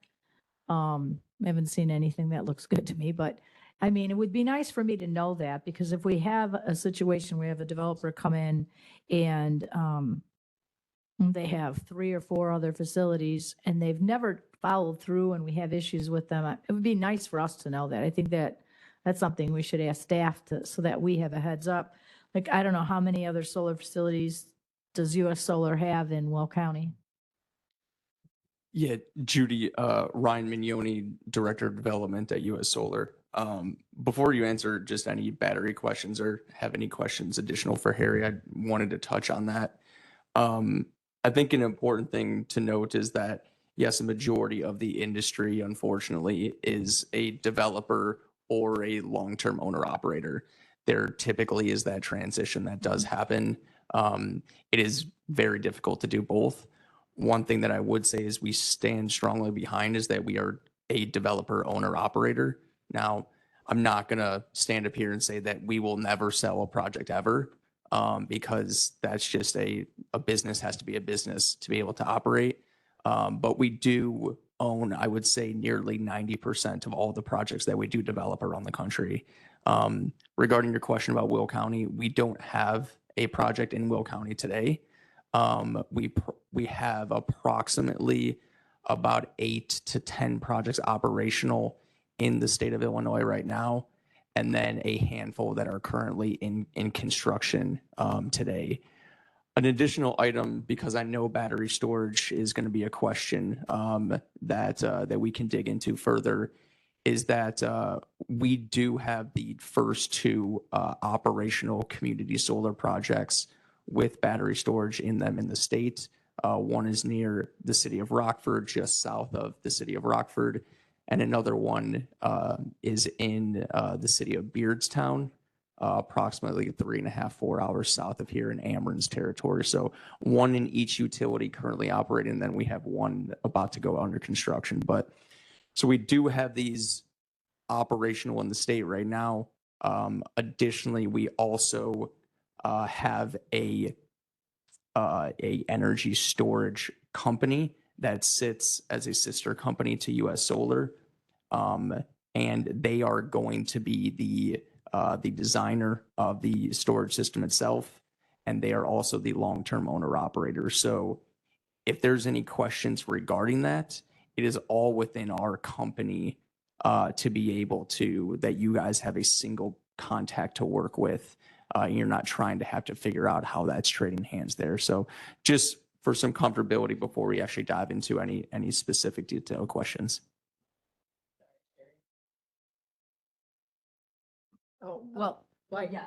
I haven't seen anything that looks good to me, but I mean, it would be nice for me to know that, because if we have a situation, we have a developer come in and they have 3 or 4 other facilities and they've never followed through and we have issues with them, it would be nice for us to know that. I think that that's something we should ask staff to, so that we have a heads up. Like, I don't know how many other solar facilities does US Solar have in Will County? Yeah, Judy, Ryan Mignoni, Director of Development at US Solar. Before you answer just any battery questions or have any questions additional for Harry, I wanted to touch on that. I think an important thing to note is that, yes, a majority of the industry, unfortunately, is a developer or a long-term owner-operator. There typically is that transition that does happen. It is very difficult to do both. One thing that I would say is we stand strongly behind is that we are a developer, owner, operator. Now, I'm not going to stand up here and say that we will never sell a project ever, because that's just a business has to be a business to be able to operate. But we do own, I would say, nearly 90% of all the projects that we do develop around the country. Regarding your question about Will County, we don't have a project in Will County today. We have approximately about 8 to 10 projects operational in the state of Illinois right now, and then a handful that are currently in construction today. An additional item, because I know battery storage is going to be a question that we can dig into further, is that we do have the first 2 operational community solar projects with battery storage in them in the state. One is near the city of Rockford, just south of the city of Rockford, and another one is in the city of Beardstown, approximately 3.5, 4 hours south of here in Ameren's territory. So one in each utility currently operating, and then we have one about to go under construction. But so we do have these operational in the state right now. Additionally, we also have a energy storage company that sits as a sister company to US Solar, and they are going to be the designer of the storage system itself, and they are also the long-term owner operator. So if there's any questions regarding that, it is all within our company to be able to, that you guys have a single contact to work with. You're not trying to have to figure out how that's trading hands there. So just for some comfortability before we actually dive into any specific detailed questions. Oh, well, yeah,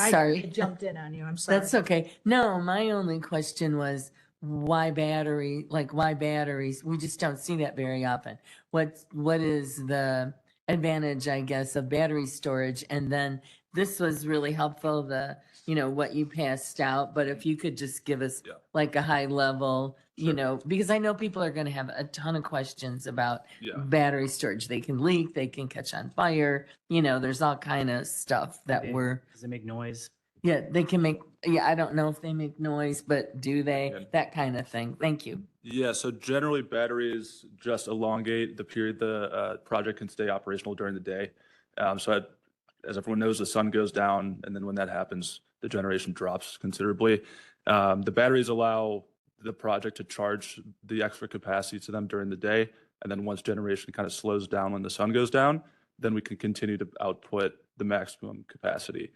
Sorry. I jumped in on you, I'm sorry. That's okay. No, my only question was why battery, like why batteries? We just don't see that very often. What is the advantage, I guess, of battery storage? And then this was really helpful, what you passed out, but if you could just give us like a high level, because I know people are going to have a ton of questions about battery storage. They can leak, they can catch on fire, there's all kind of stuff that Does it make noise? Yeah, they can make, I don't know if they make noise, but do they? That kind of thing. Thank you. Yeah, so generally batteries just elongate the period the project can stay operational during the day. As everyone knows, the sun goes down, and then when that happens, the generation drops considerably. The batteries allow the project to charge the extra capacity to them during the day, and then once generation kind of slows down when the sun goes down, then we can continue to output the maximum capacity.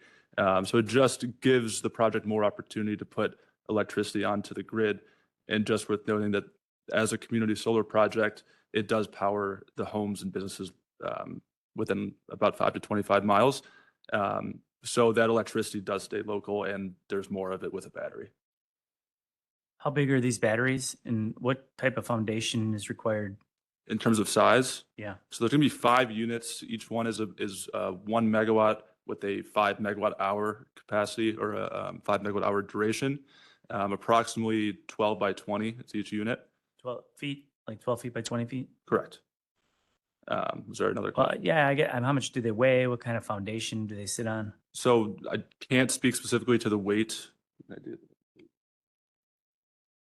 So it just gives the project more opportunity to put electricity onto the grid. And just worth noting that as a community solar project, it does power the homes and businesses within about 5 to 25 miles. So that electricity does stay local, and there's more of it with a battery. How big are these batteries and what type of foundation is required? In terms of size? Yeah. So there's gonna be 5 units. Each one is 1 megawatt with a 5 megawatt hour capacity or a 5 megawatt hour duration. Approximately 12 by 20 is each unit. 12 feet, like 12 feet by 20 feet? Correct. Was there another Well, question? yeah, I get, how much do they weigh? What kind of foundation do they sit on? So I can't speak specifically to the weight.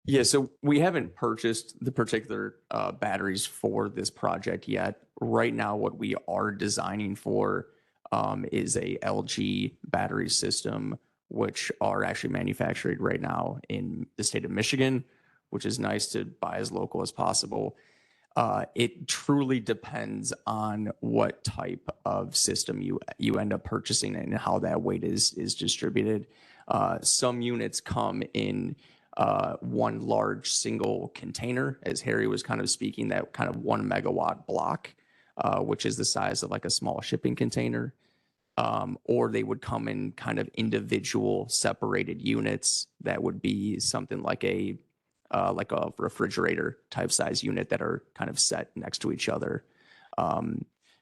Yeah, so we haven't purchased the particular batteries for this project yet. Right now, what we are designing for is a LG battery system, which are actually manufactured right now in the state of Michigan, which is nice to buy as local as possible. It truly depends on what type of system you end up purchasing and how that weight is distributed. Some units come in one large single container, as Harry was kind of speaking, that kind of 1 megawatt block, which is the size of like a small shipping container. Or they would come in kind of individual separated units that would be something like a refrigerator type size unit that are kind of set next to each other.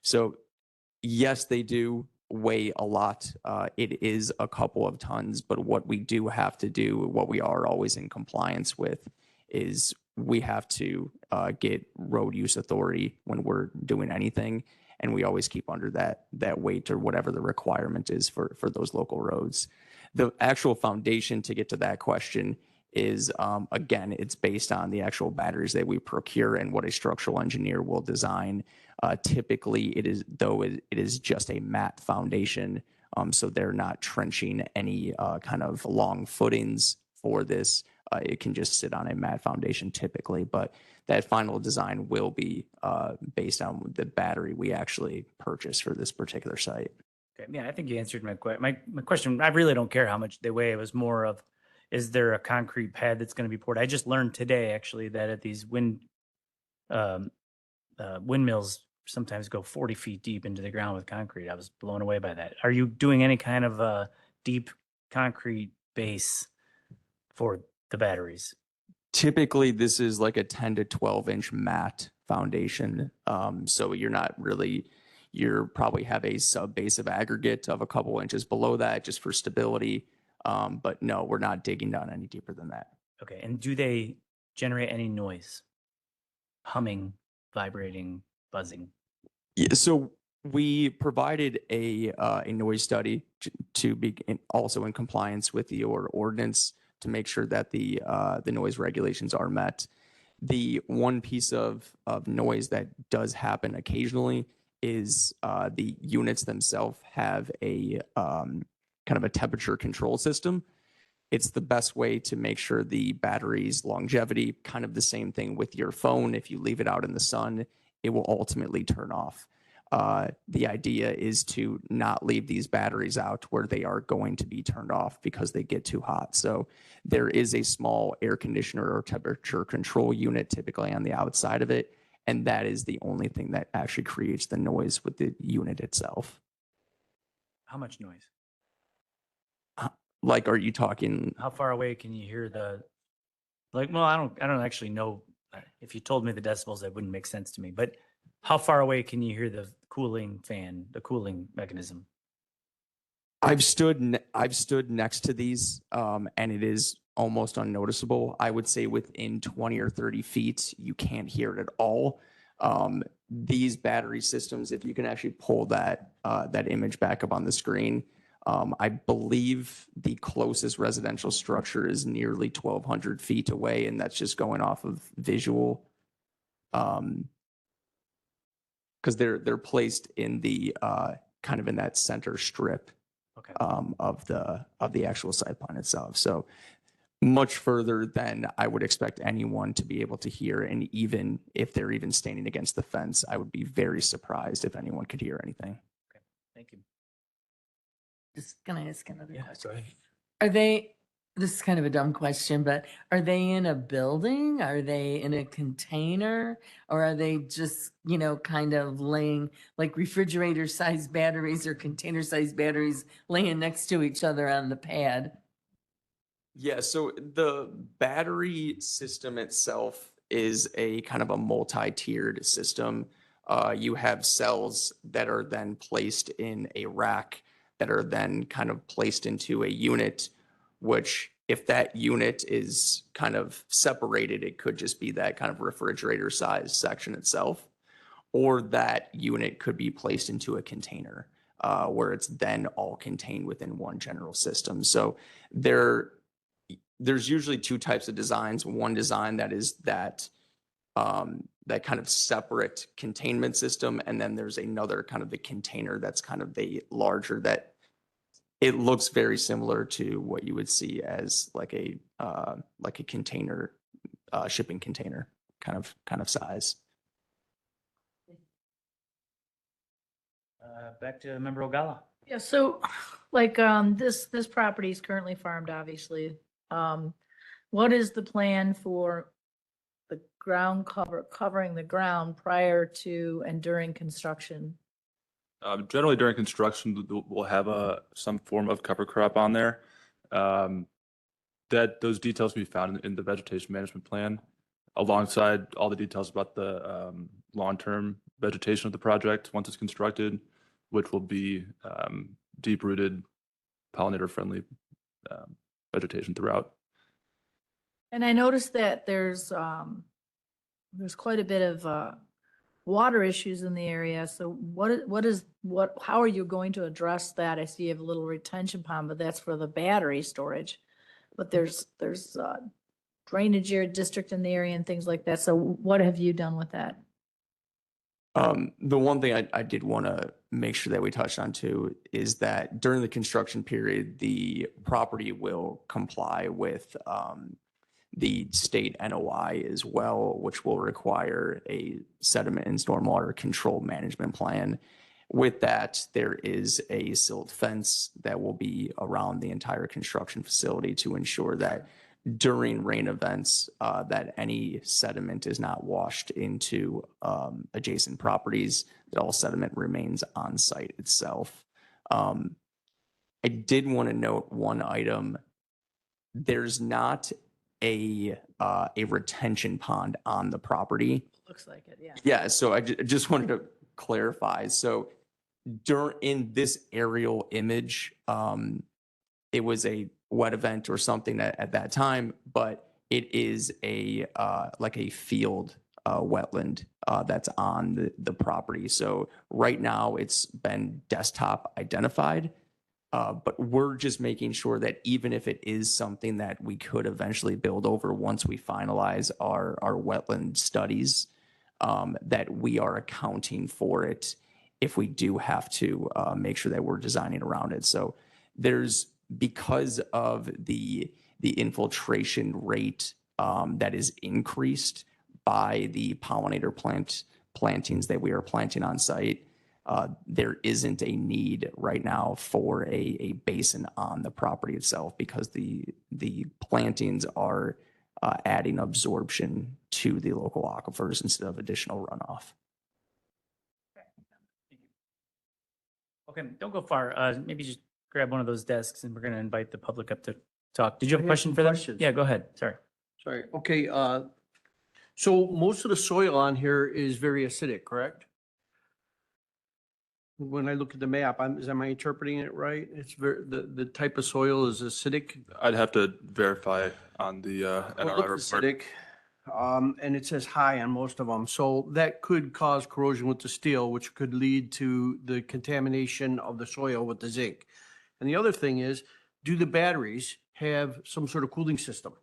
So yes, they do weigh a lot. It is a couple of tons, but what we do have to do, what we are always in compliance with, is we have to get road use authority when we're doing anything, and we always keep under that weight or whatever the requirement is for those local roads. The actual foundation to get to that question is, again, it's based on the actual batteries that we procure and what a structural engineer will design. Typically, it is just a mat foundation, so they're not trenching any kind of long footings for this. It can just sit on a mat foundation typically, but that final design will be based on the battery we actually purchase for this particular site. Okay, yeah, I think you answered my question. I really don't care how much they weigh. It was more of, is there a concrete pad that's going to be poured? I just learned today actually that at these windmills sometimes go 40 feet deep into the ground with concrete. I was blown away by that. Are you doing any kind of a deep concrete base for the batteries? Typically, this is like a 10 to 12 inch mat foundation. So you're probably have a sub base of aggregate of a couple inches below that just for stability. But no, we're not digging down any deeper than that. Okay, and do they generate any noise? Humming, vibrating, buzzing? Yeah, so we provided a noise study to be also in compliance with your ordinance to make sure that the noise regulations are met. The one piece of noise that does happen occasionally is the units themselves have a kind of a temperature control system. It's the best way to make sure the battery's longevity, kind of the same thing with your phone. If you leave it out in the sun, it will ultimately turn off. The idea is to not leave these batteries out where they are going to be turned off because they get too hot. So there is a small air conditioner or temperature control unit typically on the outside of it. And that is the only thing that actually creates the noise with the unit itself. How much noise? Like, are you talking? How far away can you hear well, I don't actually know. If you told me the decibels, that wouldn't make sense to me, but how far away can you hear the cooling fan, the cooling mechanism? I've stood next to these, and it is almost unnoticeable. I would say within 20 or 30 feet, you can't hear it at all. These battery systems, if you can actually pull that image back up on the screen, I believe the closest residential structure is nearly 1,200 feet away, and that's just going off of visual. Because they're placed in the kind of in that center strip of the actual site plan itself. So much further than I would expect anyone to be able to hear, and even if they're even standing against the fence, I would be very surprised if anyone could hear anything. Okay, thank you. Just gonna ask another question? Sorry. Are they, this is kind of a dumb question, but are they in a building? Are they in a container? Or are they just, kind of laying like refrigerator sized batteries or container sized batteries laying next to each other on the pad? Yeah, so the battery system itself is a kind of a multi-tiered system. You have cells that are then placed in a rack that are then kind of placed into a unit, which if that unit is kind of separated, it could just be that kind of refrigerator size section itself, or that unit could be placed into a container where it's then all contained within one general system. So there's usually two types of designs. One design that is that kind of separate containment system, and then there's another kind of the container that's kind of the larger, that it looks very similar to what you would see as like a container, shipping container kind of size. Back to Member Ogala. Yeah, so like this property is currently farmed, obviously. What is the plan for the ground covering the ground prior to and during construction? Generally during construction, we'll have some form of cover crop on there. Those details will be found in the vegetation management plan, alongside all the details about the long-term vegetation of the project once it's constructed, which will be deep-rooted, pollinator-friendly vegetation throughout. And I noticed that there's quite a bit of water issues in the area. So how are you going to address that? I see you have a little retention pond, but that's for the battery storage. But there's drainage area district in the area and things like that. So what have you done with that? The one thing I did want to make sure that we touched on too is that during the construction period, the property will comply with the state NOI as well, which will require a sediment and stormwater control management plan. With that, there is a silt fence that will be around the entire construction facility to ensure that during rain events, that any sediment is not washed into adjacent properties, that all sediment remains on site itself. I did want to note one item. There's not a retention pond on the property. Looks like it, yeah. Yeah, so I just wanted to clarify. So in this aerial image, it was a wet event or something at that time, but it is like a field wetland that's on the property. So right now it's been desktop identified, but we're just making sure that even if it is something that we could eventually build over once we finalize our wetland studies, that we are accounting for it if we do have to make sure that we're designing around it. So because of the infiltration rate that is increased by the pollinator plantings that we are planting on site, there isn't a need right now for a basin on the property itself, because the plantings are adding absorption to the local aquifers instead of additional runoff. Okay, don't go far. Maybe just grab one of those desks and we're going to invite the public up to talk. Did you have a question for them? Yeah, go ahead. Sorry. Sorry. Okay. So most of the soil on here is very acidic, correct? When I look at the map, am I interpreting it right? It's the type of soil is acidic. I'd have to verify on the Well, it NRI looks report. acidic, and it says high on most of them. So that could cause corrosion with the steel, which could lead to the contamination of the soil with the zinc. And the other thing is, do the batteries have some sort of cooling system?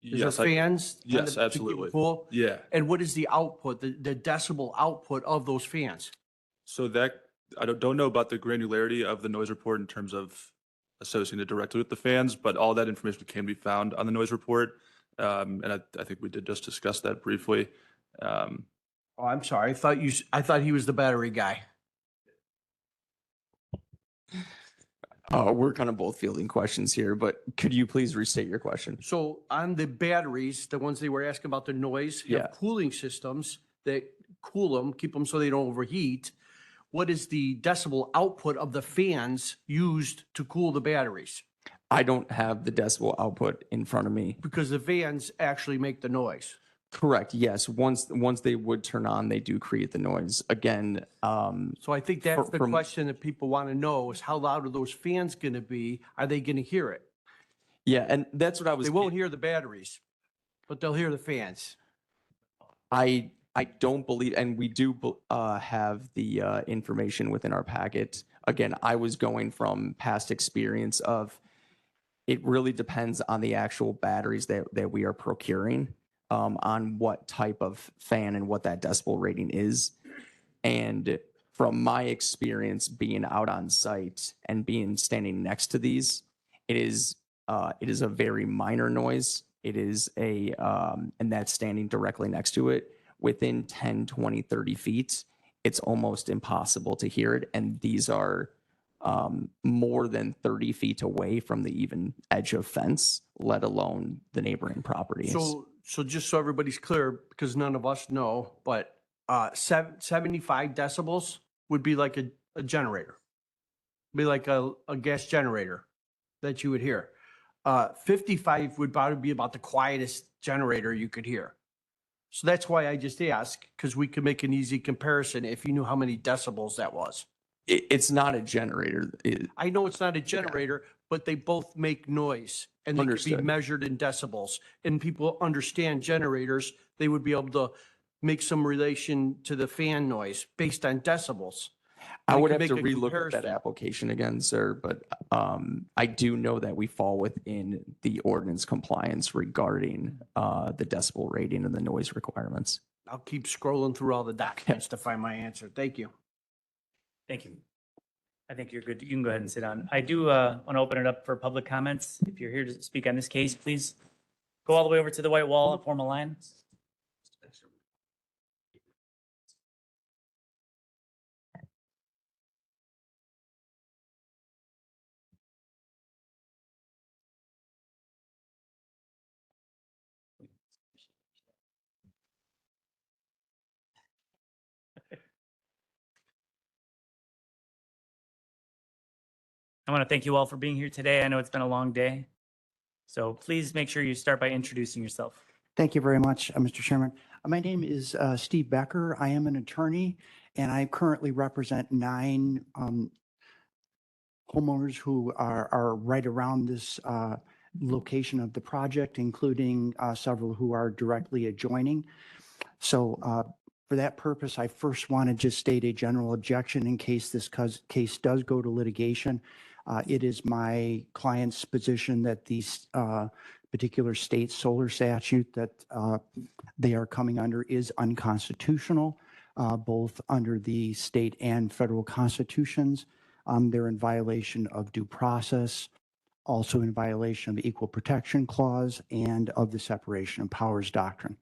Is Yes, there fans? yes, to keep it absolutely. Cool? Yeah. And what is the output, the decibel output of those fans? So that, I don't know about the granularity of the noise report in terms of associated directly with the fans, but all that information can be found on the noise report. And I think we did just discuss that briefly. Oh, I'm sorry. I thought he was the battery guy. We're kind of both fielding questions here, but could you please restate your question? So on the batteries, the ones they were asking about the noise, you Yeah. have cooling systems that cool them, keep them so they don't overheat. What is the decibel output of the fans used to cool the batteries? I don't have the decibel output in front of me. Because the fans actually make the noise. Correct. Yes. Once they would turn on, they do create the noise. Again, So I think that's the from- question that people want to know is how loud are those fans going to be? Are they going to hear it? yeah, and that's what I was. They won't hear the batteries, but they'll hear the fans. I don't believe, and we do have the information within our packet. Again, I was going from past experience of it really depends on the actual batteries that we are procuring, on what type of fan and what that decibel rating is. And from my experience being out on site and being standing next to these, it is a very minor noise. It is and that's standing directly next to it. Within 10, 20, 30 feet, it's almost impossible to hear it. And these are more than 30 feet away from the even edge of fence, let alone the neighboring properties. So just so everybody's clear, because none of us know, but 75 decibels would be like a generator. Be like a gas generator that you would hear. 55 would probably be about the quietest generator you could hear. So that's why I just asked, because we could make an easy comparison if you knew how many decibels that was. It's not a generator. I know it's not a generator, but they both make noise and they could be Understood. measured in decibels. And people understand generators, they would be able to make some relation to the fan noise based on decibels. I We would could have to make a relook at that comparison. application again, sir, but I do know that we fall within the ordinance compliance regarding the decibel rating and the noise requirements. I'll keep scrolling through all the documents to find my answer. Thank you. Thank you. I think you're good. You can go ahead and sit down. I do want to open it up for public comments. If you're here to speak on this case, please go all the way over to the white wall and form a line. I want to thank you all for being here today. I know it's been a long day. So please make sure you start by introducing yourself. Thank you very much, Mr. Chairman. My name is Steve Becker. I am an attorney, and I currently represent 9 homeowners who are right around this location of the project, including several who are directly adjoining. So for that purpose, I first want to just state a general objection in case this case does go to litigation. It is my client's position that these particular state solar statute that they are coming under is unconstitutional, both under the state and federal constitutions. They're in violation of due process, also in violation of the Equal Protection Clause and of the separation of powers doctrine.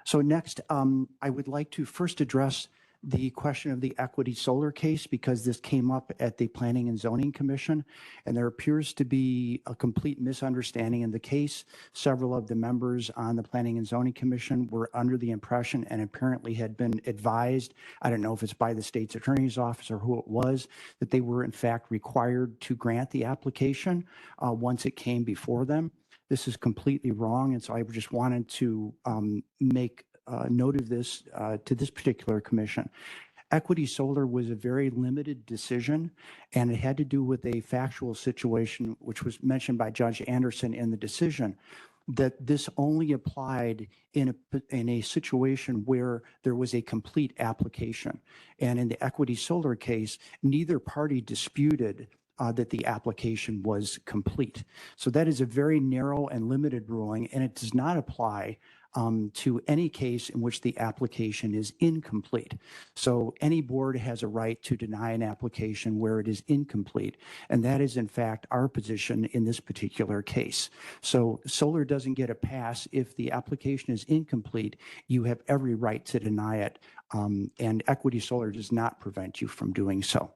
So next, I would like to first address the question of the Equity Solar case, because this came up at the Planning and Zoning Commission, and there appears to be a complete misunderstanding in the case. Several of the members on the Planning and Zoning Commission were under the impression and apparently had been advised, I don't know if it's by the state's attorney's office or who it was, that they were in fact required to grant the application once it came before them. This is completely wrong, and so I just wanted to make note of this to this particular commission. Equity Solar was a very limited decision, and it had to do with a factual situation, which was mentioned by Judge Anderson in the decision, that this only applied in a situation where there was a complete application. And in the Equity Solar case, neither party disputed that the application was complete. So that is a very narrow and limited ruling, and it does not apply to any case in which the application is incomplete. So any board has a right to deny an application where it is incomplete, and that is in fact our position in this particular case. So solar doesn't get a pass if the application is incomplete. You have every right to deny it, and Equity Solar does not prevent you from doing so.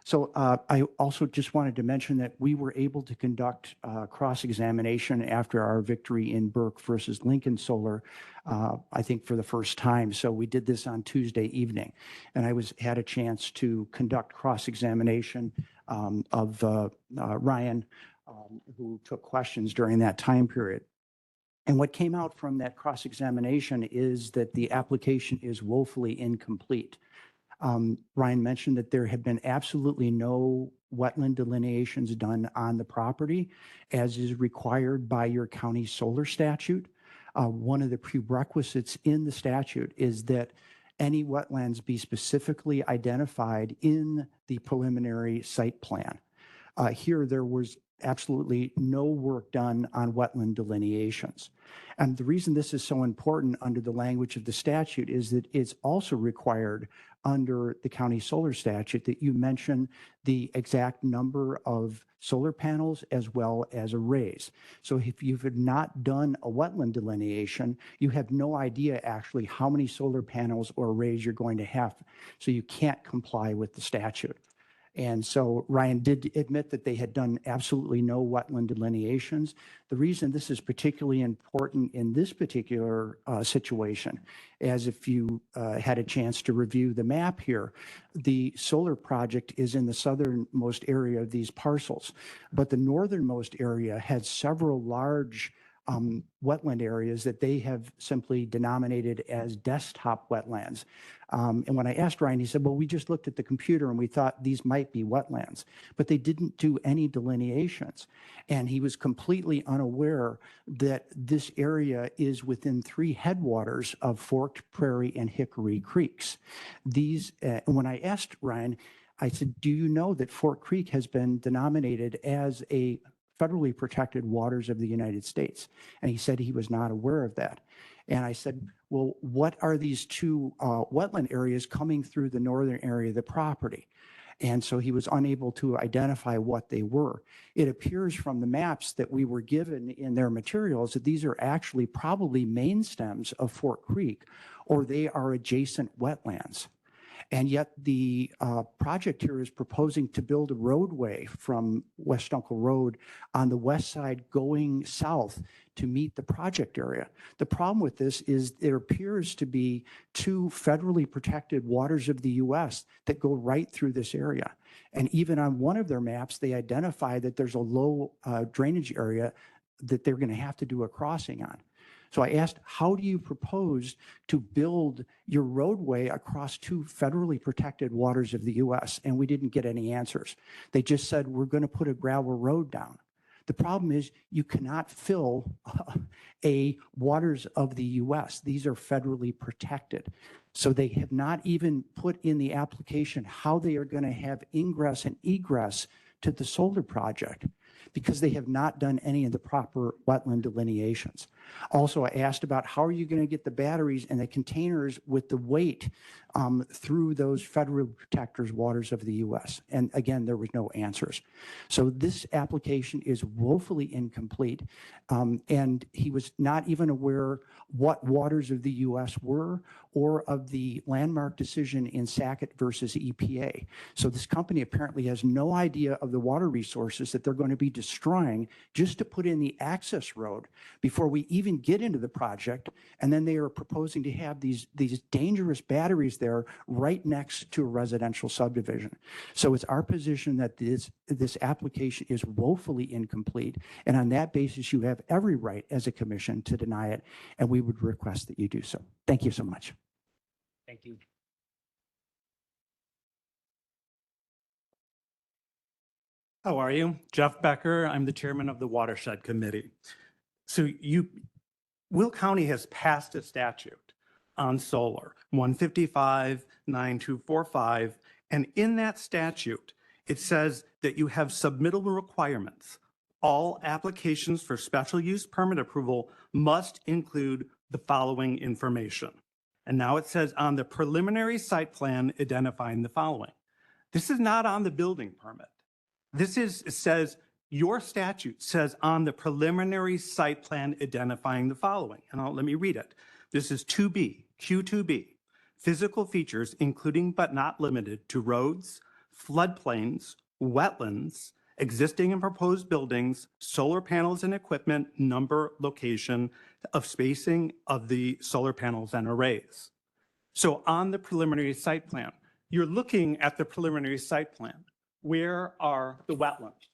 So I also just wanted to mention that we were able to conduct cross-examination after our victory in Burke versus Lincoln Solar, I think for the first time. So we did this on Tuesday evening, and I had a chance to conduct cross-examination of Ryan, who took questions during that time period. And what came out from that cross-examination is that the application is woefully incomplete. Ryan mentioned that there have been absolutely no wetland delineations done on the property, as is required by your county solar statute. One of the prerequisites in the statute is that any wetlands be specifically identified in the preliminary site plan. Here, there was absolutely no work done on wetland delineations. And the reason this is so important under the language of the statute is that it's also required under the county solar statute that you mention the exact number of solar panels as well as arrays. So if you have not done a wetland delineation, you have no idea actually how many solar panels or arrays you're going to have. So you can't comply with the statute. And so Ryan did admit that they had done absolutely no wetland delineations. The reason this is particularly important in this particular situation, as if you had a chance to review the map here, the solar project is in the southernmost area of these parcels, but the northernmost area had several large wetland areas that they have simply denominated as desktop wetlands. And when I asked Ryan, he said, well, we just looked at the computer and we thought these might be wetlands, but they didn't do any delineations. And he was completely unaware that this area is within 3 headwaters of Forked, Prairie, and Hickory Creeks. These, when I asked Ryan, I said, do you know that Fork Creek has been denominated as a federally protected waters of the United States? And he said he was not aware of that. And I said, well, what are these 2 wetland areas coming through the northern area of the property? And so he was unable to identify what they were. It appears from the maps that we were given in their materials that these are actually probably main stems of Fork Creek, or they are adjacent wetlands. And yet the project here is proposing to build a roadway from West Uncle Road on the west side going south to meet the project area. The problem with this is there appears to be 2 federally protected waters of the U.S. that go right through this area. And even on one of their maps, they identify that there's a low drainage area that they're going to have to do a crossing on. So I asked, how do you propose to build your roadway across 2 federally protected waters of the U.S.? And we didn't get any answers. They just said, we're going to put a gravel road down. The problem is you cannot fill a waters of the U.S. These are federally protected. So they have not even put in the application how they are going to have ingress and egress to the solar project, because they have not done any of the proper wetland delineations. Also, I asked about how are you going to get the batteries and the containers with the weight through those federal protectors waters of the U.S. And again, there was no answers. So this application is woefully incomplete. And he was not even aware what waters of the U.S. were or of the landmark decision in Sackett versus EPA. So this company apparently has no idea of the water resources that they're going to be destroying just to put in the access road before we even get into the project. And then they are proposing to have these dangerous batteries there right next to a residential subdivision. So it's our position that this application is woefully incomplete. And on that basis, you have every right as a commission to deny it. And we would request that you do so. Thank you so much. Thank you. How are you? Jeff Becker. I'm the chairman of the Watershed Committee. So Will County has passed a statute on solar, 155-9245. And in that statute, it says that you have submittable requirements. All applications for special use permit approval must include the following information. And now it says on the preliminary site plan identifying the following. This is not on the building permit. It says your statute says on the preliminary site plan identifying the following. And let me read it. This is 2B, Q2B. Physical features including but not limited to roads, floodplains, wetlands, existing and proposed buildings, solar panels and equipment, number, location of spacing of the solar panels and arrays. So on the preliminary site plan, you're looking at the preliminary site plan. Where are the wetlands?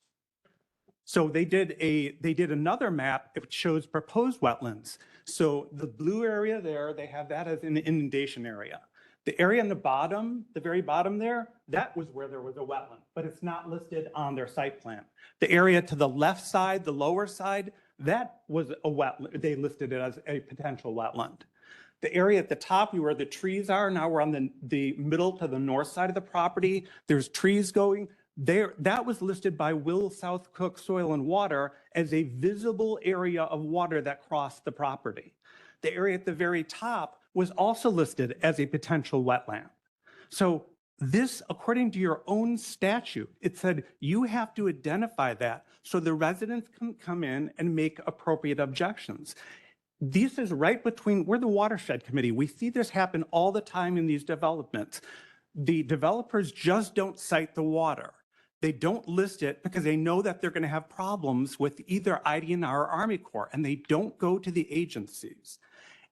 So they did another map. It shows proposed wetlands. So the blue area there, they have that as an inundation area. The area in the bottom, the very bottom there, that was where there was a wetland, but it's not listed on their site plan. The area to the left side, the lower side, that was a wetland. They listed it as a potential wetland. The area at the top where the trees are, now we're on the middle to the north side of the property. There's trees going there. That was listed by Will South Cook Soil and Water as a visible area of water that crossed the property. The area at the very top was also listed as a potential wetland. So this, according to your own statute, it said you have to identify that so the residents can come in and make appropriate objections. This is right between, we're the watershed committee. We see this happen all the time in these developments. The developers just don't cite the water. They don't list it because they know that they're going to have problems with either IDNR or Army Corps, and they don't go to the agencies.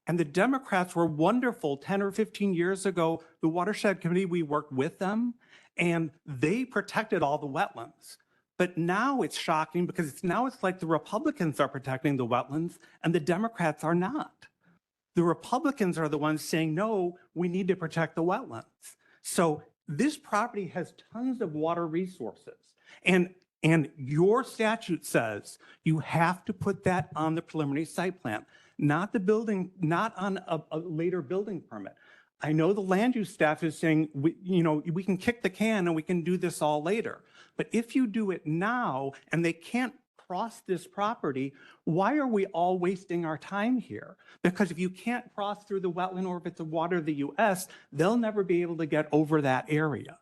And the Democrats were wonderful 10 or 15 years ago. The Watershed Committee, we worked with them, and they protected all the wetlands. But now it's shocking because it's like the Republicans are protecting the wetlands and the Democrats are not. The Republicans are the ones saying, no, we need to protect the wetlands. So this property has tons of water resources. And your statute says you have to put that on the preliminary site plan, not the building, not on a later building permit. I know the land use staff is saying, we can kick the can and we can do this all later. But if you do it now and they can't cross this property, why are we all wasting our time here? Because if you can't cross through the wetland or if it's a water of the US, they'll never be able to get over that area.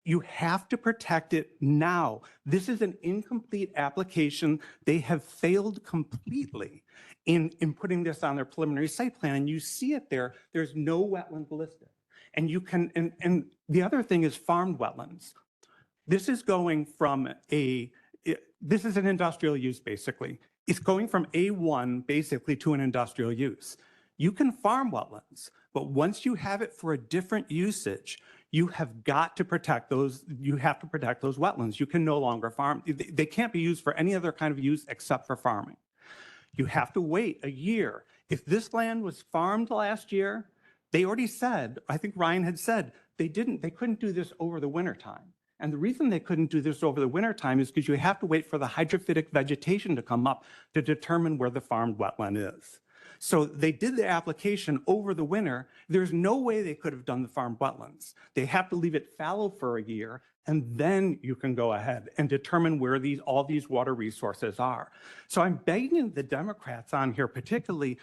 You have to protect it now. This is an incomplete application. They have failed completely in putting this on their preliminary site plan. And you see it there, there's no wetlands listed. And you can, and the other thing is farmed wetlands. This is going from this is an industrial use basically. It's going from A1 basically to an industrial use. You can farm wetlands, but once you have it for a different usage, you have got to protect those, you have to protect those wetlands. You can no longer farm, they can't be used for any other kind of use except for farming. You have to wait a year. If this land was farmed last year, they already said, I think Ryan had said, they couldn't do this over the winter time. And the reason they couldn't do this over the winter time is because you have to wait for the hydrophytic vegetation to come up to determine where the farmed wetland is. So they did the application over the winter. There's no way they could have done the farmed wetlands. They have to leave it fallow for a year, and then you can go ahead and determine where all these water resources are. So I'm begging the Democrats on here particularly,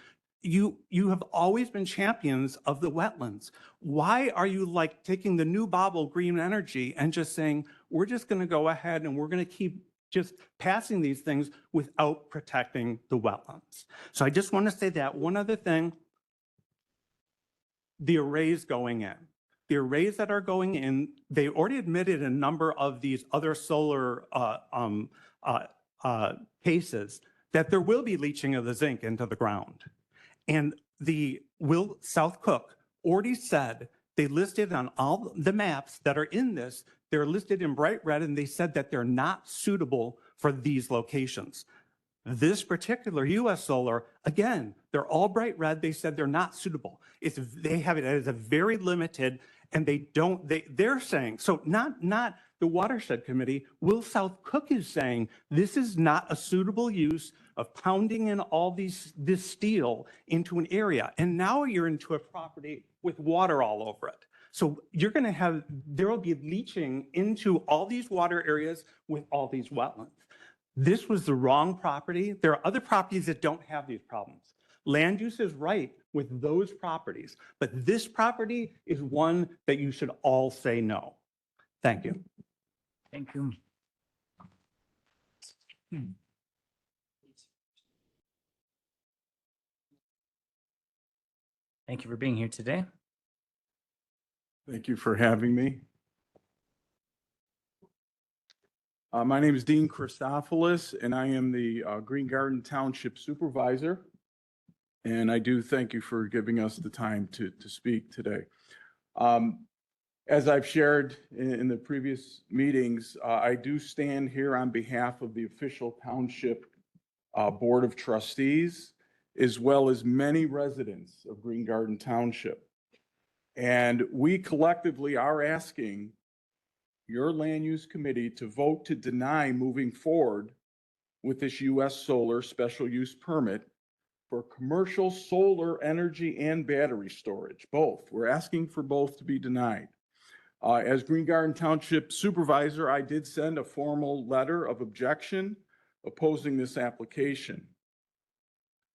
you have always been champions of the wetlands. Why are you like taking the new bauble green energy and just saying, we're just going to go ahead and we're going to keep just passing these things without protecting the wetlands? So I just want to say that. One other thing, the arrays going in. The arrays that are going in, they already admitted a number of these other solar cases that there will be leaching of the zinc into the ground. And the Will South Cook already said, they listed on all the maps that are in this, they're listed in bright red, and they said that they're not suitable for these locations. This particular US Solar, again, they're all bright red. They said they're not suitable. They have it as a very limited, and they're saying, so not the Watershed Committee, Will South Cook is saying this is not a suitable use of pounding in all this steel into an area. And now you're into a property with water all over it. So you're going to have, there will be leaching into all these water areas with all these wetlands. This was the wrong property. There are other properties that don't have these problems. Land use is right with those properties, but this property is one that you should all say no. Thank you. Thank you. Thank you for being here today. Thank you for having me. My name is Dean Christophilus, and I am the Green Garden Township Supervisor. And I do thank you for giving us the time to speak today. As I've shared in the previous meetings, I do stand here on behalf of the official township Board of Trustees, as well as many residents of Green Garden Township. And we collectively are asking your Land Use Committee to vote to deny moving forward with this US Solar special use permit for commercial solar energy and battery storage, both. We're asking for both to be denied. As Green Garden Township Supervisor, I did send a formal letter of objection opposing this application.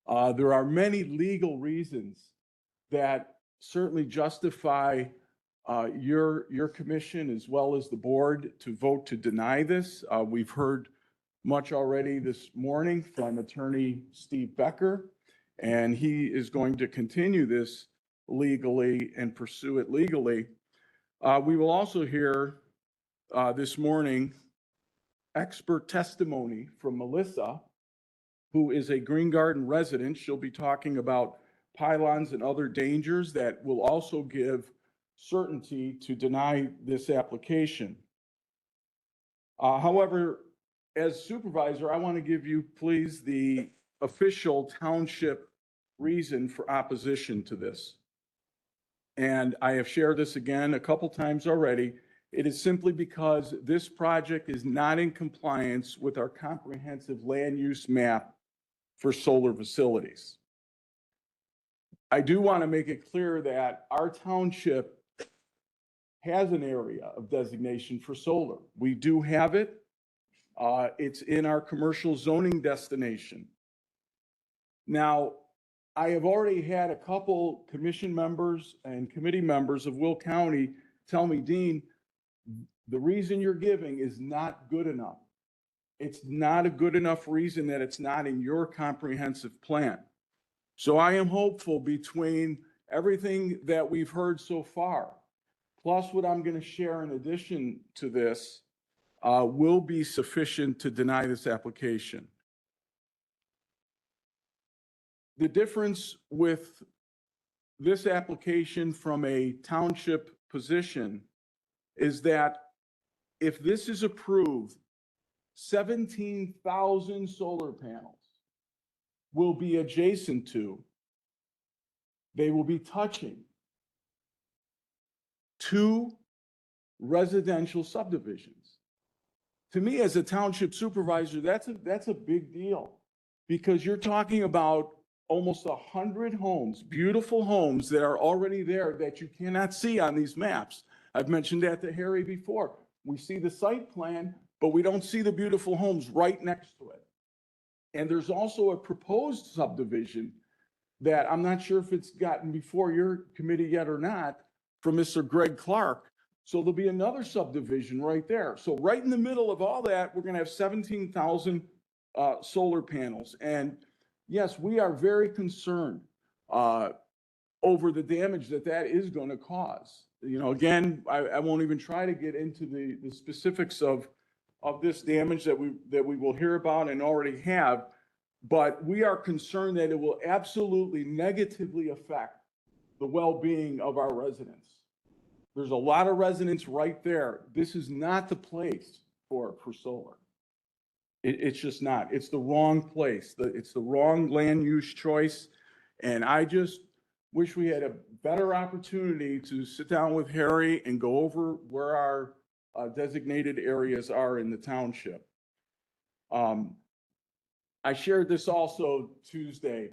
There are many legal reasons that certainly justify your commission as well as the board to vote to deny this. We've heard much already this morning from Attorney Steve Becker, and he is going to continue this legally and pursue it legally. We will also hear this morning expert testimony from Melissa, who is a Green Garden resident. She'll be talking about pylons and other dangers that will also give certainty to deny this application. However, as supervisor, I want to give you, please, the official township reason for opposition to this. And I have shared this again a couple times already. It is simply because this project is not in compliance with our comprehensive land use map for solar facilities. I do want to make it clear that our township has an area of designation for solar. We do have it. It's in our commercial zoning destination. Now, I have already had a couple commission members and committee members of Will County tell me, Dean, the reason you're giving is not good enough. It's not a good enough reason that it's not in your comprehensive plan. So I am hopeful between everything that we've heard so far, plus what I'm going to share in addition to this, will be sufficient to deny this application. The difference with this application from a township position is that if this is approved, 17,000 solar panels will be adjacent to, they will be touching 2 residential subdivisions. To me, as a township supervisor, that's a big deal, because you're talking about almost 100 homes, beautiful homes that are already there that you cannot see on these maps. I've mentioned that to Harry before. We see the site plan, but we don't see the beautiful homes right next to it. And there's also a proposed subdivision that I'm not sure if it's gotten before your committee yet or not, from Mr. Greg Clark. So there'll be another subdivision right there. So right in the middle of all that, we're going to have 17,000 solar panels. And yes, we are very concerned over the damage that is going to cause. You know, again, I won't even try to get into the specifics of this damage that we will hear about and already have, but we are concerned that it will absolutely negatively affect the well-being of our residents. There's a lot of residents right there. This is not the place for solar. It's just not. It's the wrong place. It's the wrong land use choice. And I just wish we had a better opportunity to sit down with Harry and go over where our designated areas are in the township. I shared this also Tuesday,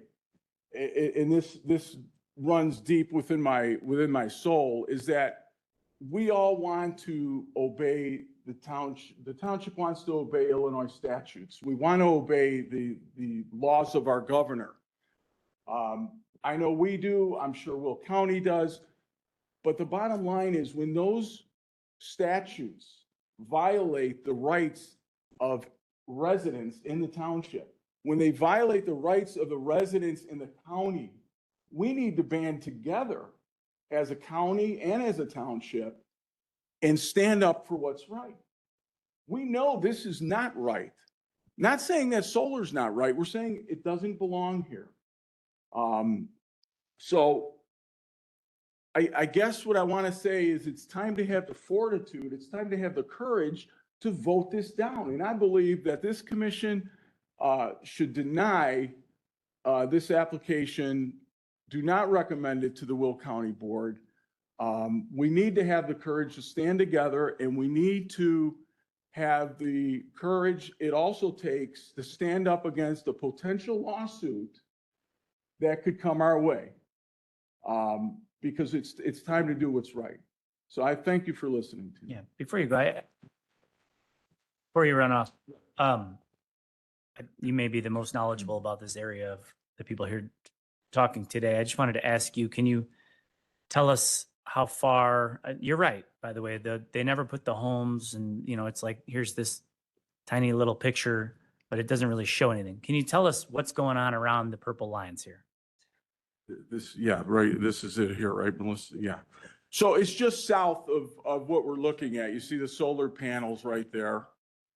and this runs deep within my soul, is that we all want to obey the township. The township wants to obey Illinois statutes. We want to obey the laws of our governor. I know we do. I'm sure Will County does. But the bottom line is, when those statutes violate the rights of residents in the township, when they violate the rights of the residents in the county, we need to band together as a county and as a township and stand up for what's right. We know this is not right. Not saying that solar's not right. We're saying it doesn't belong here. So I guess what I want to say is it's time to have the fortitude, it's time to have the courage to vote this down. And I believe that this commission should deny this application, do not recommend it to the Will County Board. We need to have the courage to stand together, and we need to have the courage it also takes to stand up against a potential lawsuit that could come our way. Because it's time to do what's right. So I thank you for listening to me. Yeah, before you go, before you run off, you may be the most knowledgeable about this area of the people here talking today. I just wanted to ask you, can you tell us how far, you're right, by the way, they never put the homes and, it's like, here's this tiny little picture, but it doesn't really show anything. Can you tell us what's going on around the purple lines here? Yeah, right. This is it here, right, Melissa? Yeah. So it's just south of what we're looking at. You see the solar panels right there.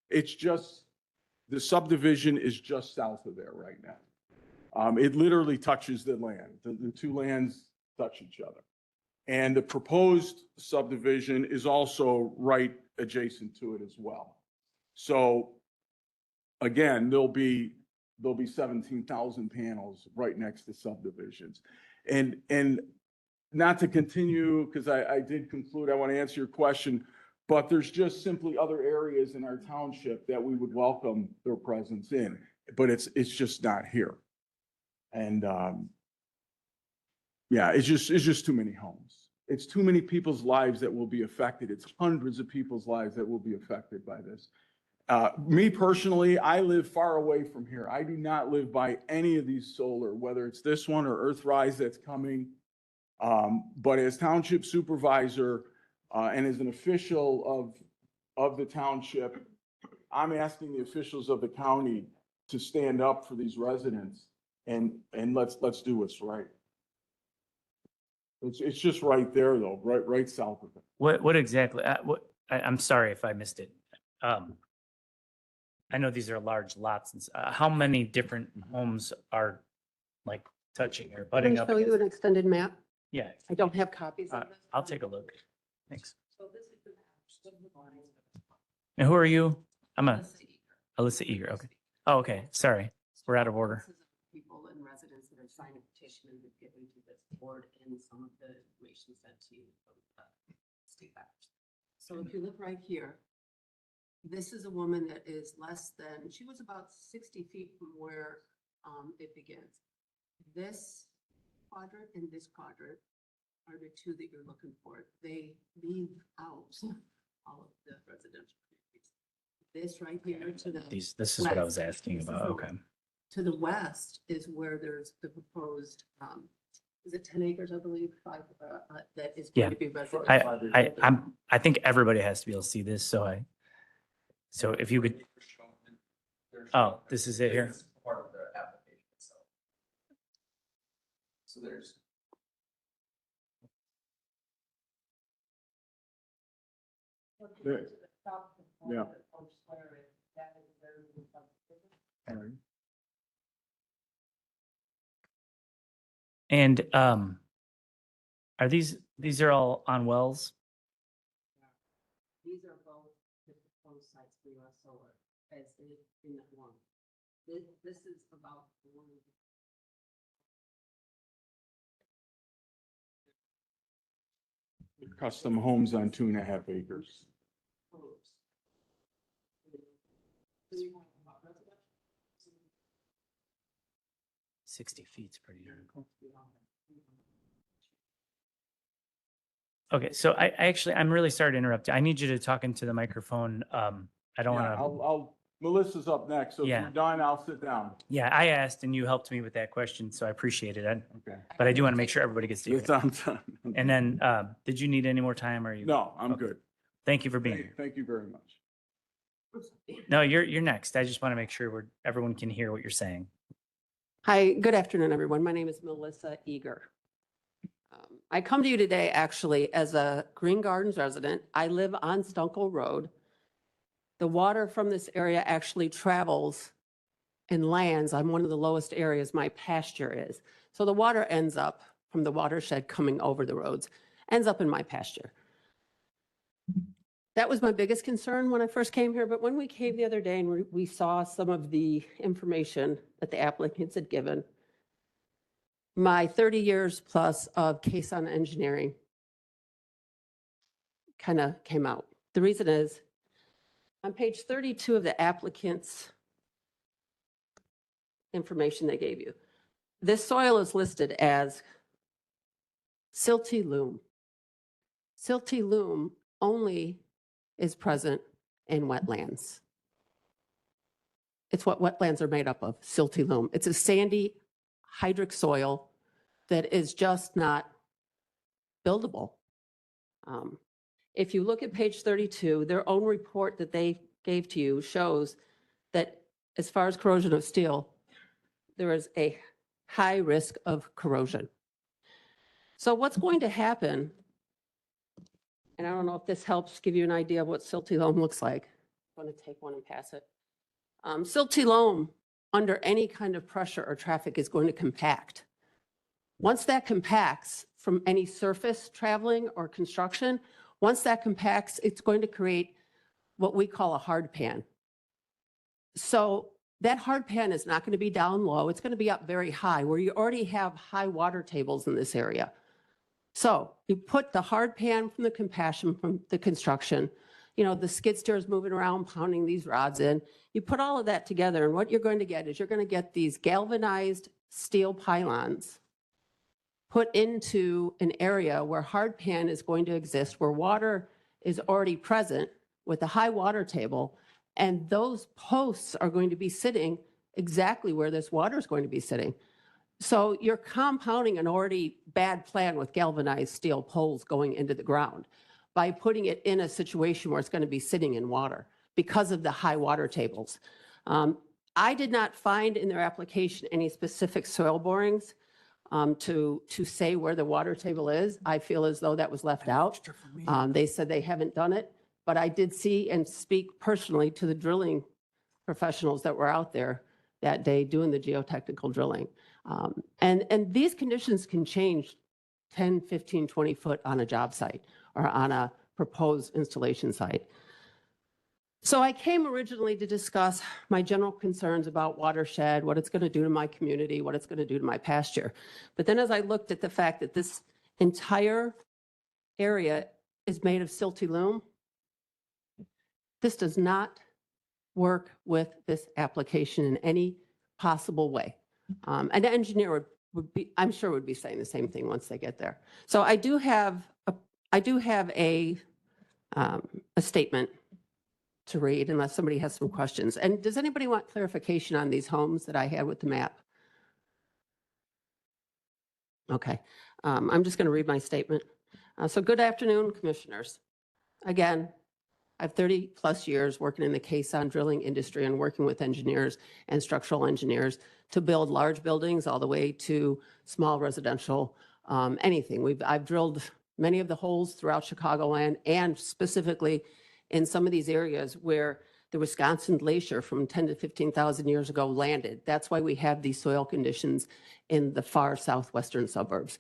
It's just, the subdivision is just south of there right now. It literally touches the land. The two lands touch each other. And the proposed subdivision is also right adjacent to it as well. So again, there'll be 17,000 panels right next to subdivisions. And not to continue, because I did conclude, I want to answer your question, but there's just simply other areas in our township that we would welcome their presence in, but it's just not here. And yeah, it's just too many homes. It's too many people's lives that will be affected. It's hundreds of people's lives that will be affected by this. Me personally, I live far away from here. I do not live by any of these solar, whether it's this one or Earthrise that's coming. But as township supervisor and as an official of the township, I'm asking the officials of the county to stand up for these residents and let's do what's right. It's just right there though, right south of it. What exactly, I'm sorry if I missed it. I know these are large lots. And how many different homes are like touching or butting up? Can I show you an extended map? Yeah, I don't have copies of this. I'll take a look. Thanks. So this is the map of the lines. And who are you? I'm Alyssa Eager. Okay. Oh, okay. Sorry. We're out of order. This is people and residents that have signed a petition and have given to this board and some of the information sent to you from state factors. So if you look right here, this is a woman that is less than, she was about 60 feet from where it begins. This quadrant and this quadrant are the two that you're looking for. They leave out all of the residential communities. This right here to the This is what I was asking about. Okay. to the west is where there's the proposed, is it 10 acres, I believe, that is Yeah. going to be residential. I think everybody has to be able to see this. So if you could, oh, this is it here. Part of the application itself. So there's. There. Yeah. And are these are all on wells? These are both the proposed sites for US Solar as in that one. This is about one. Custom homes on 2.5 acres. 60 feet's pretty darn cool. Okay, so I'm really sorry to interrupt you. I need you to talk into the microphone. I don't Yeah, want to. Melissa's up next, so if Yeah. you're done, I'll sit down. Yeah, I asked and you helped me with that question, so I appreciate it. Okay. But I do want to make sure everybody gets to hear It's it. on time. And then, did you need any more time or are you? No, I'm good. Thank you for being here. Thank you very much. No, you're next. I just want to make sure everyone can hear what you're saying. Hi, good afternoon, everyone. My name is Melissa Eager. I come to you today actually as a Green Gardens resident. I live on Stunkel Road. The water from this area actually travels and lands on one of the lowest areas my pasture is. So the water ends up from the watershed coming over the roads. ends up in my pasture. That was my biggest concern when I first came here, but when we came the other day and we saw some of the information that the applicants had given, my 30 years plus of Caisson engineering kind of came out. The reason is, on page 32 of the applicant's information they gave you, this soil is listed as silty loam. Silty loam only is present in wetlands. It's what wetlands are made up of, silty loam. It's a sandy hydric soil that is just not buildable. If you look at page 32, their own report that they gave to you shows that as far as corrosion of steel, there is a high risk of corrosion. So what's going to happen, and I don't know if this helps give you an idea of what silty loam looks like. I'm going to take one and pass it. Silty loam, under any kind of pressure or traffic, is going to compact. Once that compacts from any surface traveling or construction, once that compacts, it's going to create what we call a hard pan. So that hard pan is not going to be down low. It's going to be up very high, where you already have high water tables in this area. So you put the hard pan from the compaction, from the construction, you know, the skid steer is moving around, pounding these rods in. You put all of that together, and what you're going to get is you're going to get these galvanized steel pylons put into an area where hard pan is going to exist, where water is already present with a high water table, and those posts are going to be sitting exactly where this water is going to be sitting. So you're compounding an already bad plan with galvanized steel poles going into the ground by putting it in a situation where it's going to be sitting in water because of the high water tables. I did not find in their application any specific soil borings to say where the water table is. I feel as though that was left out. They said they haven't done it, but I did see and speak personally to the drilling professionals that were out there that day doing the geotechnical drilling. And these conditions can change 10, 15, 20 foot on a job site or on a proposed installation site. So I came originally to discuss my general concerns about watershed, what it's going to do to my community, what it's going to do to my pasture. But then as I looked at the fact that this entire area is made of silty loam, this does not work with this application in any possible way. An engineer would be, I'm sure, would be saying the same thing once they get there. So I do have a statement to read unless somebody has some questions. And does anybody want clarification on these homes that I had with the map? Okay, I'm just going to read my statement. So good afternoon, commissioners. Again, I have 30 plus years working in the Caisson drilling industry and working with engineers and structural engineers to build large buildings all the way to small residential, anything. I've drilled many of the holes throughout Chicagoland and specifically in some of these areas where the Wisconsin glacier from 10 to 15,000 years ago landed. That's why we have these soil conditions in the far southwestern suburbs,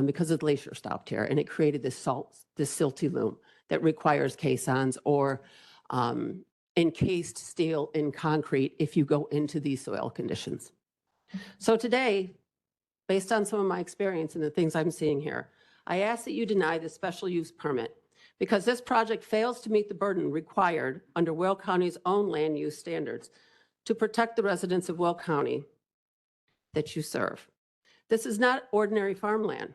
because the glacier stopped here and it created this silty loam that requires caissons or encased steel in concrete if you go into these soil conditions. So today, based on some of my experience and the things I'm seeing here, I ask that you deny the special use permit because this project fails to meet the burden required under Will County's own land use standards to protect the residents of Will County that you serve. This is not ordinary farmland.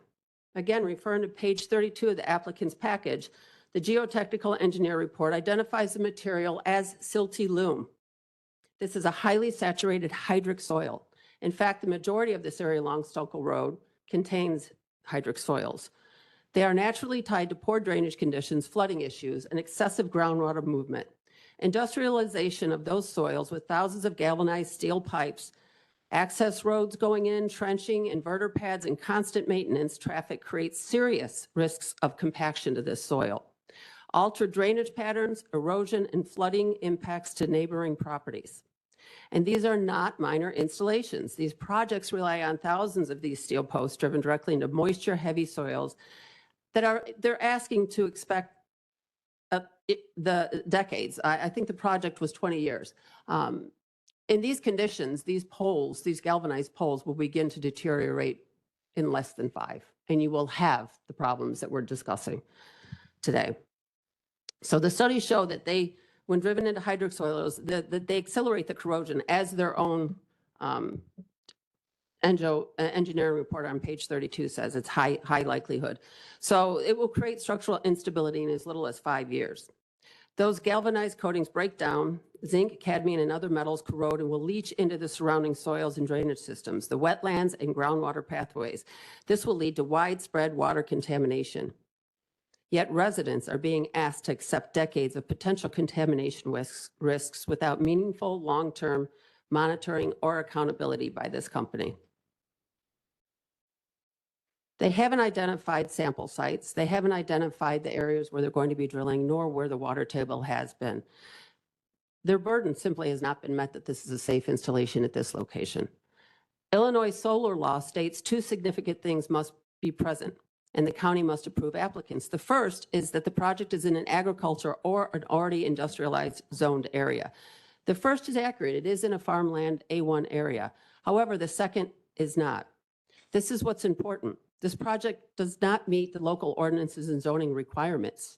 Again, referring to page 32 of the applicant's package, the geotechnical engineer report identifies the material as silty loam. This is a highly saturated hydric soil. In fact, the majority of this area along Stokel Road contains hydric soils. They are naturally tied to poor drainage conditions, flooding issues, and excessive groundwater movement. Industrialization of those soils with thousands of galvanized steel pipes, access roads going in, trenching, inverter pads, and constant maintenance traffic creates serious risks of compaction to this soil. Altered drainage patterns, erosion, and flooding impacts to neighboring properties. And these are not minor installations. These projects rely on thousands of these steel posts driven directly into moisture-heavy soils they're asking to expect the decades. I think the project was 20 years. In these conditions, these poles, these galvanized poles will begin to deteriorate in less than 5, and you will have the problems that we're discussing today. So the studies show that when driven into hydric soils, that they accelerate the corrosion, as their own engineering report on page 32 says. It's high likelihood. So it will create structural instability in as little as 5 years. Those galvanized coatings break down, zinc, cadmium, and other metals corrode and will leach into the surrounding soils and drainage systems, the wetlands and groundwater pathways. This will lead to widespread water contamination. Yet residents are being asked to accept decades of potential contamination risks without meaningful long-term monitoring or accountability by this company. They haven't identified sample sites. They haven't identified the areas where they're going to be drilling, nor where the water table has been. Their burden simply has not been met that this is a safe installation at this location. Illinois solar law states 2 significant things must be present, and the county must approve applicants. The first is that the project is in an agriculture or an already industrialized zoned area. The first is accurate. It is in a farmland A1 area. However, the second is not. This is what's important. This project does not meet the local ordinances and zoning requirements.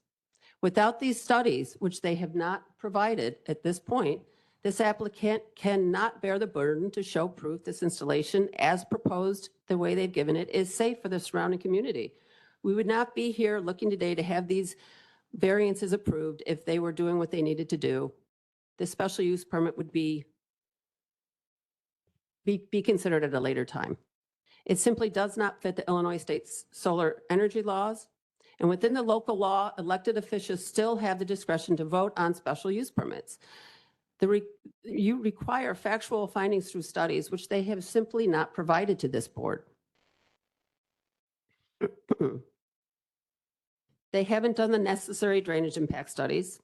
Without these studies, which they have not provided at this point, this applicant cannot bear the burden to show proof this installation, as proposed, the way they've given it, is safe for the surrounding community. We would not be here looking today to have these variances approved if they were doing what they needed to do. This special use permit would be considered at a later time. It simply does not fit the Illinois state's solar energy laws. And within the local law, elected officials still have the discretion to vote on special use permits. You require factual findings through studies, which they have simply not provided to this board. They haven't done the necessary drainage impact studies.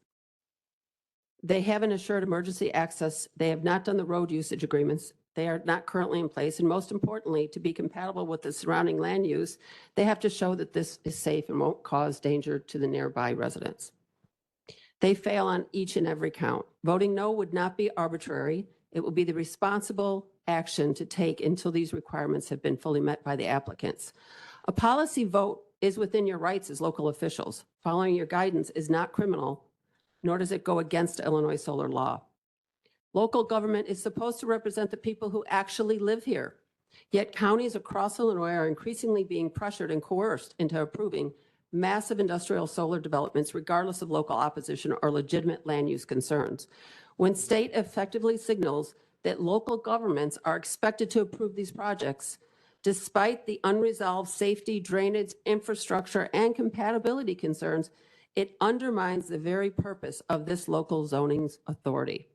They haven't assured emergency access. They have not done the road usage agreements. They are not currently in place. And most importantly, to be compatible with the surrounding land use, they have to show that this is safe and won't cause danger to the nearby residents. They fail on each and every count. Voting no would not be arbitrary. It will be the responsible action to take until these requirements have been fully met by the applicants. A policy vote is within your rights as local officials. Following your guidance is not criminal, nor does it go against Illinois solar law. Local government is supposed to represent the people who actually live here. Yet counties across Illinois are increasingly being pressured and coerced into approving massive industrial solar developments regardless of local opposition or legitimate land use concerns. When state effectively signals that local governments are expected to approve these projects, despite the unresolved safety, drainage, infrastructure, and compatibility concerns, it undermines the very purpose of this local zoning authority.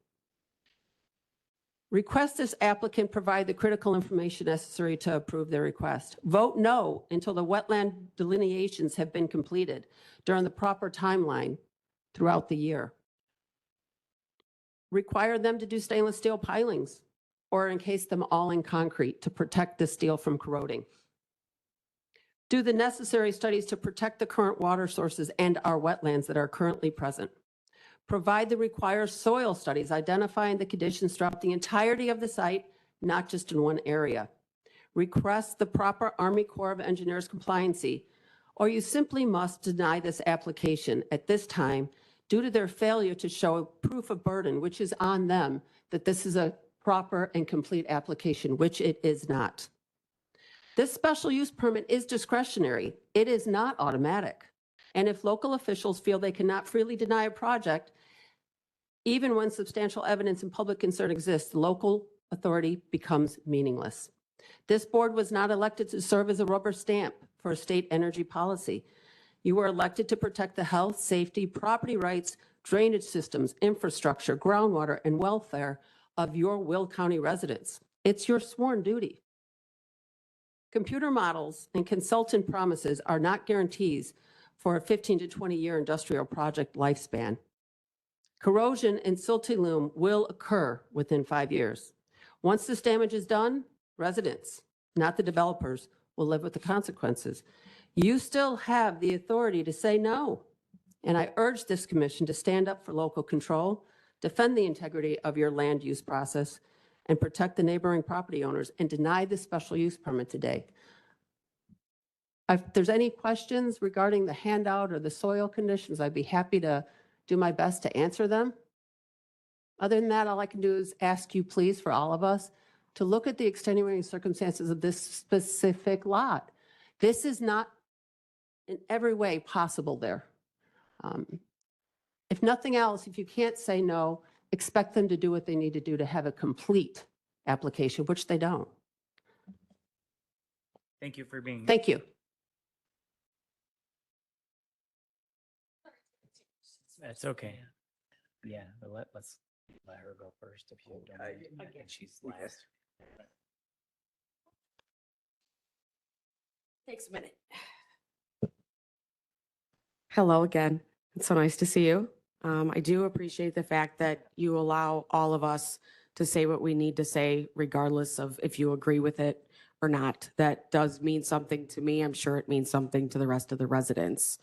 Request this applicant provide the critical information necessary to approve their request. Vote no until the wetland delineations have been completed during the proper timeline throughout the year. Require them to do stainless steel pilings or encase them all in concrete to protect the steel from corroding. Do the necessary studies to protect the current water sources and our wetlands that are currently present. Provide the required soil studies identifying the conditions throughout the entirety of the site, not just in one area. Request the proper Army Corps of Engineers compliancy, or you simply must deny this application at this time due to their failure to show proof of burden, which is on them, that this is a proper and complete application, which it is not. This special use permit is discretionary. It is not automatic. And if local officials feel they cannot freely deny a project, even when substantial evidence and public concern exists, the local authority becomes meaningless. This board was not elected to serve as a rubber stamp for a state energy policy. You were elected to protect the health, safety, property rights, drainage systems, infrastructure, groundwater, and welfare of your Will County residents. It's your sworn duty. Computer models and consultant promises are not guarantees for a 15 to 20-year industrial project lifespan. Corrosion and silty loam will occur within 5 years. Once this damage is done, residents, not the developers, will live with the consequences. You still have the authority to say no. And I urge this commission to stand up for local control, defend the integrity of your land use process, and protect the neighboring property owners, and deny the special use permit today. If there's any questions regarding the handout or the soil conditions, I'd be happy to do my best to answer them. Other than that, all I can do is ask you, please, for all of us, to look at the extenuating circumstances of this specific lot. This is not in every way possible there. If nothing else, if you can't say no, expect them to do what they need to do to have a complete application, which they don't. Thank you for being. Thank you. That's okay. Yeah, but let's let her go first if you don't mind. And she's last. Takes a minute. Hello again. It's so nice to see you. I do appreciate the fact that you allow all of us to say what we need to say, regardless of if you agree with it or not. That does mean something to me. I'm sure it means something to the rest of the residents.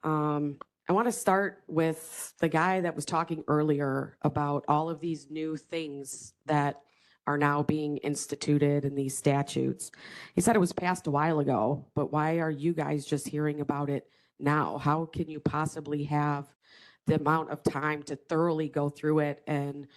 I want to start with the guy that was talking earlier about all of these new things that are now being instituted in these statutes. He said it was passed a while ago, but why are you guys just hearing about it now? How can you possibly have the amount of time to thoroughly go through it and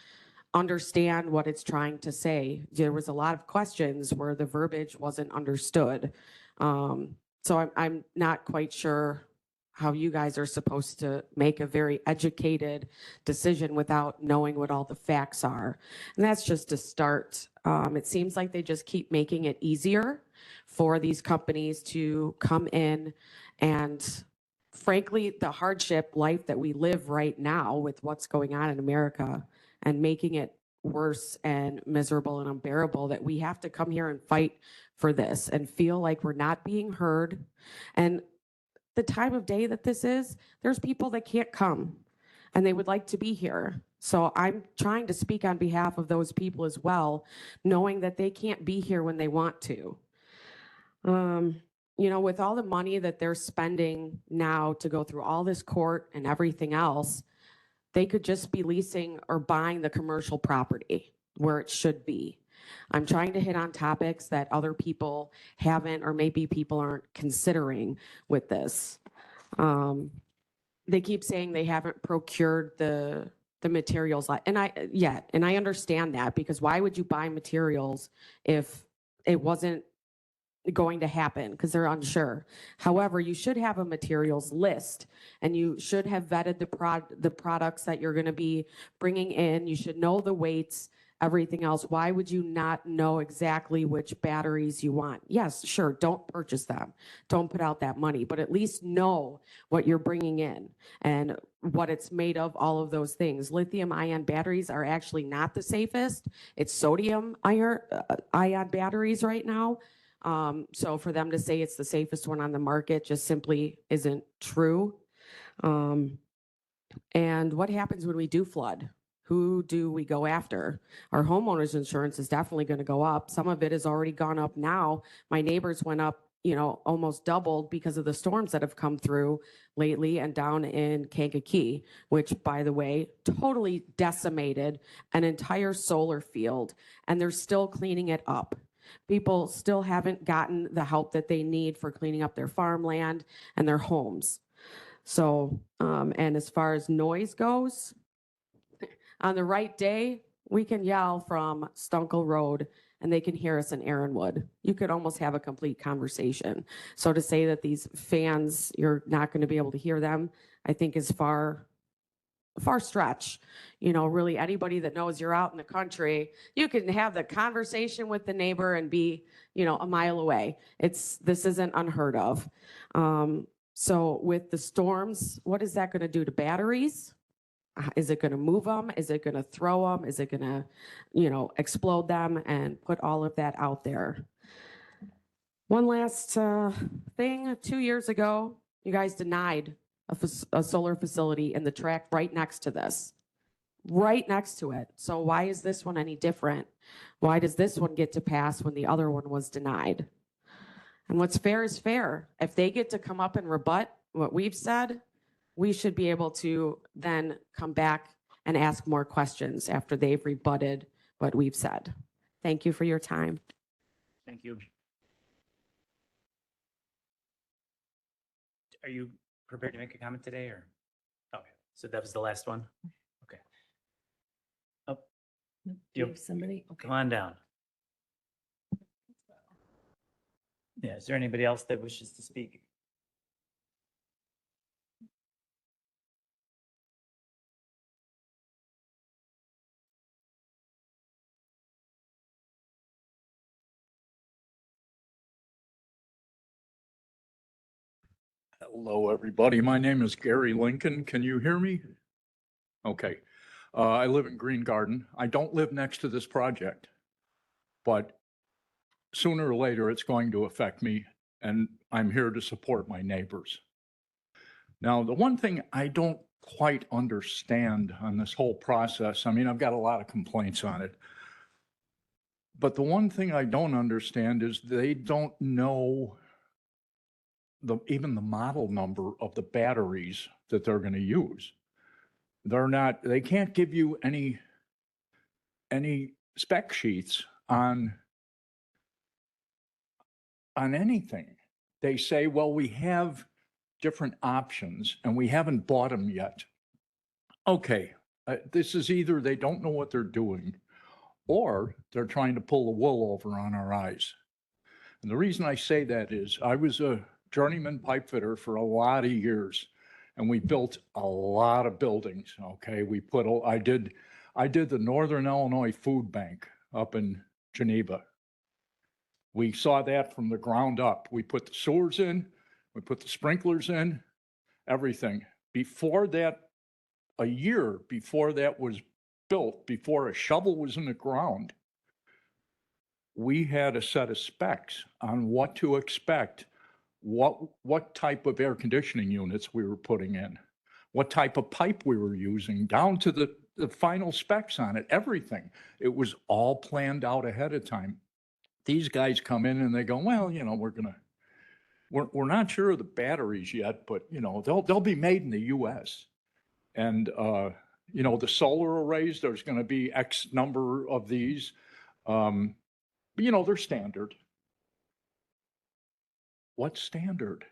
understand what it's trying to say? There was a lot of questions where the verbiage wasn't understood. So I'm not quite sure how you guys are supposed to make a very educated decision without knowing what all the facts are. And that's just a start. It seems like they just keep making it easier for these companies to come in, and frankly, the hardship life that we live right now with what's going on in America, and making it worse and miserable and unbearable, that we have to come here and fight for this and feel like we're not being heard. And the time of day that this is, there's people that can't come and they would like to be here. So I'm trying to speak on behalf of those people as well, knowing that they can't be here when they want to. You know, with all the money that they're spending now to go through all this court and everything else, they could just be leasing or buying the commercial property where it should be. I'm trying to hit on topics that other people haven't, or maybe people aren't considering with this. They keep saying they haven't procured the materials, and I understand that, because why would you buy materials if it wasn't going to happen, because they're unsure. However, you should have a materials list, and you should have vetted the products that you're going to be bringing in. You should know the weights, everything else. Why would you not know exactly which batteries you want? Yes, sure, don't purchase them. Don't put out that money, but at least know what you're bringing in and what it's made of, all of those things. Lithium-ion batteries are actually not the safest. It's sodium-ion batteries right now. So for them to say it's the safest one on the market just simply isn't true. And what happens when we do flood? Who do we go after? Our homeowners insurance is definitely going to go up. Some of it has already gone up now. My neighbors went up, you know, almost doubled because of the storms that have come through lately, and down in Kankakee, which, by the way, totally decimated an entire solar field, and they're still cleaning it up. People still haven't gotten the help that they need for cleaning up their farmland and their homes. So, and as far as noise goes, on the right day, we can yell from Stunkel Road and they can hear us in Aaronwood. You could almost have a complete conversation. So to say that these fans, you're not going to be able to hear them, I think is far stretch. You know, really anybody that knows you're out in the country, you can have the conversation with the neighbor and be, you know, a mile away. This isn't unheard of. So with the storms, what is that going to do to batteries? Is it going to move them? Is it going to throw them? Is it going to, you know, explode them? And put all of that out there. One last thing. 2 years ago, you guys denied a solar facility in the track right next to this. Right next to it. So why is this one any different? Why does this one get to pass when the other one was denied? And what's fair is fair. If they get to come up and rebut what we've said, we should be able to then come back and ask more questions after they've rebutted what we've said. Thank you for your time. Thank you. Are you prepared to make a comment today or? Okay, so that was the last one? Okay. Oh, Do you you have somebody? Okay. come on down. Yeah, is there anybody else that wishes to speak? Hello, everybody. My name is Gary Lincoln. Can you hear me? Okay. I live in Green Garden. I don't live next to this project, but sooner or later it's going to affect me, and I'm here to support my neighbors. Now, the one thing I don't quite understand on this whole process, I mean, I've got a lot of complaints on it, but the one thing I don't understand is they don't know even the model number of the batteries that they're going to use. They can't give you any spec sheets on anything. They say, well, we have different options and we haven't bought them yet. Okay, this is either they don't know what they're doing or they're trying to pull the wool over on our eyes. And the reason I say that is I was a journeyman pipe fitter for a lot of years, and we built a lot of buildings. Okay, I did the Northern Illinois Food Bank up in Geneva. We saw that from the ground up. We put the sewers in, we put the sprinklers in, everything. Before that, a year before that was built, before a shovel was in the ground, we had a set of specs on what to expect, what type of air conditioning units we were putting in, what type of pipe we were using, down to the final specs on it, everything. It was all planned out ahead of time. These guys come in and they go, well, you know, we're not sure of the batteries yet, but you know, they'll be made in the US. And you know, the solar arrays, there's going to be X number of these. You know, they're standard. What standard?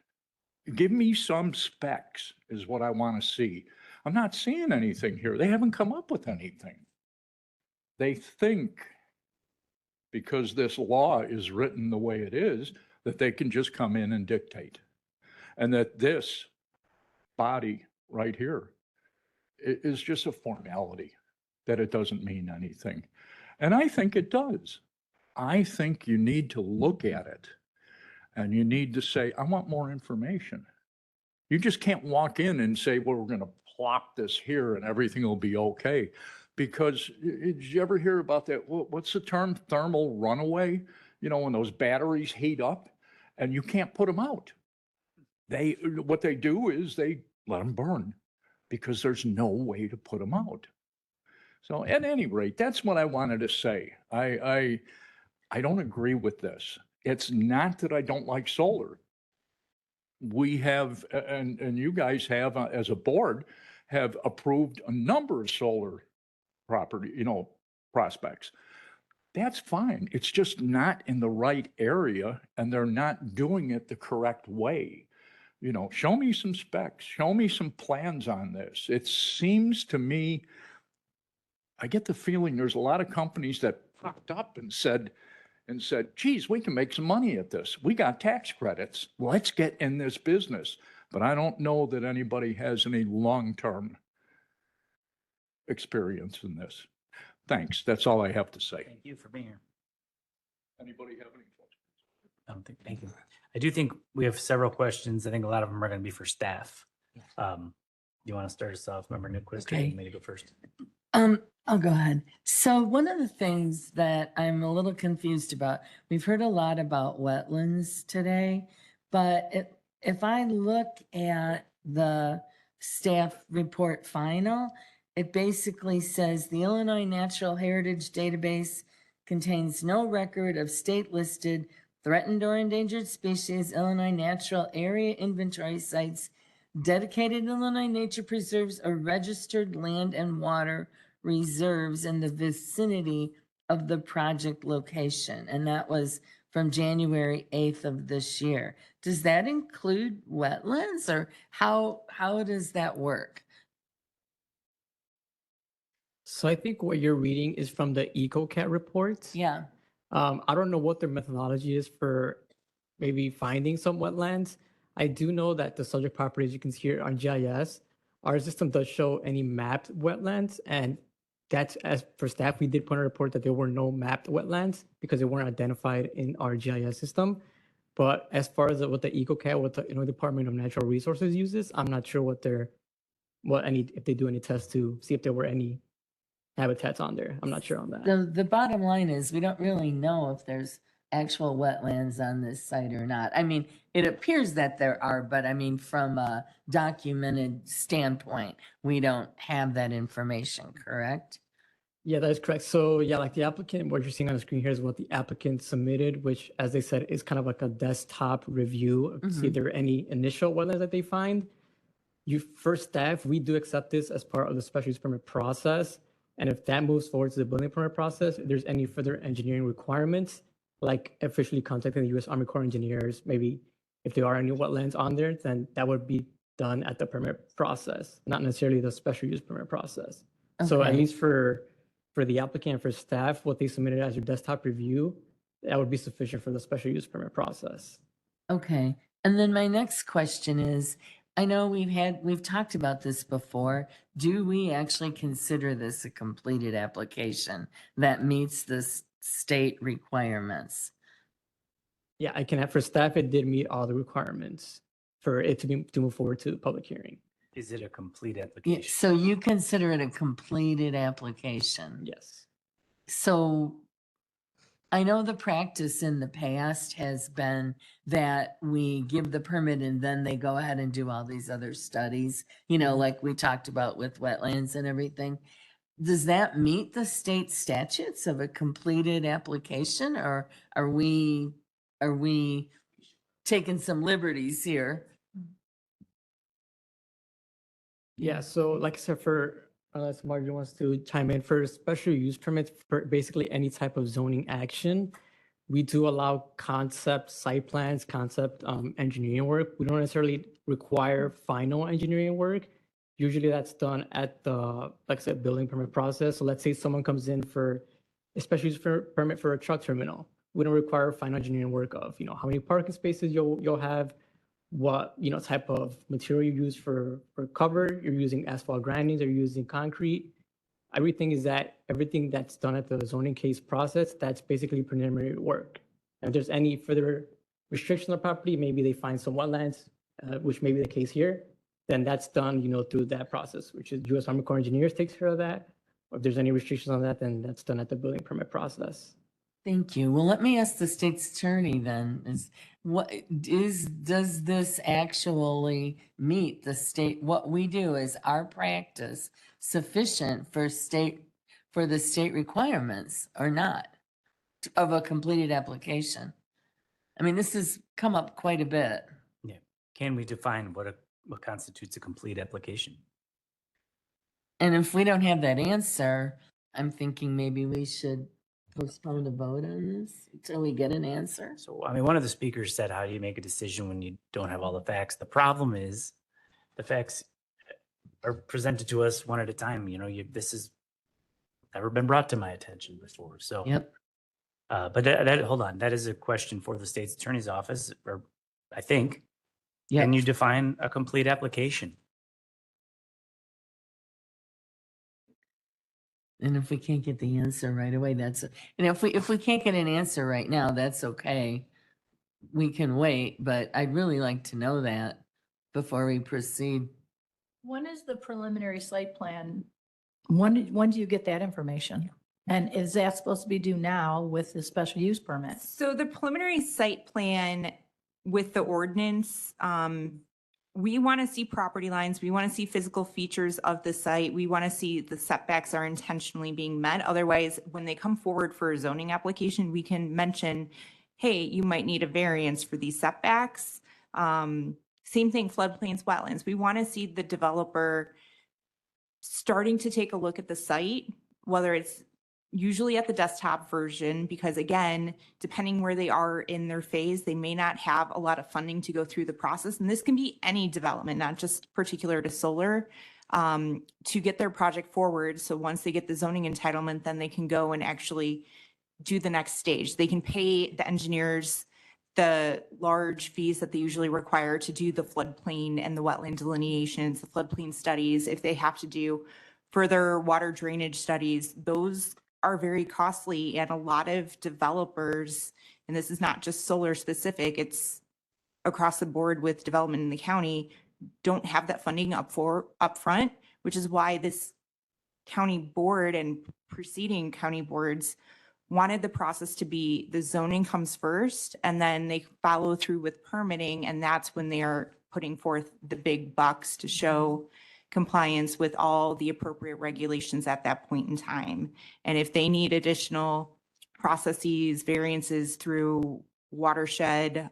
Give me some specs is what I want to see. I'm not seeing anything here. They haven't come up with anything. They think because this law is written the way it is, that they can just come in and dictate. And that this body right here is just a formality, that it doesn't mean anything. And I think it does. I think you need to look at it and you need to say, I want more information. You just can't walk in and say, well, we're going to plop this here and everything will be okay. Because did you ever hear about that? What's the term? Thermal runaway? You know, when those batteries heat up and you can't put them out. What they do is they let them burn because there's no way to put them out. So at any rate, that's what I wanted to say. I don't agree with this. It's not that I don't like solar. We have, and you guys have, as a board, have approved a number of solar property, you know, prospects. That's fine. It's just not in the right area and they're not doing it the correct way. You know, show me some specs, show me some plans on this. It seems to me, I get the feeling there's a lot of companies that popped up and said, geez, we can make some money at this. We got tax credits. Let's get in this business. But I don't know that anybody has any long-term experience in this. Thanks. That's all I have to say. Thank you for being here. Anybody have any questions? I don't think, thank you. I do think we have several questions. I think a lot of them are going to be for staff. You want to start us off, Member Nyquist? Okay. Or you want me to go first? I'll go ahead. So one of the things that I'm a little confused about, we've heard a lot about wetlands today, but if I look at the staff report final, it basically says the Illinois Natural Heritage Database contains no record of state listed threatened or endangered species, Illinois natural area inventory sites, dedicated Illinois nature preserves or registered land and water reserves in the vicinity of the project location. And that was from January 8th of this year. Does that include wetlands, or how does that work? So I think what you're reading is from the EcoCat reports. Yeah. I don't know what their methodology is for maybe finding some wetlands. I do know that the subject property, as you can see here on GIS, our system does show any mapped wetlands, and that's, as for staff, we did put in a report that there were no mapped wetlands because they weren't identified in our GIS system. But as far as what the EcoCat, what the Illinois Department of Natural Resources uses, I'm not sure if they do any tests to see if there were any habitats on there. I'm not sure on that. The bottom line is we don't really know if there's actual wetlands on this site or not. I mean, it appears that there are, but I mean, from a documented standpoint, we don't have that information, correct? Yeah, that is correct. So yeah, like the applicant, what you're seeing on the screen here is what the applicant submitted, which, as they said, is kind of like a desktop review to see if there are any initial wetlands that they find. For staff, we do accept this as part of the special use permit process. And if that moves forward to the building permit process, if there's any further engineering requirements, like officially contacting the U.S. Army Corps of Engineers, maybe if there are any wetlands on there, then that would be done at the permit process, not necessarily the special use permit process. So at Okay. least for the applicant and for staff, what they submitted as your desktop review, that would be sufficient for the special use permit process. Okay. And then my next question is, I know we've talked about this before. Do we actually consider this a completed application that meets the state requirements? Yeah, I can have for staff, it did meet all the requirements for it to move forward to public hearing. Is it a complete Yeah, application? so you consider it a completed application? Yes. So I know the practice in the past has been that we give the permit and then they go ahead and do all these other studies, like we talked about with wetlands and everything. Does that meet the state statutes of a completed application, or are we taking some liberties here? Yeah, so like I said, unless Marjorie wants to chime in, for special use permits, for basically any type of zoning action, we do allow concept site plans, concept engineering work. We don't necessarily require final engineering work. Usually that's done at the, like I said, building permit process. So let's say someone comes in for a special use permit for a truck terminal. We don't require final engineering work of, how many parking spaces you'll have, what type of material you use for cover. You're using asphalt grindings, or you're using concrete. Everything that's done at the zoning case process, that's basically preliminary work. And if there's any further restriction on the property, maybe they find some wetlands, which may be the case here, then that's done through that process, which is U.S. Army Corps of Engineers takes care of that. Or if there's any restrictions on that, then that's done at the building permit process. Thank you. Well, let me ask the state's attorney then, does this actually meet the state, what we do, is our practice sufficient for the state requirements or not of a completed application? I mean, this has come up quite a bit. Yeah. Can we define what constitutes a complete application? And if we don't have that answer, I'm thinking maybe we should postpone the vote on this until we get an answer. So, I mean, one of the speakers said, how do you make a decision when you don't have all the facts? The problem is the facts are presented to us one at a time. This has never been brought to my attention before. So, yep. But hold on, that is a question for the state's attorney's office, or I think. Yep. Can you define a complete application? And if we can't get the answer right away, and if we can't get an answer right now, that's okay. We can wait, but I'd really like to know that before we proceed. When is the preliminary site plan? When do you get that information? And is that supposed to be due now with the special use permit? So the preliminary site plan with the ordinance, we want to see property lines. We want to see physical features of the site. We want to see the setbacks are intentionally being met. Otherwise, when they come forward for a zoning application, we can mention, hey, you might need a variance for these setbacks. Same thing, floodplains, wetlands. We want to see the developer starting to take a look at the site, whether it's usually at the desktop version, because again, depending where they are in their phase, they may not have a lot of funding to go through the process. And this can be any development, not just particular to solar, to get their project forward. So once they get the zoning entitlement, then they can go and actually do the next stage. They can pay the engineers the large fees that they usually require to do the floodplain and the wetland delineations, the floodplain studies. If they have to do further water drainage studies, those are very costly, and a lot of developers, and this is not just solar specific, it's across the board with development in the county, don't have that funding up front, which is why this county board and preceding county boards wanted the process to be the zoning comes first, and then they follow through with permitting, and that's when they are putting forth the big bucks to show compliance with all the appropriate regulations at that point in time. And if they need additional processes, variances through watershed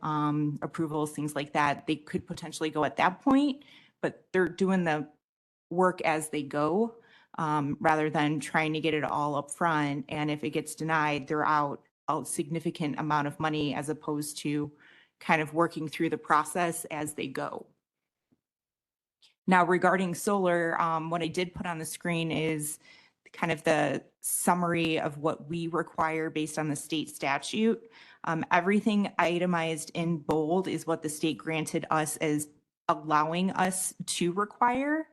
approvals, things like that, they could potentially go at that point, but they're doing the work as they go, rather than trying to get it all up front. And if it gets denied, they're out a significant amount of money as opposed to kind of working through the process as they go. Now, regarding solar, what I did put on the screen is kind of the summary of what we require based on the state statute. Everything itemized in bold is what the state granted us as allowing us to require.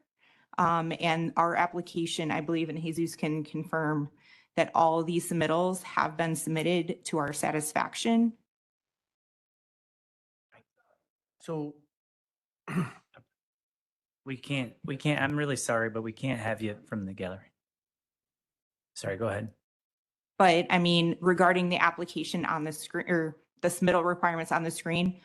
And our application, I believe, and Jesus can confirm that all of these submittals have been submitted to our satisfaction. So We can't, I'm really sorry, but we can't have you from the gallery. Sorry, go ahead. But I mean, regarding the application on the screen, or the submittal requirements on the screen,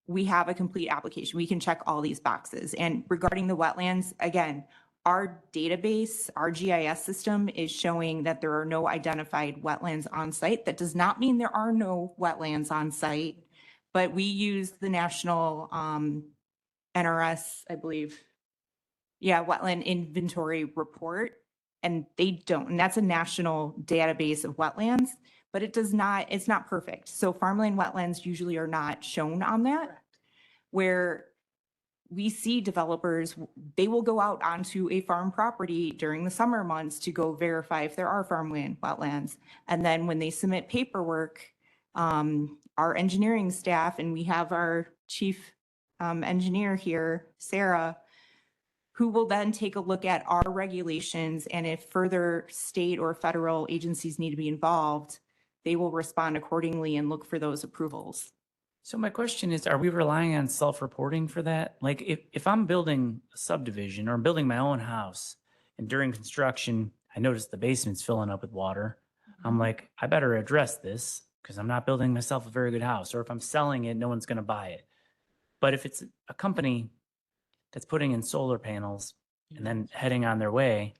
we have a complete application. We can check all these boxes. And regarding the wetlands, again, our database, our GIS system is showing that there are no identified wetlands on site. That does not mean there are no wetlands on site, but we use the national NRS, I believe. Yeah, wetland inventory report, and they don't, and that's a national database of wetlands, but it does not, it's not perfect. So farmland wetlands usually are not shown on that. Where we see developers, they will go out onto a farm property during the summer months to go verify if there are farmland wetlands. And then when they submit paperwork, our engineering staff, and we have our chief engineer here, Sarah, who will then take a look at our regulations, and if further state or federal agencies need to be involved, they will respond accordingly and look for those approvals. So my question is, are we relying on self-reporting for that? Like if I'm building a subdivision or I'm building my own house and during construction, I notice the basement's filling up with water. I'm like, I better address this because I'm not building myself a very good house. Or if I'm selling it, no one's going to buy it. But if it's a company that's putting in solar panels and then heading on their way,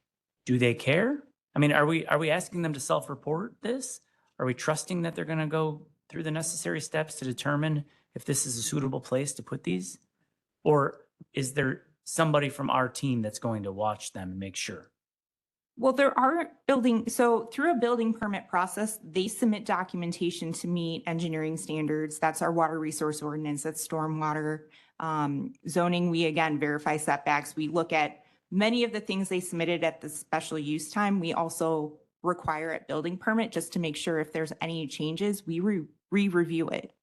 do they care? I mean, are we asking them to self-report this? Are we trusting that they're going to go through the necessary steps to determine if this is a suitable place to put these? Or is there somebody from our team that's going to watch them and make sure? Well, there are so through a building permit process, they submit documentation to meet engineering standards. That's our water resource ordinance, that's stormwater. Zoning, we again verify setbacks. We look at many of the things they submitted at the special use time. We also require at building permit just to make sure if there's any changes, we re-review it.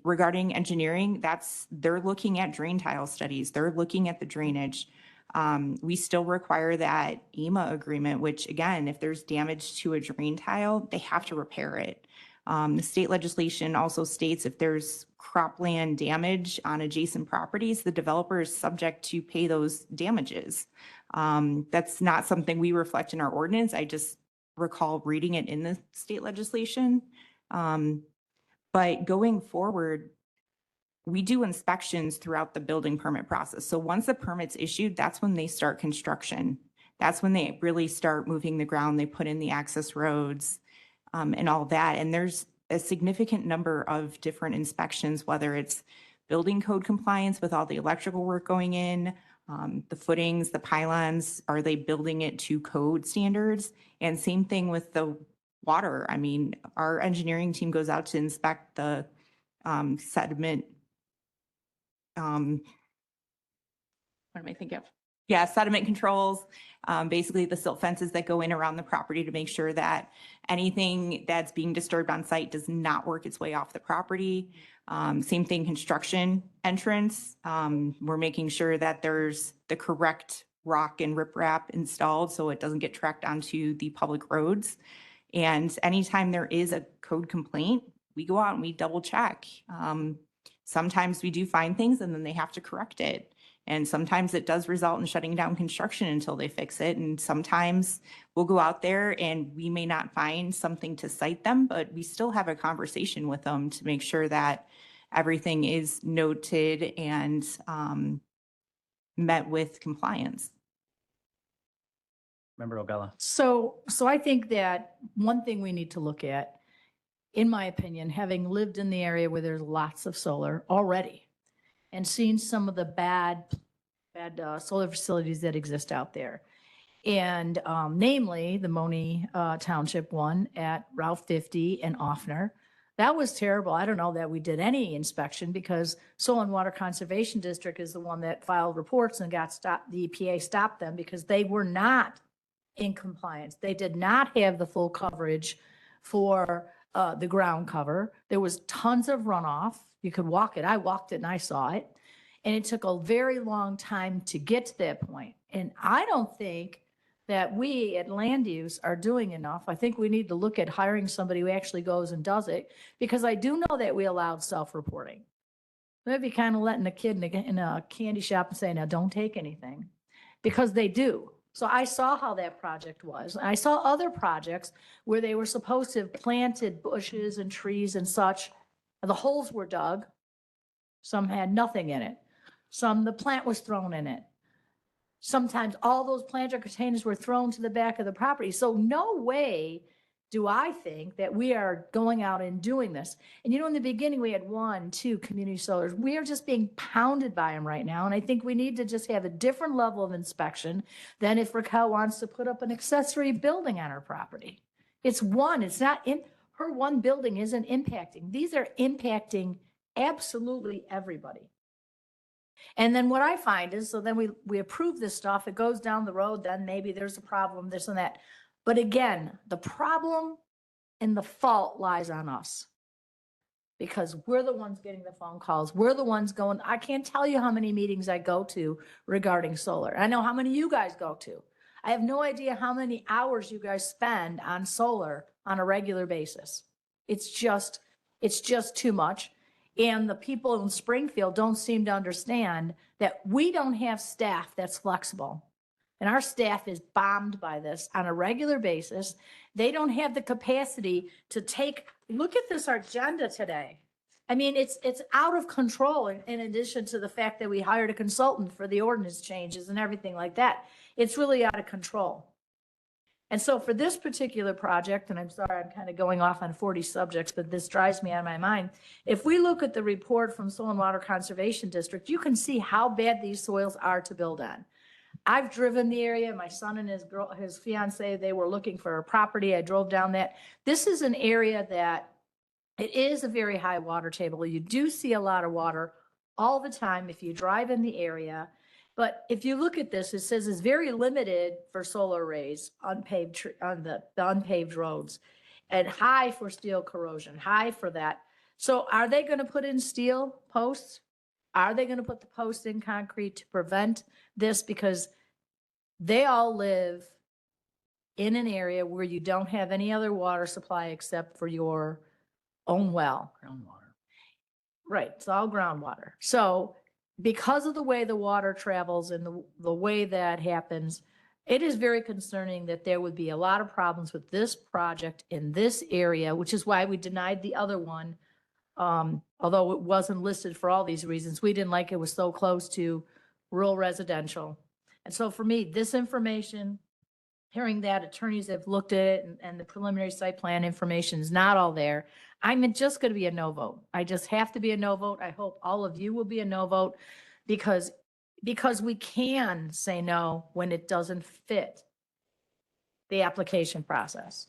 Regarding engineering, they're looking at drain tile studies. They're looking at the drainage. We still require that EMA agreement, which again, if there's damage to a drain tile, they have to repair it. The state legislation also states if there's cropland damage on adjacent properties, the developer is subject to pay those damages. That's not something we reflect in our ordinance. I just recall reading it in the state legislation. But going forward, we do inspections throughout the building permit process. So once the permit's issued, that's when they start construction. That's when they really start moving the ground. They put in the access roads and all that. And there's a significant number of different inspections, whether it's building code compliance with all the electrical work going in, the footings, the pylons, are they building it to code standards? And same thing with the water. I mean, our engineering team goes out to inspect the sediment. What am I thinking of? Yeah, sediment controls, basically the silt fences that go in around the property to make sure that anything that's being disturbed on site does not work its way off the property. Same thing, construction entrance. We're making sure that there's the correct rock and riprap installed so it doesn't get tracked onto the public roads. And anytime there is a code complaint, we go out and we double check. Sometimes we do find things and then they have to correct it. And sometimes it does result in shutting down construction until they fix it. And sometimes we'll go out there and we may not find something to cite them, but we still have a conversation with them to make sure that everything is noted and met with compliance. Member Ogalla. So I think that one thing we need to look at, in my opinion, having lived in the area where there's lots of solar already and seen some of the bad solar facilities that exist out there. And namely the Moni Township one at Route 50 and Offner. That was terrible. I don't know that we did any inspection because Soil and Water Conservation District is the one that filed reports and got stopped. The EPA stopped them because they were not in compliance. They did not have the full coverage for the ground cover. There was tons of runoff. You could walk it. I walked it and I saw it. And it took a very long time to get to that point. And I don't think that we at land use are doing enough. I think we need to look at hiring somebody who actually goes and does it, because I do know that we allowed self-reporting. Maybe kind of letting a kid in a candy shop and saying, now don't take anything, because they do. So I saw how that project was. I saw other projects where they were supposed to have planted bushes and trees and such. The holes were dug. Some had nothing in it. Some, the plant was thrown in it. Sometimes all those planter containers were thrown to the back of the property. So no way do I think that we are going out and doing this. And you know, in the beginning, we had 1, 2 community solars. We are just being pounded by them right now. And I think we need to just have a different level of inspection than if Raquel wants to put up an accessory building on her property. It's one, it's not in, her one building isn't impacting. These are impacting absolutely everybody. And then what I find is, so then we approve this stuff, it goes down the road, then maybe there's a problem, this and that. But again, the problem and the fault lies on us, because we're the ones getting the phone calls. We're the ones going, I can't tell you how many meetings I go to regarding solar. I know how many you guys go to. I have no idea how many hours you guys spend on solar on a regular basis. It's just too much. And the people in Springfield don't seem to understand that we don't have staff that's flexible. And our staff is bombed by this on a regular basis. They don't have the capacity to look at this agenda today. I mean, it's out of control, in addition to the fact that we hired a consultant for the ordinance changes and everything like that. It's really out of control. And so for this particular project, and I'm sorry, I'm kind of going off on 40 subjects, but this drives me out of my mind. If we look at the report from Soil and Water Conservation District, you can see how bad these soils are to build on. I've driven the area. My son and his fiance, they were looking for a property. I drove down that. This is an area that it is a very high water table. You do see a lot of water all the time if you drive in the area. But if you look at this, it says it's very limited for solar arrays on the unpaved roads, and high for steel corrosion, high for that. So are they going to put in steel posts? Are they going to put the posts in concrete to prevent this? Because they all live in an area where you don't have any other water supply except for your own well. Groundwater. Right, it's all groundwater. So because of the way the water travels and the way that happens, it is very concerning that there would be a lot of problems with this project in this area, which is why we denied the other one. Although it wasn't listed for all these reasons, we didn't like it was so close to rural residential. And so for me, this information hearing that attorneys have looked at it and the preliminary site plan information is not all there, I'm just going to be a no vote. I just have to be a no vote. I hope all of you will be a no vote because we can say no when it doesn't fit the application process.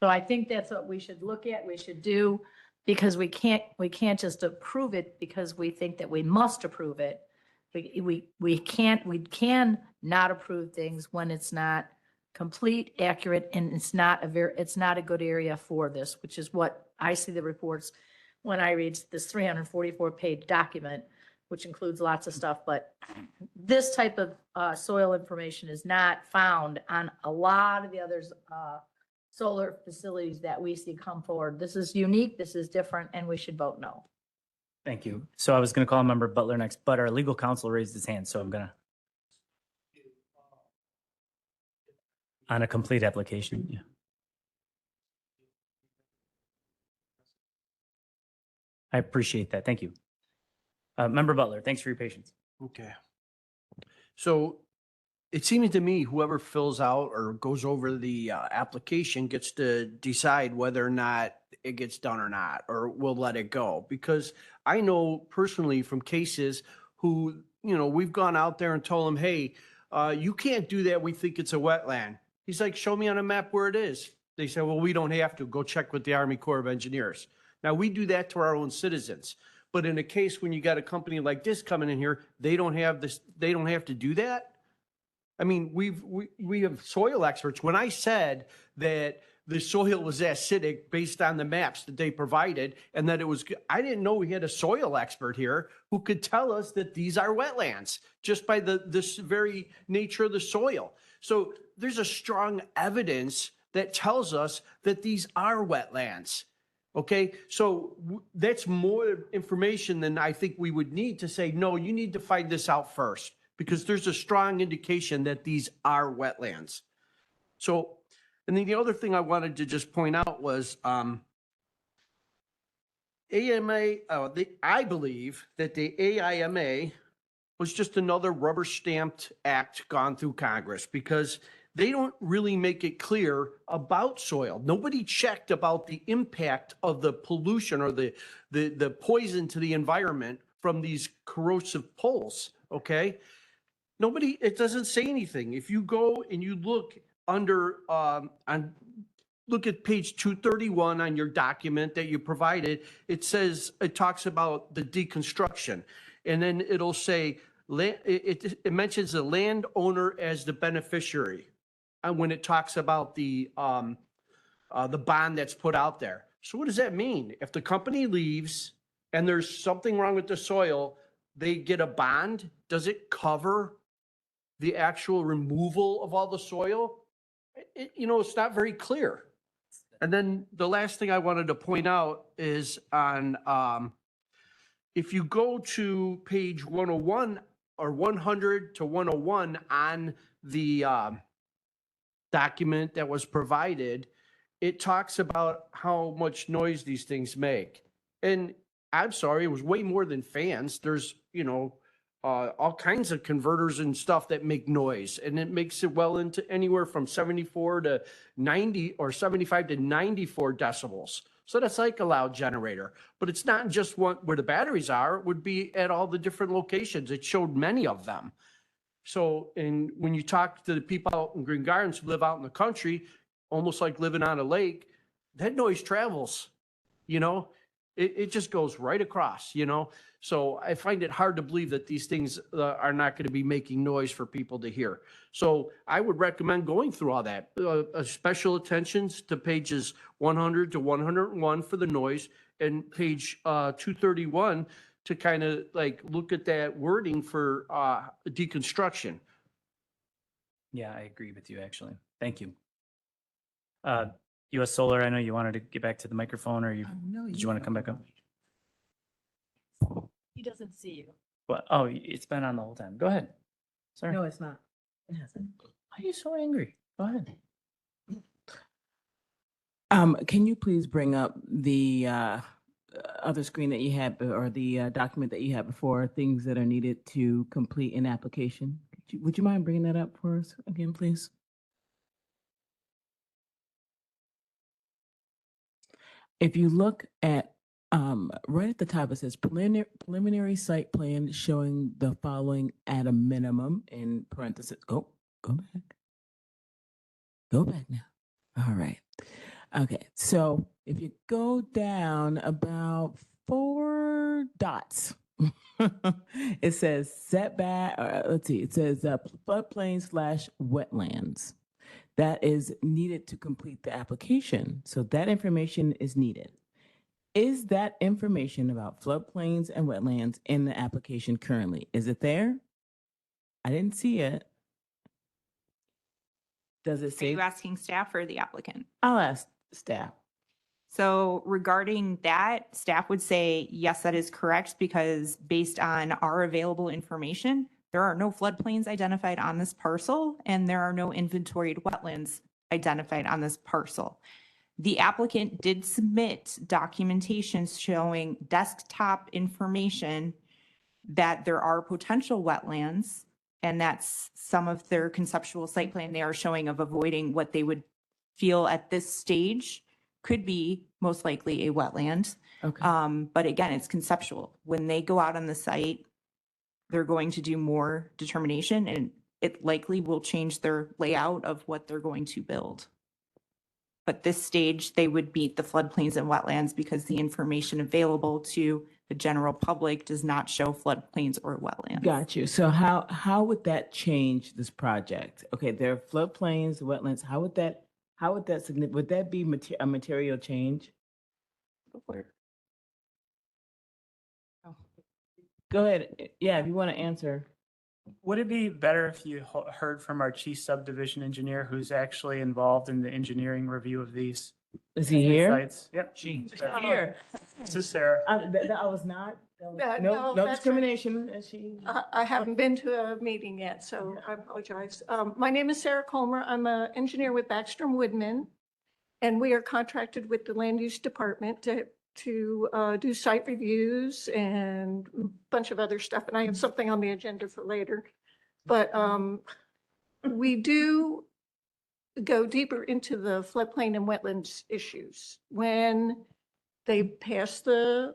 So I think that's what we should look at, we should do, because we can't just approve it because we think that we must approve it. We can not approve things when it's not complete, accurate, and it's not a good area for this, which is what I see the reports when I read this 344-page document, which includes lots of stuff, but this type of soil information is not found on a lot of the others solar facilities that we see come forward. This is unique, this is different, and we should vote no. Thank you. So I was going to call Member Butler next, but our legal counsel raised his hand, so I'm going to. On a complete application, yeah. I appreciate that. Thank you. Member Butler, thanks for your patience. Okay. So it seems to me whoever fills out or goes over the application gets to decide whether or not it gets done or not, or we'll let it go. Because I know personally from cases who, we've gone out there and told them, hey, you can't do that. We think it's a wetland. He's like, show me on a map where it is. They say, well, we don't have to. Go check with the Army Corps of Engineers. Now, we do that to our own citizens. But in a case when you got a company like this coming in here, they don't have this, they don't have to do that. I mean, we have soil experts. When I said that the soil was acidic based on the maps that they provided and that it was, I didn't know we had a soil expert here who could tell us that these are wetlands just by this very nature of the soil. So there's a strong evidence that tells us that these are wetlands. Okay, so that's more information than I think we would need to say, no, you need to find this out first, because there's a strong indication that these are wetlands. So, and then the other thing I wanted to just point out was AMA, I believe that the AIMA was just another rubber stamped act gone through Congress, because they don't really make it clear about soil. Nobody checked about the impact of the pollution or the poison to the environment from these corrosive poles, okay? Nobody, it doesn't say anything. If you go and you look under, look at page 231 on your document that you provided, it says, it talks about the deconstruction. And then it'll say, it mentions the landowner as the beneficiary. And when it talks about the bond that's put out there. So what does that mean? If the company leaves and there's something wrong with the soil, they get a bond? Does it cover the actual removal of all the soil? It's not very clear. And then the last thing I wanted to point out is on, if you go to page 101 or 100 to 101 on the document that was provided, it talks about how much noise these things make. And I'm sorry, it was way more than fans. There's, all kinds of converters and stuff that make noise, and it makes it well into anywhere from 74 to 90 or 75 to 94 decibels. So that's like a loud generator, but it's not just where the batteries are. It would be at all the different locations. It showed many of them. So, and when you talk to the people out in Green Gardens who live out in the country, almost like living on a lake, that noise travels, it just goes right across, So I find it hard to believe that these things are not going to be making noise for people to hear. So I would recommend going through all that, special attentions to pages 100 to 101 for the noise, and page 231 to kind of like look at that wording for deconstruction. Yeah, I agree with you, actually. Thank you. US Solar, I know you wanted to get back to the microphone, or did you want to come back up? He doesn't see you. What? Oh, it's been on the whole time. Go ahead. Sorry. No, it's not. It hasn't. Why are you so angry? Go ahead. Can you please bring up the other screen that you had, or the document that you had before, things that are needed to complete an application? Would you mind bringing that up for us again, please? If you look at, right at the top, it says preliminary site plan showing the following at a minimum in parentheses. Go back. Go back now. All right. Okay. So if you go down about 4 dots, it says setback, let's see, it says floodplain / wetlands. That is needed to complete the application. So that information is needed. Is that information about floodplains and wetlands in the application currently? Is it there? I didn't see it. Does it Are say? you asking staff or the applicant? I'll ask staff. So regarding that, staff would say, yes, that is correct, because based on our available information, there are no floodplains identified on this parcel, and there are no inventoried wetlands identified on this parcel. The applicant did submit documentation showing desktop information that there are potential wetlands, and that's some of their conceptual site plan they are showing of avoiding what they would feel at this stage could be most likely a wetland. Okay. But again, it's conceptual. When they go out on the site, they're going to do more determination, and it likely will change their layout of what they're going to build. But this stage, they would meet the floodplains and wetlands because the information available to the general public does not show floodplains or wetlands. Got you. So how would that change this project? Okay, there are floodplains, wetlands. How would that would that be a material change? Go ahead. Yeah, if you want to answer. Would it be better if you heard from our chief subdivision engineer who's actually involved in the engineering review of these Is he here? sites? Yep. Here. This is Sarah. I was not. Yeah, No that's discrimination. I haven't been to a meeting yet, so I apologize. My name is Sarah Colmer. I'm an engineer with Baxter and Woodman, and we are contracted with the Land Use Department to do site reviews and a bunch of other stuff. And I have something on the agenda for later. But we do go deeper into the floodplain and wetlands issues when they pass the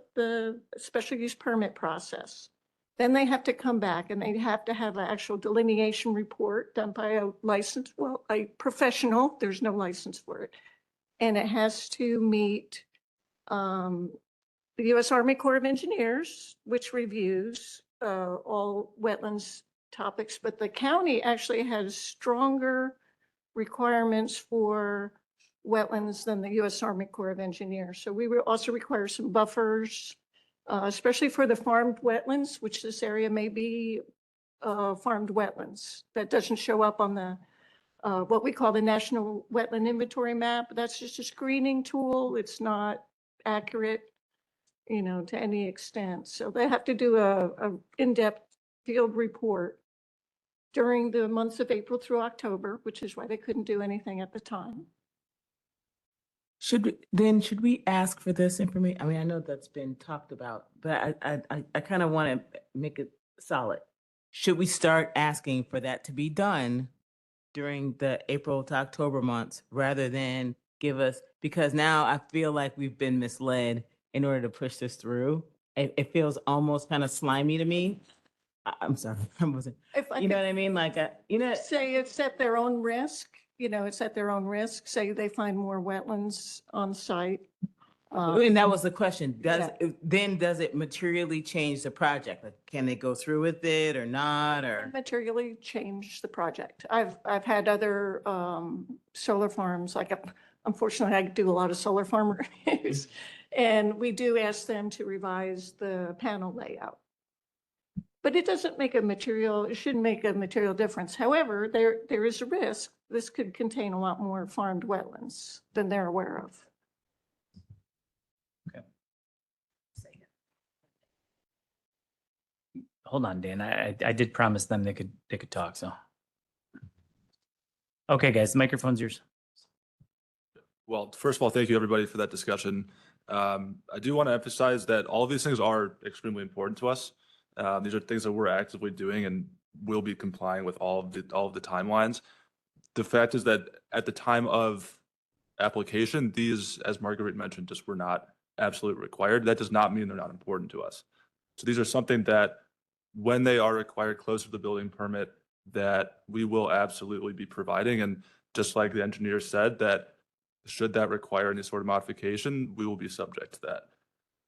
special use permit process. Then they have to come back and they have to have an actual delineation report done by a licensed, well, a professional. There's no license for it. And it has to meet the U.S. Army Corps of Engineers, which reviews all wetlands topics, but the county actually has stronger requirements for wetlands than the U.S. Army Corps of Engineers. So we will also require some buffers, especially for the farmed wetlands, which this area may be farmed wetlands. That doesn't show up on the what we call the National Wetland Inventory Map. That's just a screening tool. It's not accurate, to any extent. So they have to do a in-depth field report during the months of April through October, which is why they couldn't do anything at the time. Should we ask for this information? I mean, I know that's been talked about, but I kind of want to make it solid. Should we start asking for that to be done during the April to October months rather than give us, because now I feel like we've been misled in order to push this through. It feels almost kind of slimy to me. I'm sorry. I wasn't, you know what I mean? Like, say it's at their own risk, it's at their own risk. Say they find more wetlands on site. And that was the question. Does it materially change the project? Like, can they go through with it or not, or? Materially change the project. I've had other solar farms, unfortunately, I do a lot of solar farm reviews, and we do ask them to revise the panel layout. But it shouldn't make a material difference. However, there is a risk. This could contain a lot more farmed wetlands than they're aware of. Hold on, Dan. I did promise them they could talk, so. Okay, guys, the microphone's yours. Well, first of all, thank you everybody for that discussion. I do want to emphasize that all of these things are extremely important to us. These are things that we're actively doing, and will be complying with all of the timelines. The fact is that at the time of application, these, as Marguerite mentioned, just were not absolutely required. That does not mean they're not important to us. So these are something that when they are required closer to the building permit, that we will absolutely be providing. And just like the engineer said, that should that require any sort of modification, we will be subject to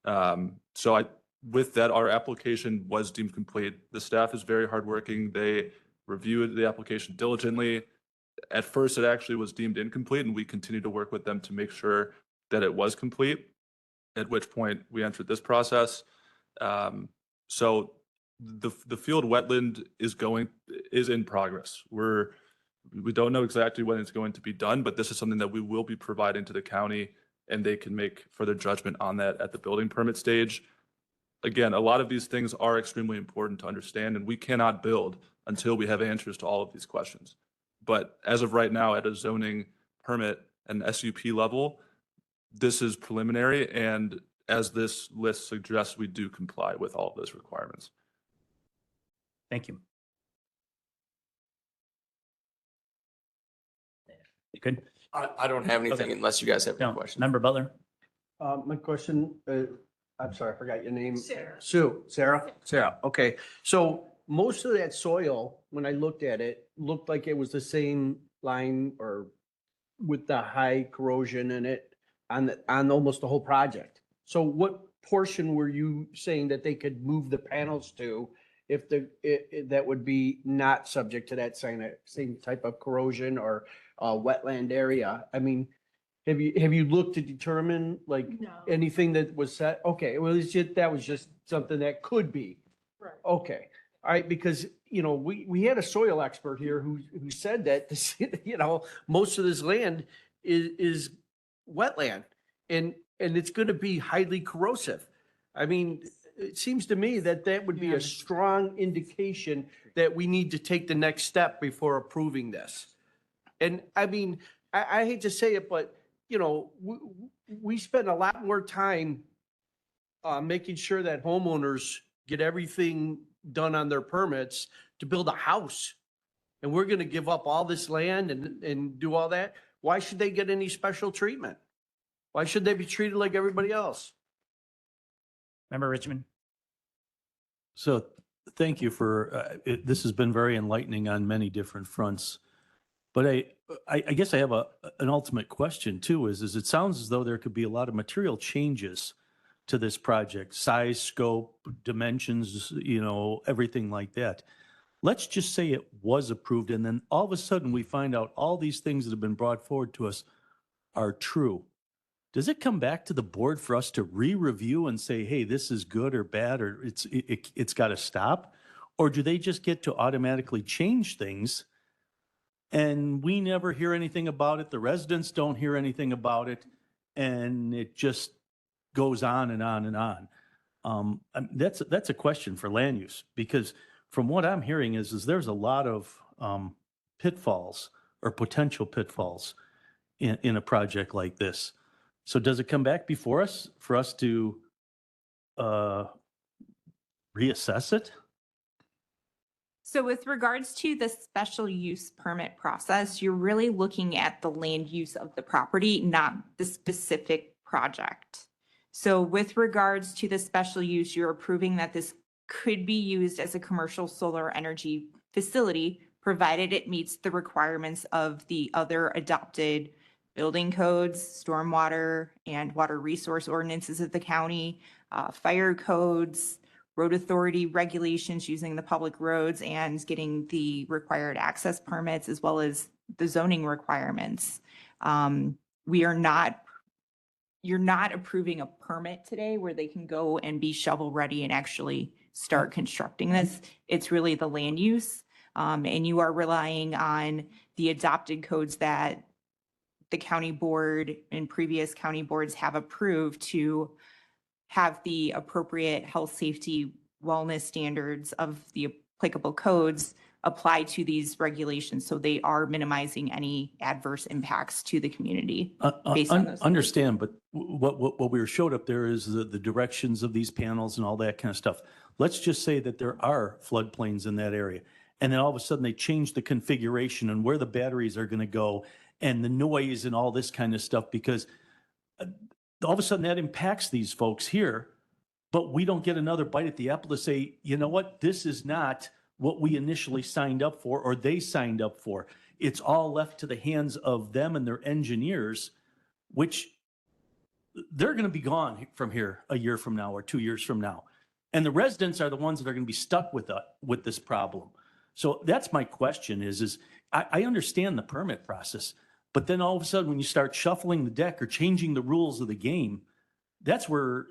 that. With that, our application was deemed complete. The staff is very hardworking. They reviewed the application diligently. At first, it actually was deemed incomplete, and we continued to work with them to make sure that it was complete, at which point we entered this process. So the field wetland is in progress. We don't know exactly when it's going to be done, but this is something that we will be providing to the county, and they can make further judgment on that at the building permit stage. Again, a lot of these things are extremely important to understand, and we cannot build until we have answers to all of these questions. But as of right now, at a zoning permit and SUP level, this is preliminary, and as this list suggests, we do comply with all of those requirements. Thank you. You good? I don't have anything Okay. unless you guys have any No. questions. Member Butler? My question, I'm sorry, I forgot your name. Sarah. Sue, Sarah? Sarah, okay. So most of that soil, when I looked at it, looked like it was the same line or with the high corrosion in it on almost the whole project. So what portion were you saying that they could move the panels to if that would be not subject to that same type of corrosion or wetland area? I mean, have you looked to determine like No. anything that was set? Okay, well, that was just something that could be. Right. Okay, all right, because, we had a soil expert here who said that, this, most of this land is wetland and it's going to be highly corrosive. I mean, it seems to me that would be a strong indication that we need to take the next step before approving this. And I mean, I hate to say it, but, we spend a lot more time making sure that homeowners get everything done on their permits to build a house. And we're going to give up all this land and do all that. Why should they get any special treatment? Why should they be treated like everybody else? Member Richmond? So thank you for, this has been very enlightening on many different fronts. But I guess I have an ultimate question too, is it sounds as though there could be a lot of material changes to this project, size, scope, dimensions, everything like that. Let's just say it was approved and then all of a sudden we find out all these things that have been brought forward to us are true. Does it come back to the board for us to re-review and say, hey, this is good or bad, or it's got to stop? Or do they just get to automatically change things and we never hear anything about it? The residents don't hear anything about it and it just goes on and on and on. That's a question for land use, because from what I'm hearing is there's a lot of pitfalls or potential pitfalls in a project like this. So does it come back before us for us to reassess it? So with regards to the special use permit process, you're really looking at the land use of the property, not the specific project. So with regards to the special use, you're approving that this could be used as a commercial solar energy facility, provided it meets the requirements of the other adopted building codes, stormwater and water resource ordinances of the county, fire codes, road authority regulations using the public roads and getting the required access permits, as well as the zoning requirements. You're not approving a permit today where they can go and be shovel ready and actually start constructing this. It's really the land use. And you are relying on the adopted codes that the county board and previous county boards have approved to have the appropriate health, safety, wellness standards of the applicable codes apply to these regulations. So they are minimizing any adverse impacts to the community based on those. Understand, but what we were showed up there is the directions of these panels and all that kind of stuff. Let's just say that there are floodplains in that area and then all of a sudden they change the configuration and where the batteries are going to go and the noise and all this kind of stuff, because all of a sudden that impacts these folks here, but we don't get another bite at the apple to say, you know what, this is not what we initially signed up for or they signed up for. It's all left to the hands of them and their engineers, which they're going to be gone from here a year from now or 2 years from now. And the residents are the ones that are going to be stuck with this problem. So that's my question is I understand the permit process, but then all of a sudden when you start shuffling the deck or changing the rules of the game, that's where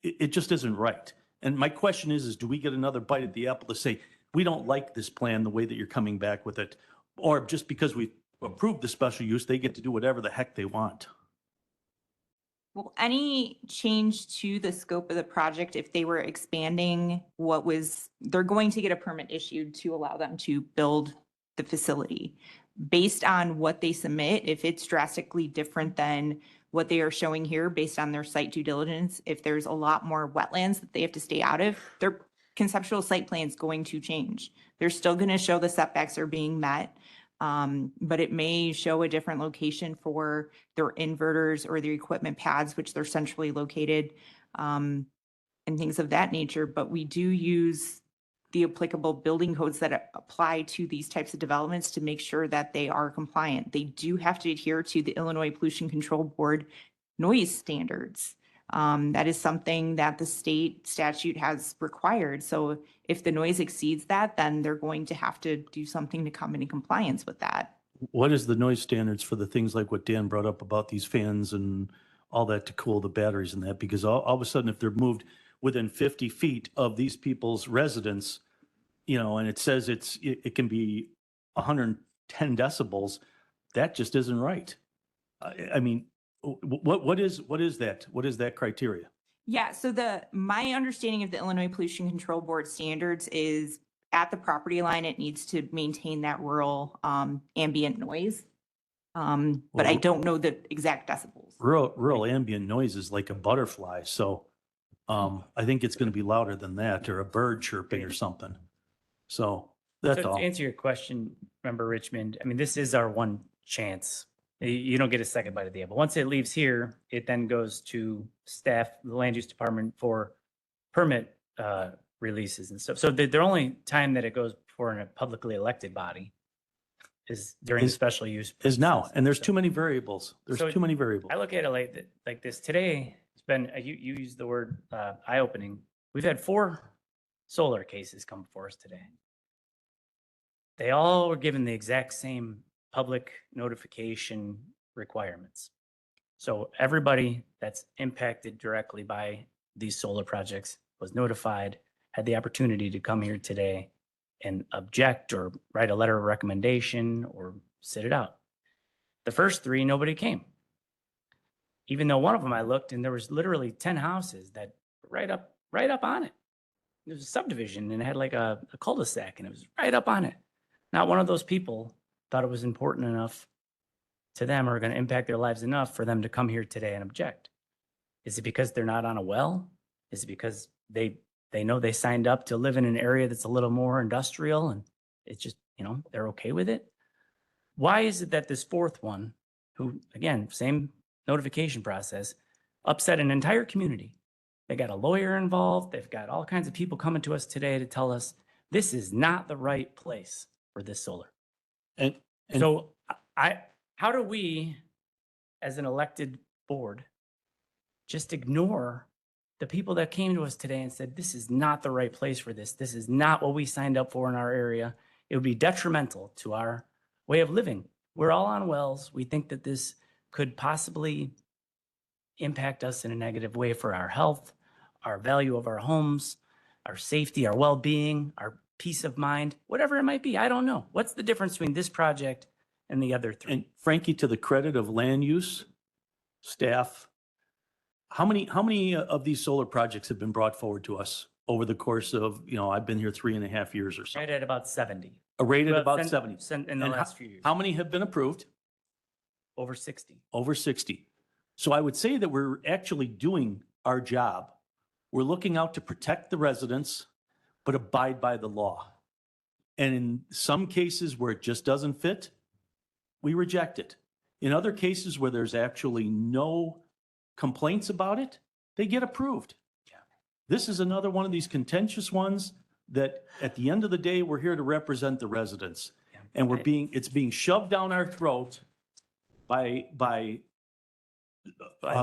it just isn't right. And my question is do we get another bite at the apple to say, we don't like this plan the way that you're coming back with it, or just because we approved the special use, they get to do whatever the heck they want? Well, any change to the scope of the project, if they were expanding they're going to get a permit issued to allow them to build the facility. Based on what they submit, if it's drastically different than what they are showing here based on their site due diligence, if there's a lot more wetlands that they have to stay out of, their conceptual site plan is going to change. They're still going to show the setbacks are being met. But it may show a different location for their inverters or their equipment pads, which they're centrally located, and things of that nature. But we do use the applicable building codes that apply to these types of developments to make sure that they are compliant. They do have to adhere to the Illinois Pollution Control Board noise standards. That is something that the state statute has required. So if the noise exceeds that, then they're going to have to do something to come into compliance with that. What is the noise standards for the things like what Dan brought up about these fans and all that to cool the batteries and that? Because all of a sudden, if they're moved within 50 feet of these people's residence, and it says it can be 110 decibels, that just isn't right. I mean, what is that? What is that criteria? Yeah, so my understanding of the Illinois Pollution Control Board standards is at the property line, it needs to maintain that rural ambient noise. But I don't know the exact decibels. Rural ambient noise is like a butterfly. So I think it's going to be louder than that, or a bird chirping or something. So that's all. To answer your question, remember Richmond, I mean, this is our one chance. You don't get a second bite of the apple. Once it leaves here, it then goes to staff, the land use department for permit releases and stuff. So the only time that it goes for a publicly elected body is during special use. Is now, and there's too many variables. There's So too many variables. I look at it like this. Today, it's been, you used the word eye-opening. We've had 4 solar cases come before us today. They all were given the exact same public notification requirements. So everybody that's impacted directly by these solar projects was notified, had the opportunity to come here today and object or write a letter of recommendation or sit it out. The first 3, nobody came. Even though one of them I looked and there was literally 10 houses that right up on it. There was a subdivision and it had like a cul-de-sac and it was right up on it. Not one of those people thought it was important enough to them or going to impact their lives enough for them to come here today and object. Is it because they're not on a well? Is it because they know they signed up to live in an area that's a little more industrial and it's just, they're okay with it? Why is it that this 4th one, who, again, same notification process, upset an entire community? They got a lawyer involved. They've got all kinds of people coming to us today to tell us this is not the right place for this solar. And So how do we, as an elected board, just ignore the people that came to us today and said, this is not the right place for this. This is not what we signed up for in our area. It would be detrimental to our way of living. We're all on wells. We think that this could possibly impact us in a negative way for our health, our value of our homes, our safety, our well-being, our peace of mind, whatever it might be. I don't know. What's the difference between this project and the other 3? And Frankie, to the credit of land use staff, how many of these solar projects have been brought forward to us over the course of, I've been here 3.5 years or so? Right at about 70. Rated Well, about sen- 70. In the And last few years. How many have been approved? Over 60. Over 60. So I would say that we're actually doing our job. We're looking out to protect the residents, but abide by the law. And in some cases where it just doesn't fit, we reject it. In other cases where there's actually no complaints about it, they get approved. This is another one of these contentious ones that at the end of the day, we're here to represent the residents. And it's being shoved down our throat by the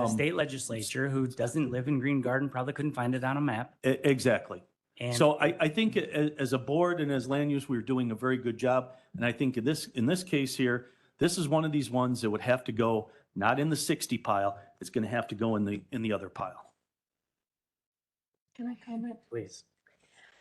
state legislature, who doesn't live in Green Garden, probably couldn't find it on a map. Exactly. And So I think as a board and as land use, we're doing a very good job. And I think in this case here, this is one of these ones that would have to go not in the 60 pile. It's going to have to go in the other pile. Can I comment? Please.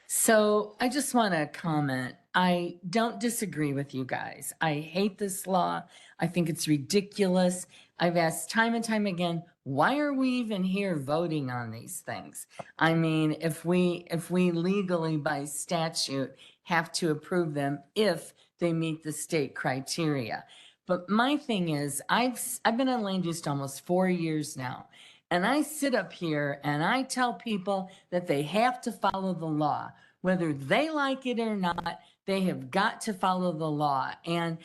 So I just want to comment. I don't disagree with you guys. I hate this law. I think it's ridiculous. I've asked time and time again, why are we even here voting on these things? I mean, if we legally by statute have to approve them if they meet the state criteria. But my thing is, I've been on land use almost 4 years now. And I sit up here and I tell people that they have to follow the law. Whether they like it or not, they have got to follow the law. And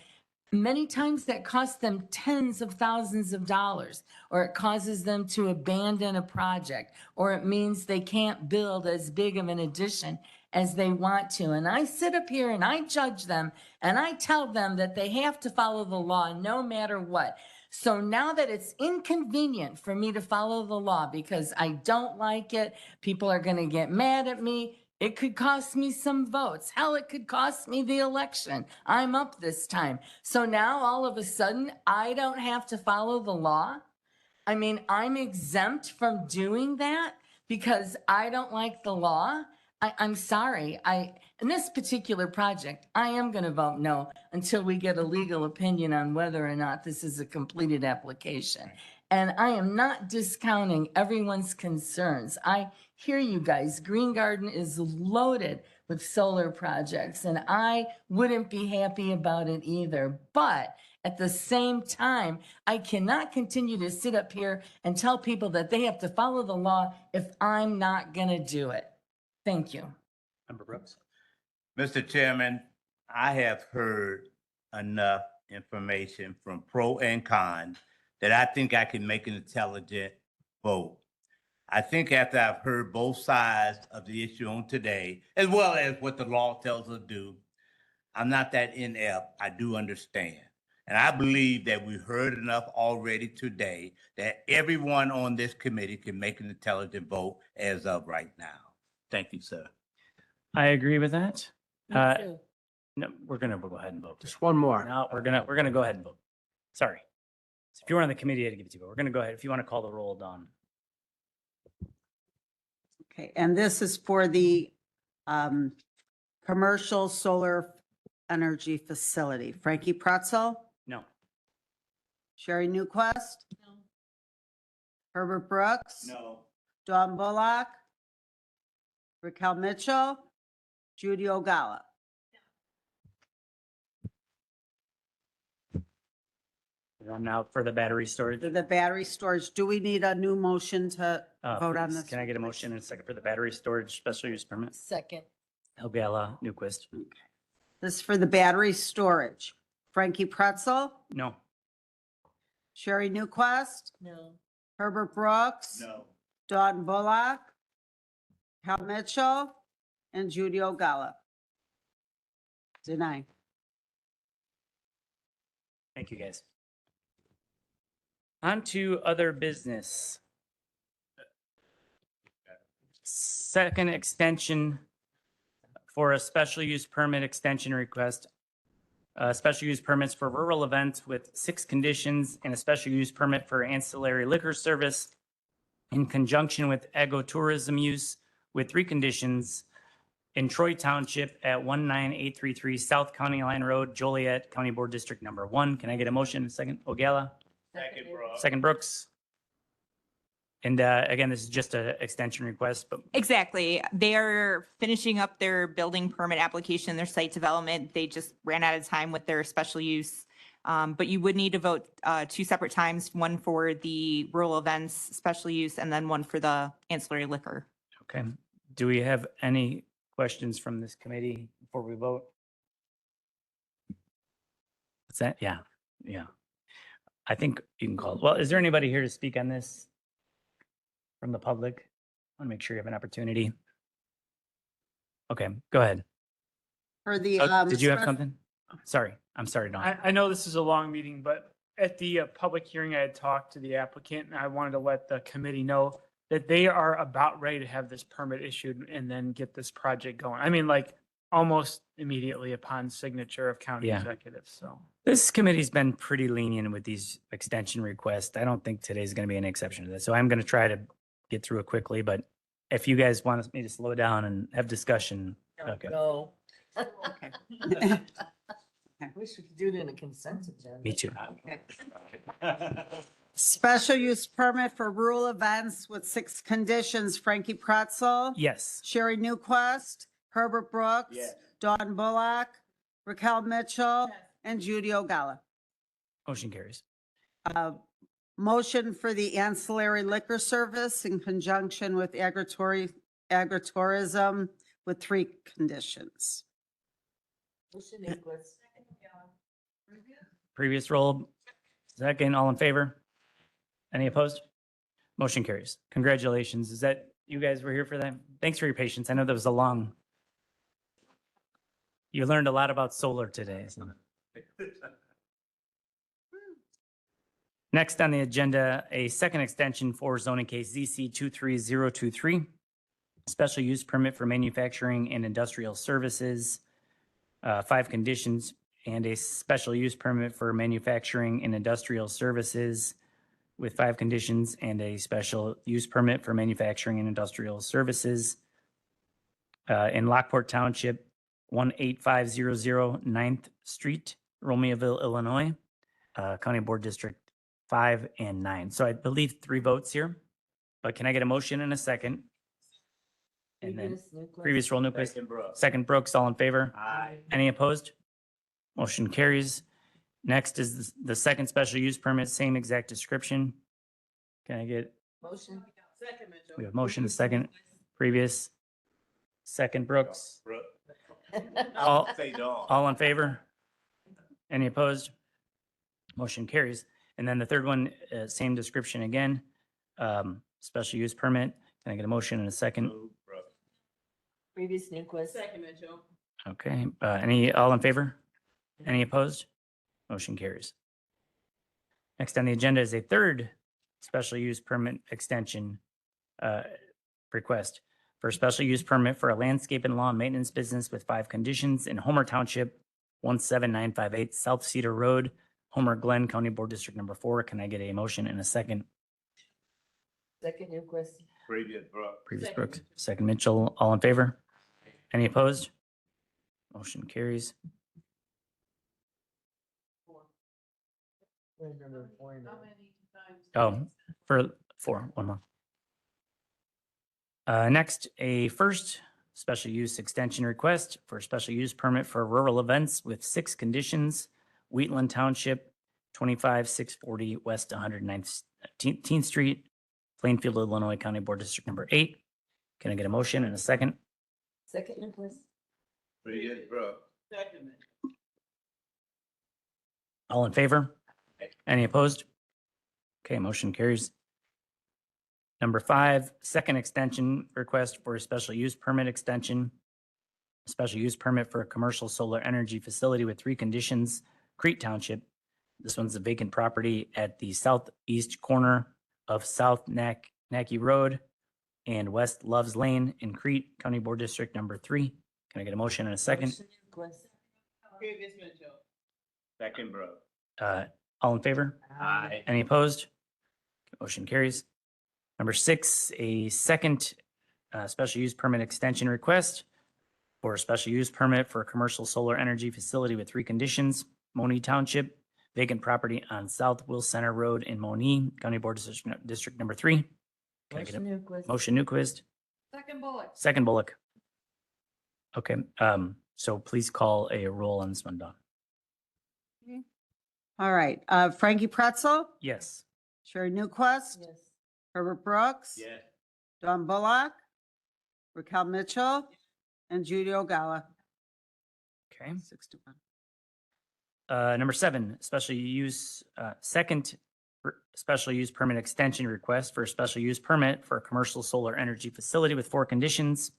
many times that costs them tens of thousands of dollars, or it causes them to abandon a project, or it means they can't build as big of an addition as they want to. And I sit up here and I judge them and I tell them that they have to follow the law no matter what. So now that it's inconvenient for me to follow the law because I don't like it, people are going to get mad at me. It could cost me some votes. Hell, it could cost me the election. I'm up this time. So now all of a sudden, I don't have to follow the law. I mean, I'm exempt from doing that because I don't like the law. I'm sorry. In this particular project, I am going to vote no until we get a legal opinion on whether or not this is a completed application. And I am not discounting everyone's concerns. I hear you guys. Green Garden is loaded with solar projects, and I wouldn't be happy about it either. But at the same time, I cannot continue to sit up here and tell people that they have to follow the law if I'm not going to do it. Thank you. Member Brooks. Mr. Chairman, I have heard enough information from pro and con that I think I can make an intelligent vote. I think after I've heard both sides of the issue on today, as well as what the law tells us to do, I'm not that inept. I do understand. And I believe that we heard enough already today that everyone on this committee can make an intelligent vote as of right now. Thank you, sir. I agree with that. Me too. No, we're going to go ahead and vote. Just one more. No, we're going to go ahead and vote. Sorry. So if you were on the committee, I'd give it to you, but we're going to go ahead. If you want to call the roll, Dawn. Okay, and this is for the commercial solar energy facility. Frankie Pretzel, No. Sherry Newquist, No. Herbert Brooks, No. Dawn Bullock, Raquel Mitchell, Judy Ogala. Now for the battery storage. The battery storage, do we need a new motion to vote on Please, this? Can I get a motion and a second for the battery storage special use permit? Second. Elgala, Newquist. This is for the battery storage. Frankie Pretzel, No. Sherry Newquist, No. Herbert Brooks, No. Dawn Bullock, Cal Mitchell, and Judy Ogala. Deny. Thank you, guys. On to other business. Second extension for a special use permit extension request. Special use permits for rural events with 6 conditions and a special use permit for ancillary liquor service in conjunction with agotourism use with 3 conditions in Troy Township at 19833 South County Line Road, Joliet, County Board District Number 1. Can I get a motion? Second, Ogala? Second, bro. Second, Brooks. And again, this is just an extension request, but Exactly. They are finishing up their building permit application, their site development. They just ran out of time with their special use. But you would need to vote 2 separate times, one for the rural events special use and then one for the ancillary liquor. okay. Do we have any questions from this committee before we vote? What's that? Yeah, yeah. I think you can call. Well, is there anybody here to speak on this from the public? I want to make sure you have an opportunity. Okay, go ahead. For the, Did you have spe- something? Sorry, I'm sorry, Don. I know this is a long meeting, but at the public hearing, I had talked to the applicant and I wanted to let the committee know that they are about ready to have this permit issued and then get this project going. I mean, like almost immediately upon signature of county Yeah. executives, so. This committee's been pretty lenient with these extension requests. I don't think today's going to be an exception to this. So I'm going to try to get through it quickly, but if you guys want me to slow down and have discussion, okay. Go. I wish we could do it in a consent agenda. Me too. special use permit for rural events with 6 conditions. Frankie Pretzel. Yes. Sherry Newquist, Herbert Brooks. Dawn Bullock, Raquel Mitchell, and Judy Ogala. Motion carries. Motion for the ancillary liquor service in conjunction with agritourism with 3 conditions. Motion Nicholas. Previous roll, second, all in favor? Any opposed? Motion carries. Congratulations. Is that, you guys were here for that? Thanks for your patience. I know that was a long. You learned a lot about solar today. So. Next on the agenda, a second extension for zoning case ZC 23023. Special use permit for manufacturing and industrial services. 5 conditions and a special use permit for manufacturing and industrial services with 5 conditions and a special use permit for manufacturing and industrial services in Lockport Township, 18500 9th Street, Romeoville, Illinois, County Board District 5 and 9. So I believe 3 votes here, but can I get a motion in a second? And then previous roll, Newquist. Second Brooks, all in favor? Aye. Any opposed? Motion carries. Next is the second special use permit, same exact description. Can I get, Motion. Second, Mitchell. we have motion, second, previous, second Brooks. All, Say Dawn. all in favor? Any opposed? Motion carries. And then the third one, same description again, special use permit. Can I get a motion in a second? Previous Nicholas. Second, Mitchell. Okay, any, all in favor? Any opposed? Motion carries. Next on the agenda is a third special use permit extension request for a special use permit for a landscape and lawn maintenance business with 5 conditions in Homer Township, 17958 South Cedar Road, Homer Glen, County Board District Number 4. Can I get a motion in a second? Second Nicholas. Previous Brooks. Previous Brooks, second Mitchell, all in favor? Any opposed? Motion carries. Oh, for 4, one more. Next, a first special use extension request for a special use permit for rural events with 6 conditions. Wheatland Township, 25640 West 119th Street, Plainfield, Illinois, County Board District Number 8. Can I get a motion in a second? Second Nicholas. Previous Brooks. Second. All in favor? Any opposed? Okay, motion carries. Number 5, second extension request for a special use permit extension. Special use permit for a commercial solar energy facility with 3 conditions, Crete Township. This one's a vacant property at the southeast corner of South Nacky Road and West Loves Lane in Crete, County Board District Number 3. Can I get a motion in a second? Motion Nicholas. Previous Mitchell. Second Brooks. All in favor? Aye. Any opposed? Motion carries. Number 6, a second special use permit extension request for a special use permit for a commercial solar energy facility with 3 conditions, Monee Township, vacant property on South Will Center Road in Monee, County Board District Number 3. Can I get Motion a Nicholas. motion, Newquist? Second Bullock. Second Bullock. Okay, so please call a roll on this one, Dawn. All right, Frankie Pretzel, Yes. Sherry Newquist, Yes. Herbert Brooks. Yes. Dawn Bullock, Raquel Mitchell, and Judy Ogala. Okay. 6 to 1. Number 7, special use, second special use permit extension request for a special use permit for a commercial solar energy facility with 4 conditions.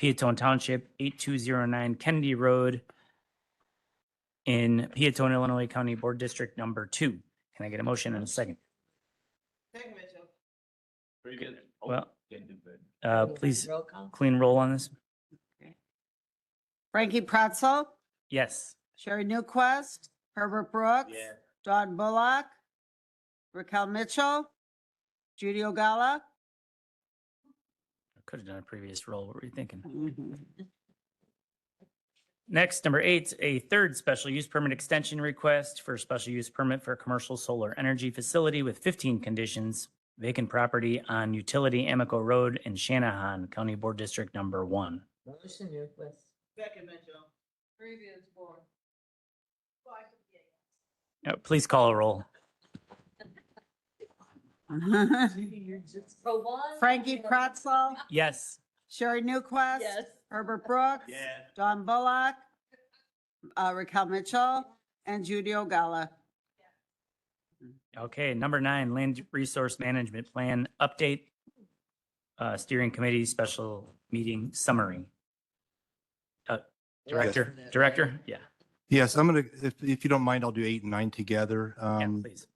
Peatone Township, 8209 Kennedy Road in Peatone, Illinois, County Board District Number 2. Can I get a motion and a second? Very good. Well, Didn't do good. please Roll call? clean roll on this. Frankie Pretzel, Yes. Sherry Newquist, Herbert Brooks, Yeah. Dawn Bullock, Raquel Mitchell, Judy Ogala. I could have done a previous roll. What were you thinking? Mhm. Next, number 8, a third special use permit extension request for a special use permit for a commercial solar energy facility with 15 conditions, vacant property on Utility Amico Road in Shanahan, County Board District Number 1. Motion, Newquist. Second, Mitchell. Previous board. Please call a roll. For one. Frankie Pretzel, Yes. Sherry Newquist. Yes. Herbert Brooks. Yeah. Dawn Bullock, Raquel Mitchell, and Judy Ogala. Okay, number 9, land resource management plan update. Steering committee special meeting summary. Director? Yeah. Yes, I'm gonna, if you don't mind, I'll do 8 and 9 together. Yeah, please.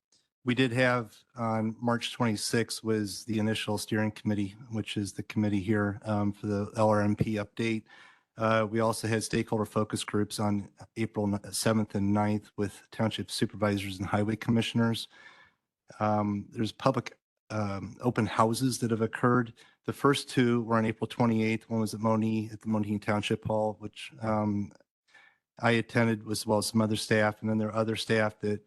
We did have on March 26th was the initial steering committee, which is the committee here for the LRMP update. We also had stakeholder focus groups on April 7th and 9th with township supervisors and highway commissioners. There's public open houses that have occurred. The first 2 were on April 28th. One was at Monee at the Monee Township Hall, which I attended as well as some other staff. And then there are other staff that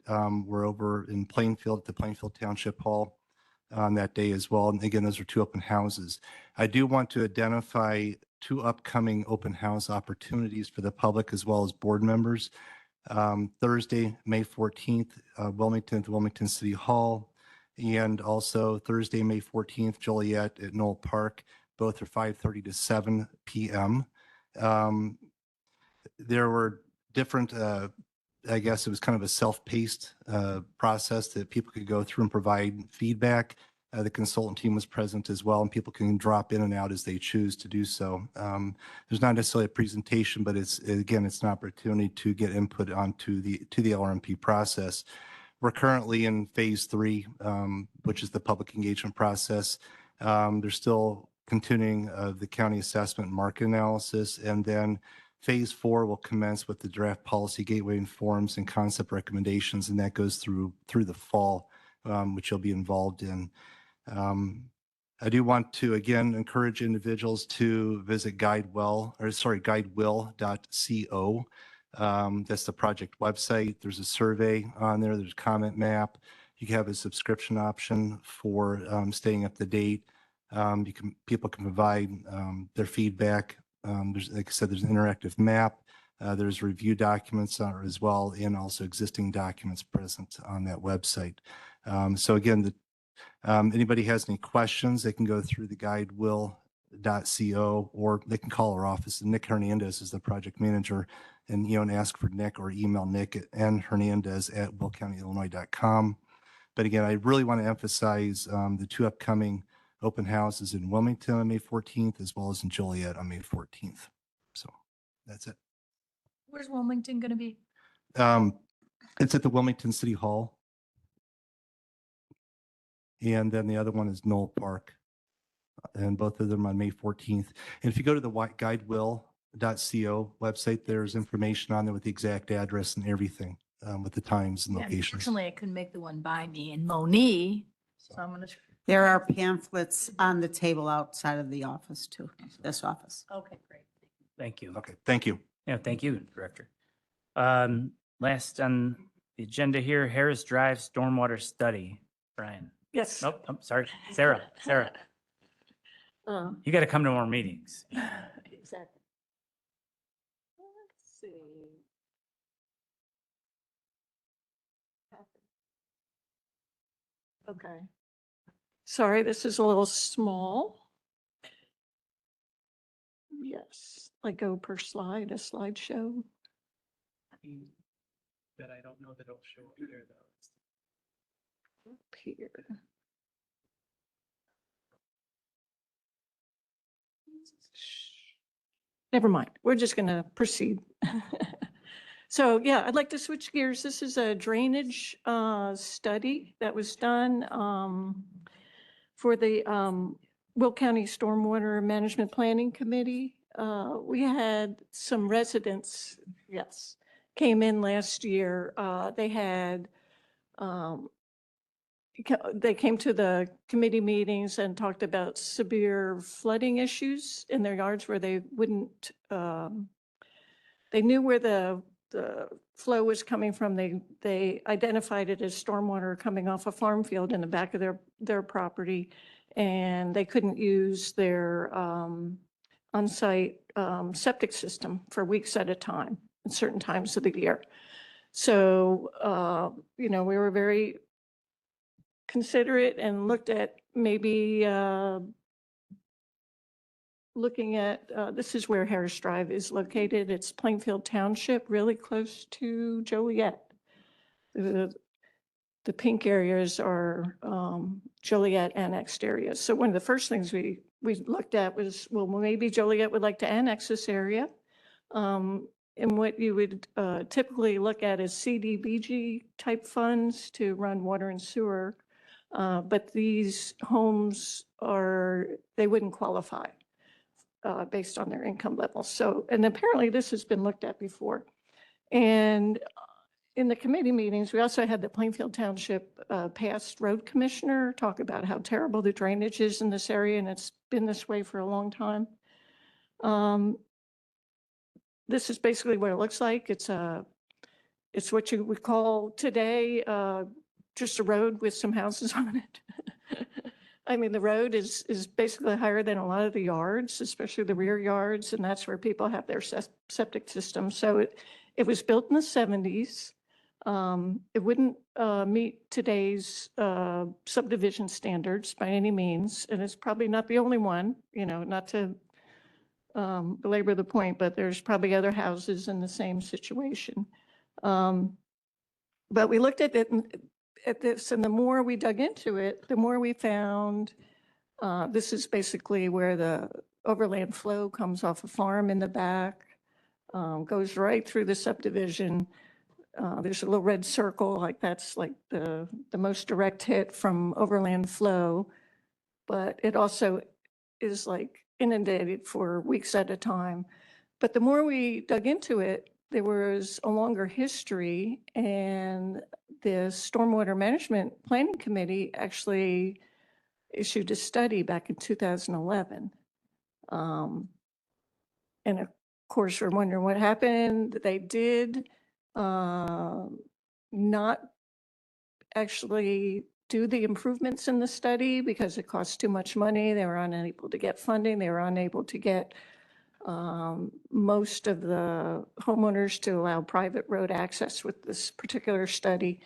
were over in Plainfield at the Plainfield Township Hall on that day as well. And again, those are 2 open houses. I do want to identify 2 upcoming open house opportunities for the public as well as board members. Thursday, May 14th, Wilmington at Wilmington City Hall, and also Thursday, May 14th, Joliet at Knoll Park. Both are 5:30 to 7 p.m. There were different, I guess it was kind of a self-paced process that people could go through and provide feedback. The consultant team was present as well, and people can drop in and out as they choose to do so. There's not necessarily a presentation, but it's an opportunity to get input onto the LRMP process. We're currently in phase 3, which is the public engagement process. There's still continuing the county assessment and market analysis, and then phase 4 will commence with the draft policy gateway and forms and concept recommendations, and that goes through the fall, which you'll be involved in. I do want to again encourage individuals to visit guidewill.co. That's the project website. There's a survey on there. There's a comment map. You have a subscription option for staying up to date. People can provide their feedback. There's, like I said, there's an interactive map. There's review documents as well, and also existing documents present on that website. So again, anybody has any questions, they can go through the guidewill.co, or they can call our office. Nick Hernandez is the project manager, and ask for Nick, or email Nick at nhernandez@willcountyillinois.com. But again, I really want to emphasize the 2 upcoming open houses in Wilmington on May 14th, as well as in Joliet on May 14th. So that's it. Where's Wilmington going to be? It's at the Wilmington City Hall. And then the other one is Knoll Park. And both of them on May 14th. And if you go to the guidewill.co website, there's information on there with the exact address and everything, with the times and locations. Unfortunately, I couldn't make the one by me in Monee, so I'm going to. There are pamphlets on the table outside of the office too, this office. Okay, great. Thank you. Okay, thank you. Yeah, thank you, Director. Last on the agenda here, Harris Drive Stormwater Study. Brian. Yes. Nope, I'm sorry. Sarah. You got to come to more meetings. Exactly. Let's see. Okay. Sorry, this is a little small. Yes, like go per slide, a slideshow. that I don't know that it'll show up here though. Up here. Never mind. We're just going to proceed. So yeah, I'd like to switch gears. This is a drainage study that was done for the Will County Stormwater Management Planning Committee. We had some residents, yes, came in last year. They had they came to the committee meetings and talked about severe flooding issues in their yards where they wouldn't, they knew where the flow was coming from. They identified it as stormwater coming off a farm field in the back of their property, and they couldn't use their on-site septic system for weeks at a time at certain times of the year. So, you know, we were very considerate and looked at maybe looking at, this is where Harris Drive is located. It's Plainfield Township, really close to Joliet. The pink areas are Joliet annexed areas. So one of the first things we looked at was, well, maybe Joliet would like to annex this area. And what you would typically look at is CDBG type funds to run water and sewer. But these homes they wouldn't qualify based on their income level. So, and apparently this has been looked at before. And in the committee meetings, we also had the Plainfield Township past road commissioner talk about how terrible the drainage is in this area, and it's been this way for a long time. This is basically what it looks like. It's what you would call today just a road with some houses on it. I mean, the road is basically higher than a lot of the yards, especially the rear yards, and that's where people have their septic system. So it was built in the 70s. It wouldn't meet today's subdivision standards by any means, and it's probably not the only one, you know, not to belabor the point, but there's probably other houses in the same situation. But we looked at this, and the more we dug into it, the more we found this is basically where the overland flow comes off a farm in the back, goes right through the subdivision. There's a little red circle, like that's like the most direct hit from overland flow, but it also is like inundated for weeks at a time. But the more we dug into it, there was a longer history, and the Stormwater Management Planning Committee actually issued a study back in 2011. And of course, we're wondering what happened. They did not actually do the improvements in the study because it cost too much money. They were unable to get funding. They were unable to get most of the homeowners to allow private road access with this particular study.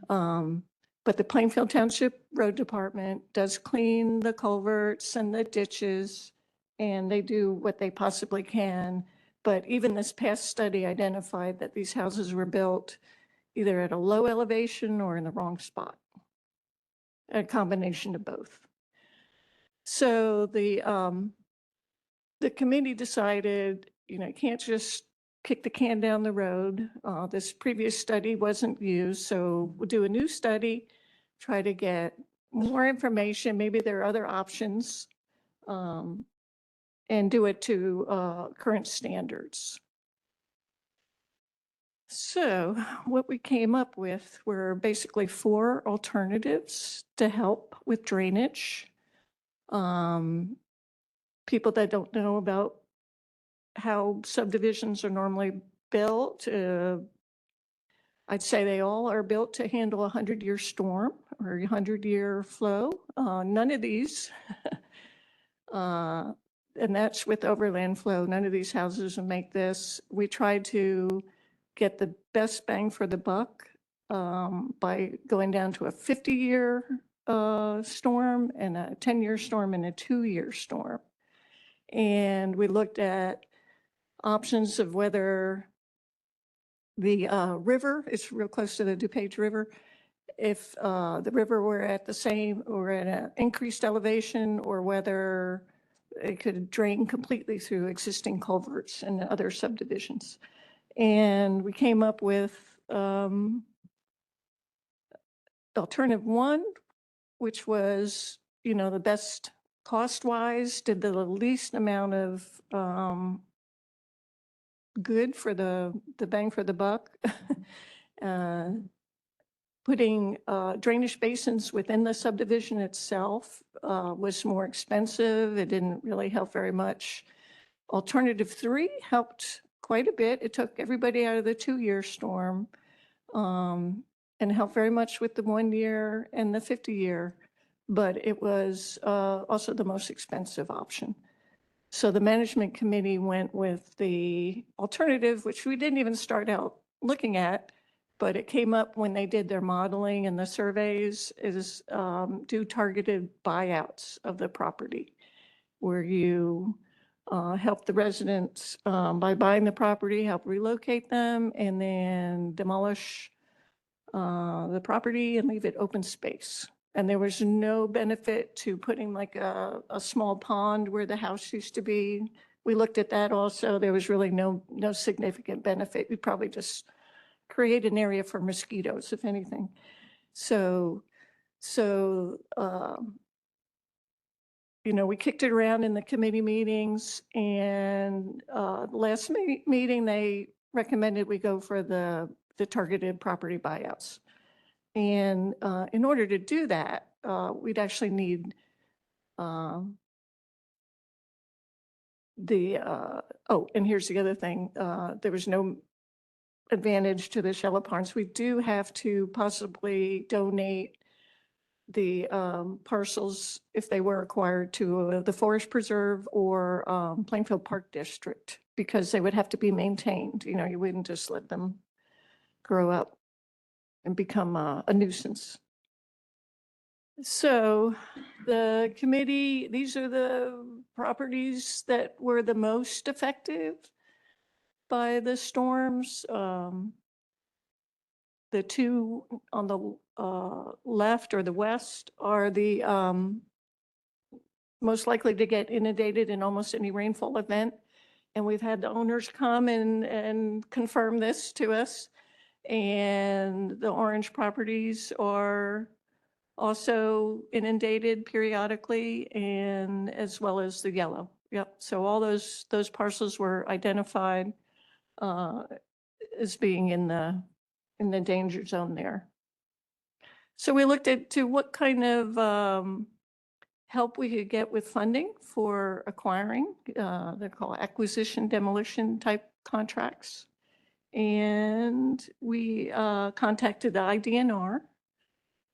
But the Plainfield Township Road Department does clean the culverts and the ditches, and they do what they possibly can. But even this past study identified that these houses were built either at a low elevation or in the wrong spot, a combination of both. So the committee decided, you know, you can't just kick the can down the road. This previous study wasn't used, so we'll do a new study, try to get more information. Maybe there are other options, and do it to current standards. So what we came up with were basically 4 alternatives to help with drainage. People that don't know about how subdivisions are normally built, I'd say they all are built to handle a 100-year storm or a 100-year flow. None of these, and that's with overland flow, none of these houses will make this. We tried to get the best bang for the buck by going down to a 50-year storm and a 10-year storm and a 2-year storm. And we looked at options of whether The river is real close to the DuPage River. If the river were at the same or at an increased elevation, or whether it could drain completely through existing culverts and other subdivisions. And we came up with alternative one, which was, the best cost-wise, did the least amount of good for the bang for the buck. Putting drainage basins within the subdivision itself was more expensive. It didn't really help very much. Alternative three helped quite a bit. It took everybody out of the 2-year storm and helped very much with the 1-year and the 50-year, but it was also the most expensive option. So the management committee went with the alternative, which we didn't even start out looking at, but it came up when they did their modeling and the surveys, is do targeted buyouts of the property, where you help the residents by buying the property, help relocate them, and then demolish the property and leave it open space. And there was no benefit to putting like a small pond where the house used to be. We looked at that also. There was really no significant benefit. We probably just create an area for mosquitoes, if anything. So we kicked it around in the committee meetings, and last meeting, they recommended we go for the targeted property buyouts. And in order to do that, we'd actually need and here's the other thing. There was no advantage to the Shella Parks. We do have to possibly donate the parcels, if they were acquired, to the Forest Preserve or Plainfield Park District, because they would have to be maintained. You wouldn't just let them grow up and become a nuisance. So the committee, these are the properties that were the most affected by the storms. The two on the left or the west are the most likely to get inundated in almost any rainfall event. And we've had the owners come and confirm this to us. And the orange properties are also inundated periodically, and as well as the yellow. Yep. So all those parcels were identified as being in the danger zone there. So we looked to what kind of help we could get with funding for acquiring. They're called acquisition demolition type contracts. And we contacted the IDNR,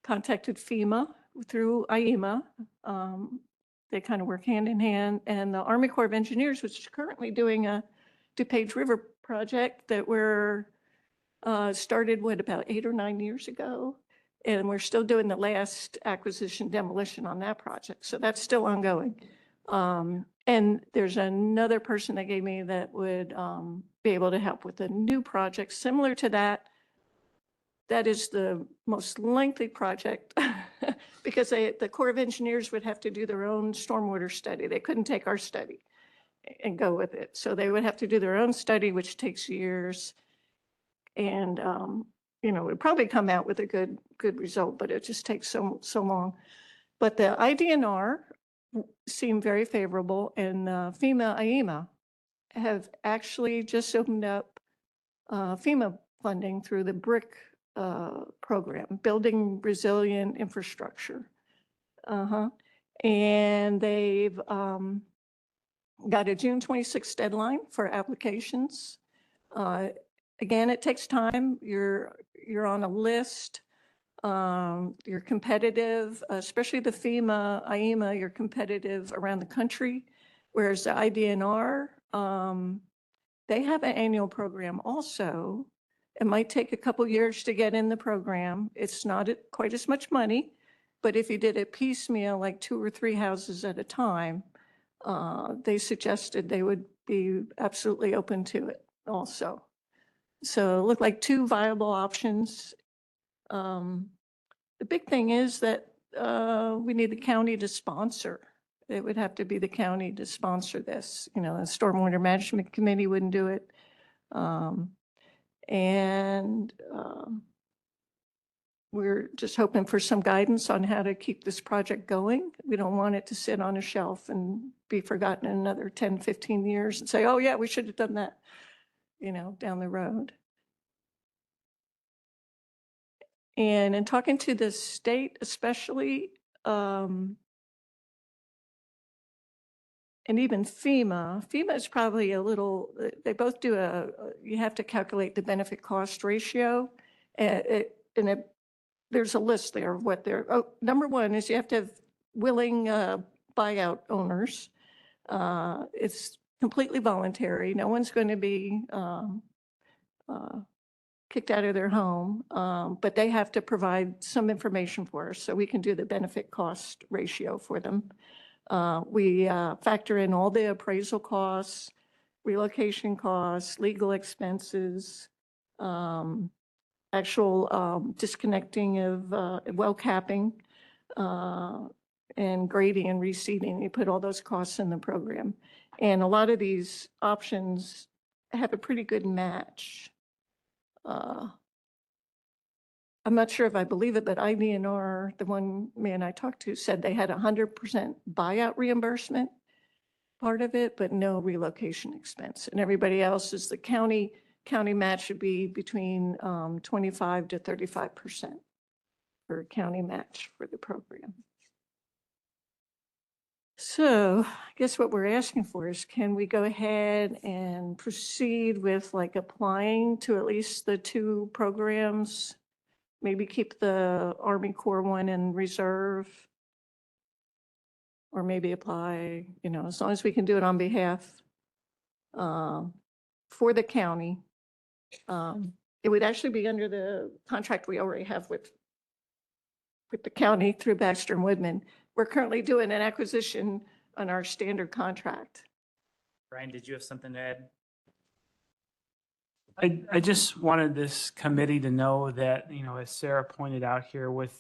contacted FEMA through IEMA. They kind of work hand in hand, and the Army Corps of Engineers, which is currently doing a DuPage River project that we're started about 8 or 9 years ago, and we're still doing the last acquisition demolition on that project. So that's still ongoing. And there's another person that gave me that would be able to help with a new project similar to that. That is the most lengthy project because the Corps of Engineers would have to do their own stormwater study. They couldn't take our study and go with it. So they would have to do their own study, which takes years. And, it would probably come out with a good result, but it just takes so long. But the IDNR seemed very favorable, and FEMA, IEMA have actually just opened up FEMA funding through the BRIC program, Building Resilient Infrastructure. And they've got a June 26th deadline for applications. Again, it takes time. You're on a list. You're competitive, especially the FEMA, IEMA, you're competitive around the country. Whereas the IDNR, they have an annual program also. It might take a couple years to get in the program. It's not quite as much money, but if you did it piecemeal, like 2 or 3 houses at a time, they suggested they would be absolutely open to it also. So it looked like two viable options. The big thing is that we need the county to sponsor. It would have to be the county to sponsor this. You know, the Stormwater Management Committee wouldn't do it. We're just hoping for some guidance on how to keep this project going. We don't want it to sit on a shelf and be forgotten in another 10, 15 years and say, oh yeah, we should have done that, you know, down the road. And in talking to the state especially, and even FEMA is probably a little, they both do you have to calculate the benefit cost ratio. There's a list there of what they're, number one is you have to have willing buyout owners. It's completely voluntary. No one's going to be kicked out of their home, but they have to provide some information for us so we can do the benefit cost ratio for them. We factor in all the appraisal costs, relocation costs, legal expenses, actual disconnecting of well capping, and grading and reseeding. You put all those costs in the program. And a lot of these options have a pretty good match. I'm not sure if I believe it, but IDNR, the one man I talked to, said they had 100% buyout reimbursement part of it, but no relocation expense. And everybody else is the county match should be between 25 to 35% for county match for the program. So I guess what we're asking for is, can we go ahead and proceed with like applying to at least the two programs? Maybe keep the Army Corps one in reserve, or maybe apply, you know, as long as we can do it on behalf for the county. It would actually be under the contract we already have with the county through Baxter and Woodman. We're currently doing an acquisition on our standard contract. Brian, did you have something to add? I just wanted this committee to know that, you know, as Sarah pointed out here, with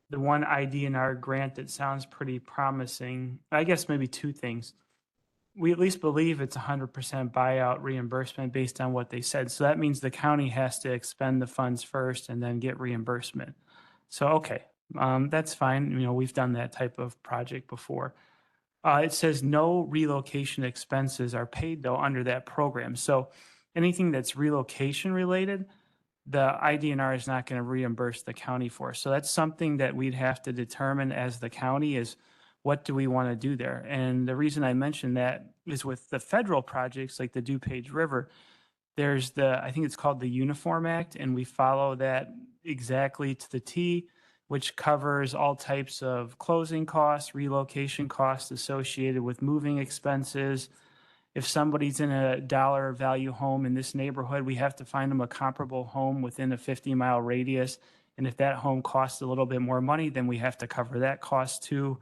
the one IDNR grant that sounds pretty promising, I guess maybe two things. We at least believe it's 100% buyout reimbursement based on what they said. So that means the county has to expend the funds first and then get reimbursement. So, okay, that's fine. You know, we've done that type of project before. It says no relocation expenses are paid though under that program. So anything that's relocation related, the IDNR is not going to reimburse the county for. So that's something that we'd have to determine as the county is, what do we want to do there? And the reason I mentioned that is with the federal projects like the DuPage River, there's I think it's called the Uniform Act, and we follow that exactly to the T, which covers all types of closing costs, relocation costs associated with moving expenses. If somebody's in a dollar value home in this neighborhood, we have to find them a comparable home within a 50-mile radius. And if that home costs a little bit more money, then we have to cover that cost too.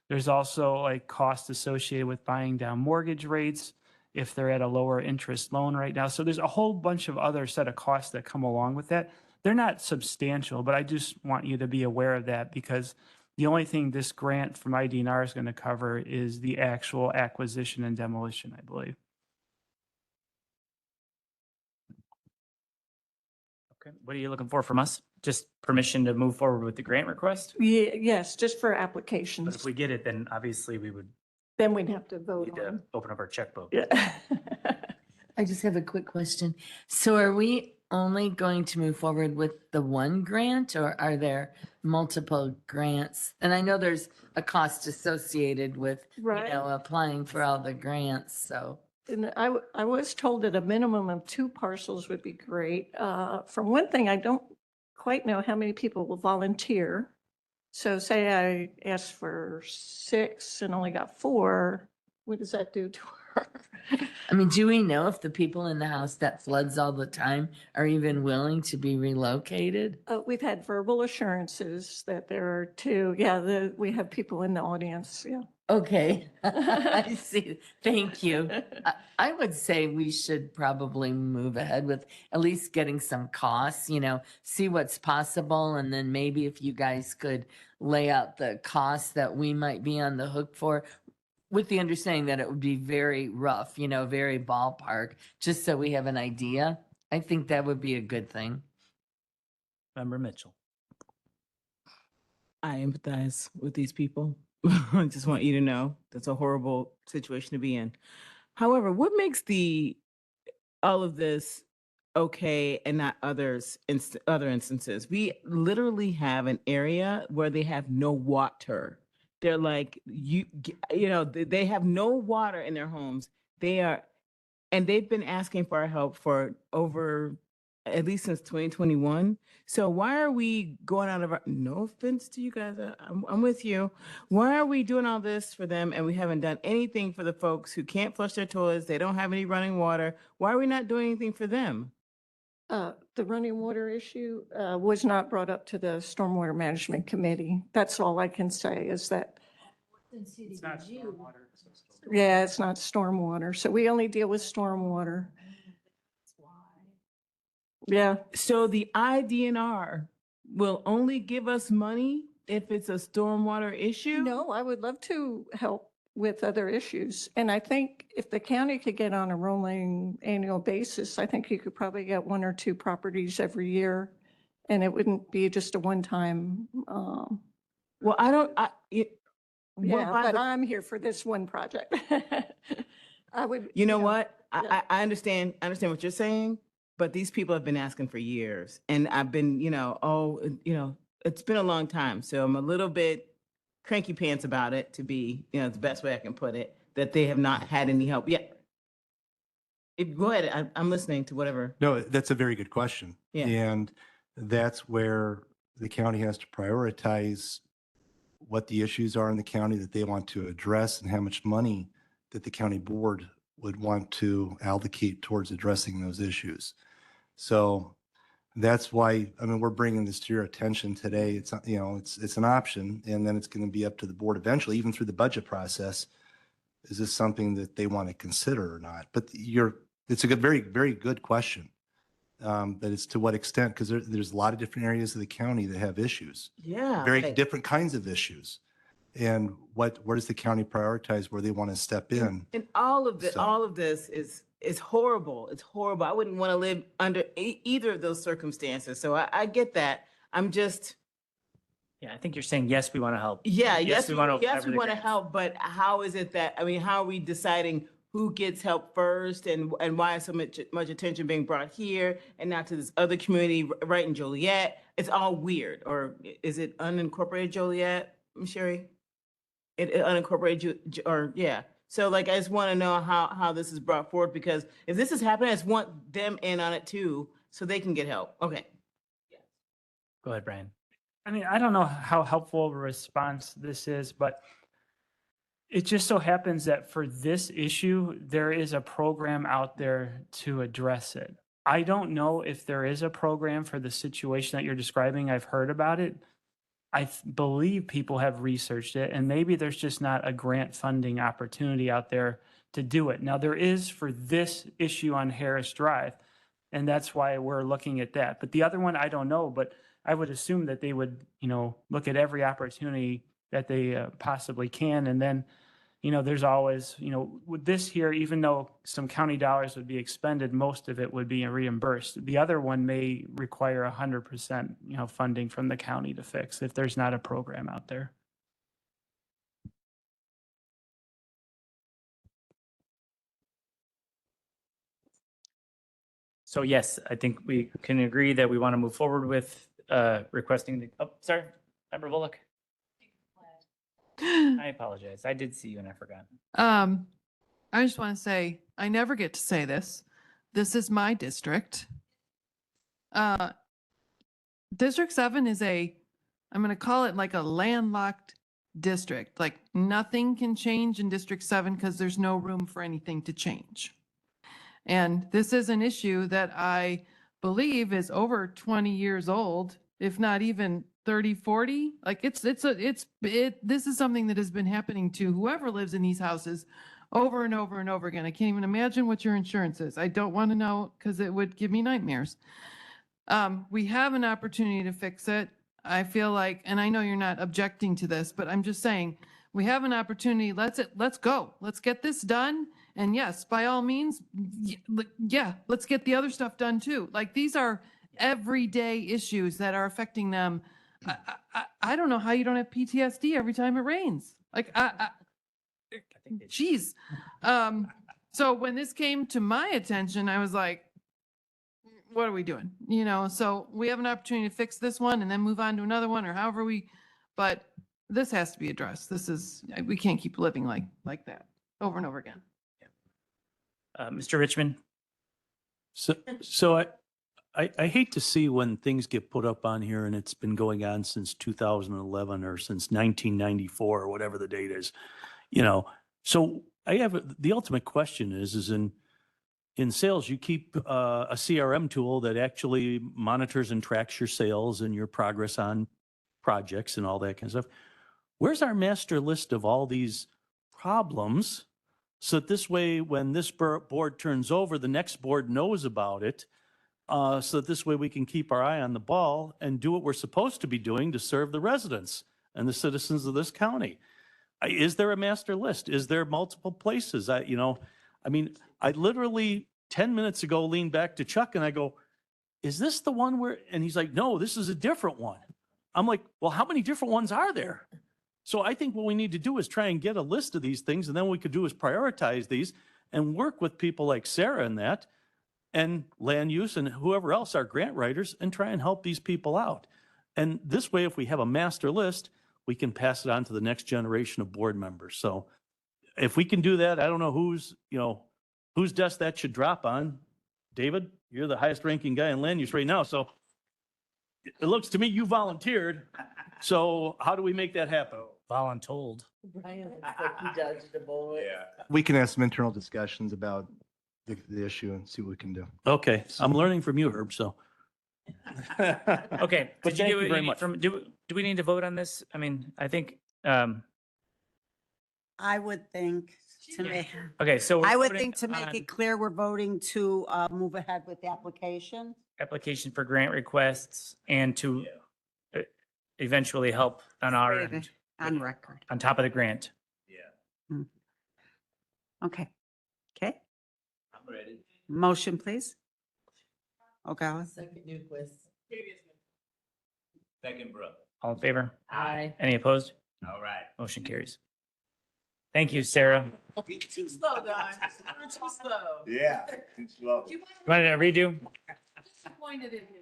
There's also like costs associated with buying down mortgage rates if they're at a lower interest loan right now. So there's a whole bunch of other set of costs that come along with that. They're not substantial, but I just want you to be aware of that, because the only thing this grant from IDNR is going to cover is the actual acquisition and demolition, I believe. Okay, what are you looking for from us? Just permission to move forward with the grant request? Yeah, yes, just for But applications. if we get it, then obviously we would Then we'd have to vote need to on. open up our checkbook. Yeah. I just have a quick question. So are we only going to move forward with the one grant, or are there multiple grants? And I know there's a cost associated with, Right. you know, applying for all the grants, so. And I was told that a minimum of 2 parcels would be great. From one thing, I don't quite know how many people will volunteer. So say I asked for 6 and only got 4, what does that do to her? I mean, do we know if the people in the house that floods all the time are even willing to be relocated? We've had verbal assurances that there are 2. Yeah, we have people in the audience. Yeah. Okay, I see. Thank you. I would say we should probably move ahead with at least getting some costs, see what's possible. And then maybe if you guys could lay out the costs that we might be on the hook for, with the understanding that it would be very rough, very ballpark, just so we have an idea. I think that would be a good thing. Member Mitchell. I empathize with these people. I just want you to know that's a horrible situation to be in. However, what makes all of this okay and not other instances? We literally have an area where they have no water. They're like, they have no water in their homes. And they've been asking for our help for over, at least since 2021. So why are we going out of our, no offense to you guys, I'm with you. Why are we doing all this for them and we haven't done anything for the folks who can't flush their toilets, they don't have any running water? Why are we not doing anything for them? The running water issue was not brought up to the Stormwater Management Committee. That's all I can say is that. It's not stormwater. Yeah, it's not stormwater. So we only deal with stormwater. Yeah. So the IDNR will only give us money if it's a stormwater issue? No, I would love to help with other issues. And I think if the county could get on a rolling annual basis, I think you could probably get 1 or 2 properties every year. And it wouldn't be just a one-time. Well, But I'm here for this one project. I would. You know what? I understand what you're saying, but these people have been asking for years. And I've been, it's been a long time. So I'm a little bit cranky pants about it, to be, the best way I can put it, that they have not had any help yet. Go ahead. I'm listening to whatever. No, that's a very good question. Yeah. And that's where the county has to prioritize what the issues are in the county that they want to address and how much money that the county board would want to allocate towards addressing those issues. So that's why, we're bringing this to your attention today. It's, it's an option, and then it's going to be up to the board eventually, even through the budget process. Is this something that they want to consider or not? But it's a good, very, very good question. But it's to what extent, because there's a lot of different areas of the county that have issues. Yeah. Very different kinds of issues. And where does the county prioritize where they want to step in? And all of this is horrible. It's horrible. I wouldn't want to live under either of those circumstances. So I get that. I'm just. Yeah, I think you're saying, yes, we want to help. Yeah, yes, we want to help. help, but how is it that, how are we deciding who gets help first and why is so much attention being brought here and not to this other community right in Joliet? It's all weird. Or is it unincorporated Joliet, Sherry? It unincorporated, yeah. So I just want to know how this is brought forward, because if this is happening, I just want them in on it too, so they can get help. Okay. Go ahead, Brian. I don't know how helpful of a response this is, but it just so happens that for this issue, there is a program out there to address it. I don't know if there is a program for the situation that you're describing. I've heard about it. I believe people have researched it, and maybe there's just not a grant funding opportunity out there to do it. Now, there is for this issue on Harris Drive, and that's why we're looking at that. But the other one, I don't know, but I would assume that they would, look at every opportunity that they possibly can. And then, there's always, with this here, even though some county dollars would be expended, most of it would be reimbursed. The other one may require 100%, funding from the county to fix if there's not a program out there. So yes, I think we can agree that we want to move forward with requesting sorry, Member Bullock. I apologize. I did see you and I forgot. I just want to say, I never get to say this. This is my district. District 7 is I'm going to call it like a landlocked district. Like nothing can change in District 7 because there's no room for anything to change. And this is an issue that I believe is over 20 years old, if not even 30, 40. Like this is something that has been happening to whoever lives in these houses over and over and over again. I can't even imagine what your insurance is. I don't want to know because it would give me nightmares. We have an opportunity to fix it. I feel like, and I know you're not objecting to this, but I'm just saying, we have an opportunity. Let's go. Let's get this done. And yes, by all means, yeah, let's get the other stuff done too. Like these are everyday issues that are affecting them. I don't know how you don't have PTSD every time it rains. Like, geez. So when this came to my attention, I was like, what are we doing? You know, so we have an opportunity to fix this one and then move on to another one or however but this has to be addressed. We can't keep living like that over and over again. Mr. Richmond? So I hate to see when things get put up on here and it's been going on since 2011 or since 1994 or whatever the date is, you know. So I have the ultimate question is in sales, you keep a CRM tool that actually monitors and tracks your sales and your progress on projects and all that kind of stuff. Where's our master list of all these problems? So that this way, when this board turns over, the next board knows about it. So that this way we can keep our eye on the ball and do what we're supposed to be doing to serve the residents and the citizens of this county. Is there a master list? Is there multiple places? I literally 10 minutes ago leaned back to Chuck and I go, is this the one where, and he's like, no, this is a different one. I'm like, well, how many different ones are there? So I think what we need to do is try and get a list of these things, and then what we could do is prioritize these and work with people like Sarah in that and land use and whoever else are grant writers and try and help these people out. And this way, if we have a master list, we can pass it on to the next generation of board members. So if we can do that, I don't know whose desk that should drop on. David, you're the highest ranking guy in land use right now. So it looks to me you volunteered. So how do we make that happen? Voluntold. Brian looks like he dodged a bullet. We can have some internal discussions about the issue and see what we can do. Okay, I'm learning from you, Herb, so. Okay. But Did thank you you get very any much. do we need to vote on this? I mean, I think, I would think to make, okay, so. we're I would voting think to make on it clear, we're voting to move ahead with the application. application for grant requests and to eventually help on our end, On record. on top of the grant. Okay. Okay. I'm ready. Motion, please. Okay. Second Newquist. Second, Brooke. All in favor? Aye. Any opposed? All right. Motion carries. Thank you, Sarah. Too slow, Don. You're too slow. Yeah, too slow. You want to redo? Disappointed in you.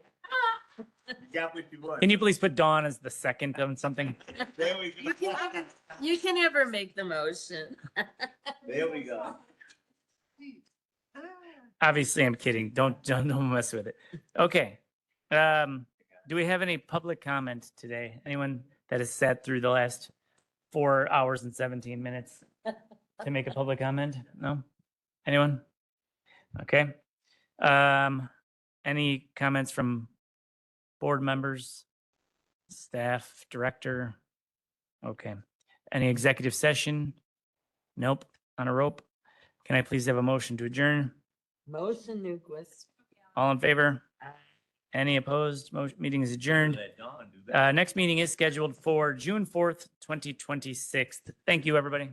You got what you want. Can you please put Dawn as the second on something? There we go. You can never make the motion. There we go. Obviously, I'm kidding. Don't mess with it. Okay. Do we have any public comment today? Anyone that has sat through the last 4 hours and 17 minutes to make a public comment? No? Anyone? Okay. Any comments from board members, staff, director? Okay. Any executive session? Nope. On a rope. Can I please have a motion to adjourn? Motion Newquist. All in favor? Any opposed? Meeting is adjourned. Let Dawn do that. Next meeting is scheduled for June 4th, 2026. Thank you, everybody.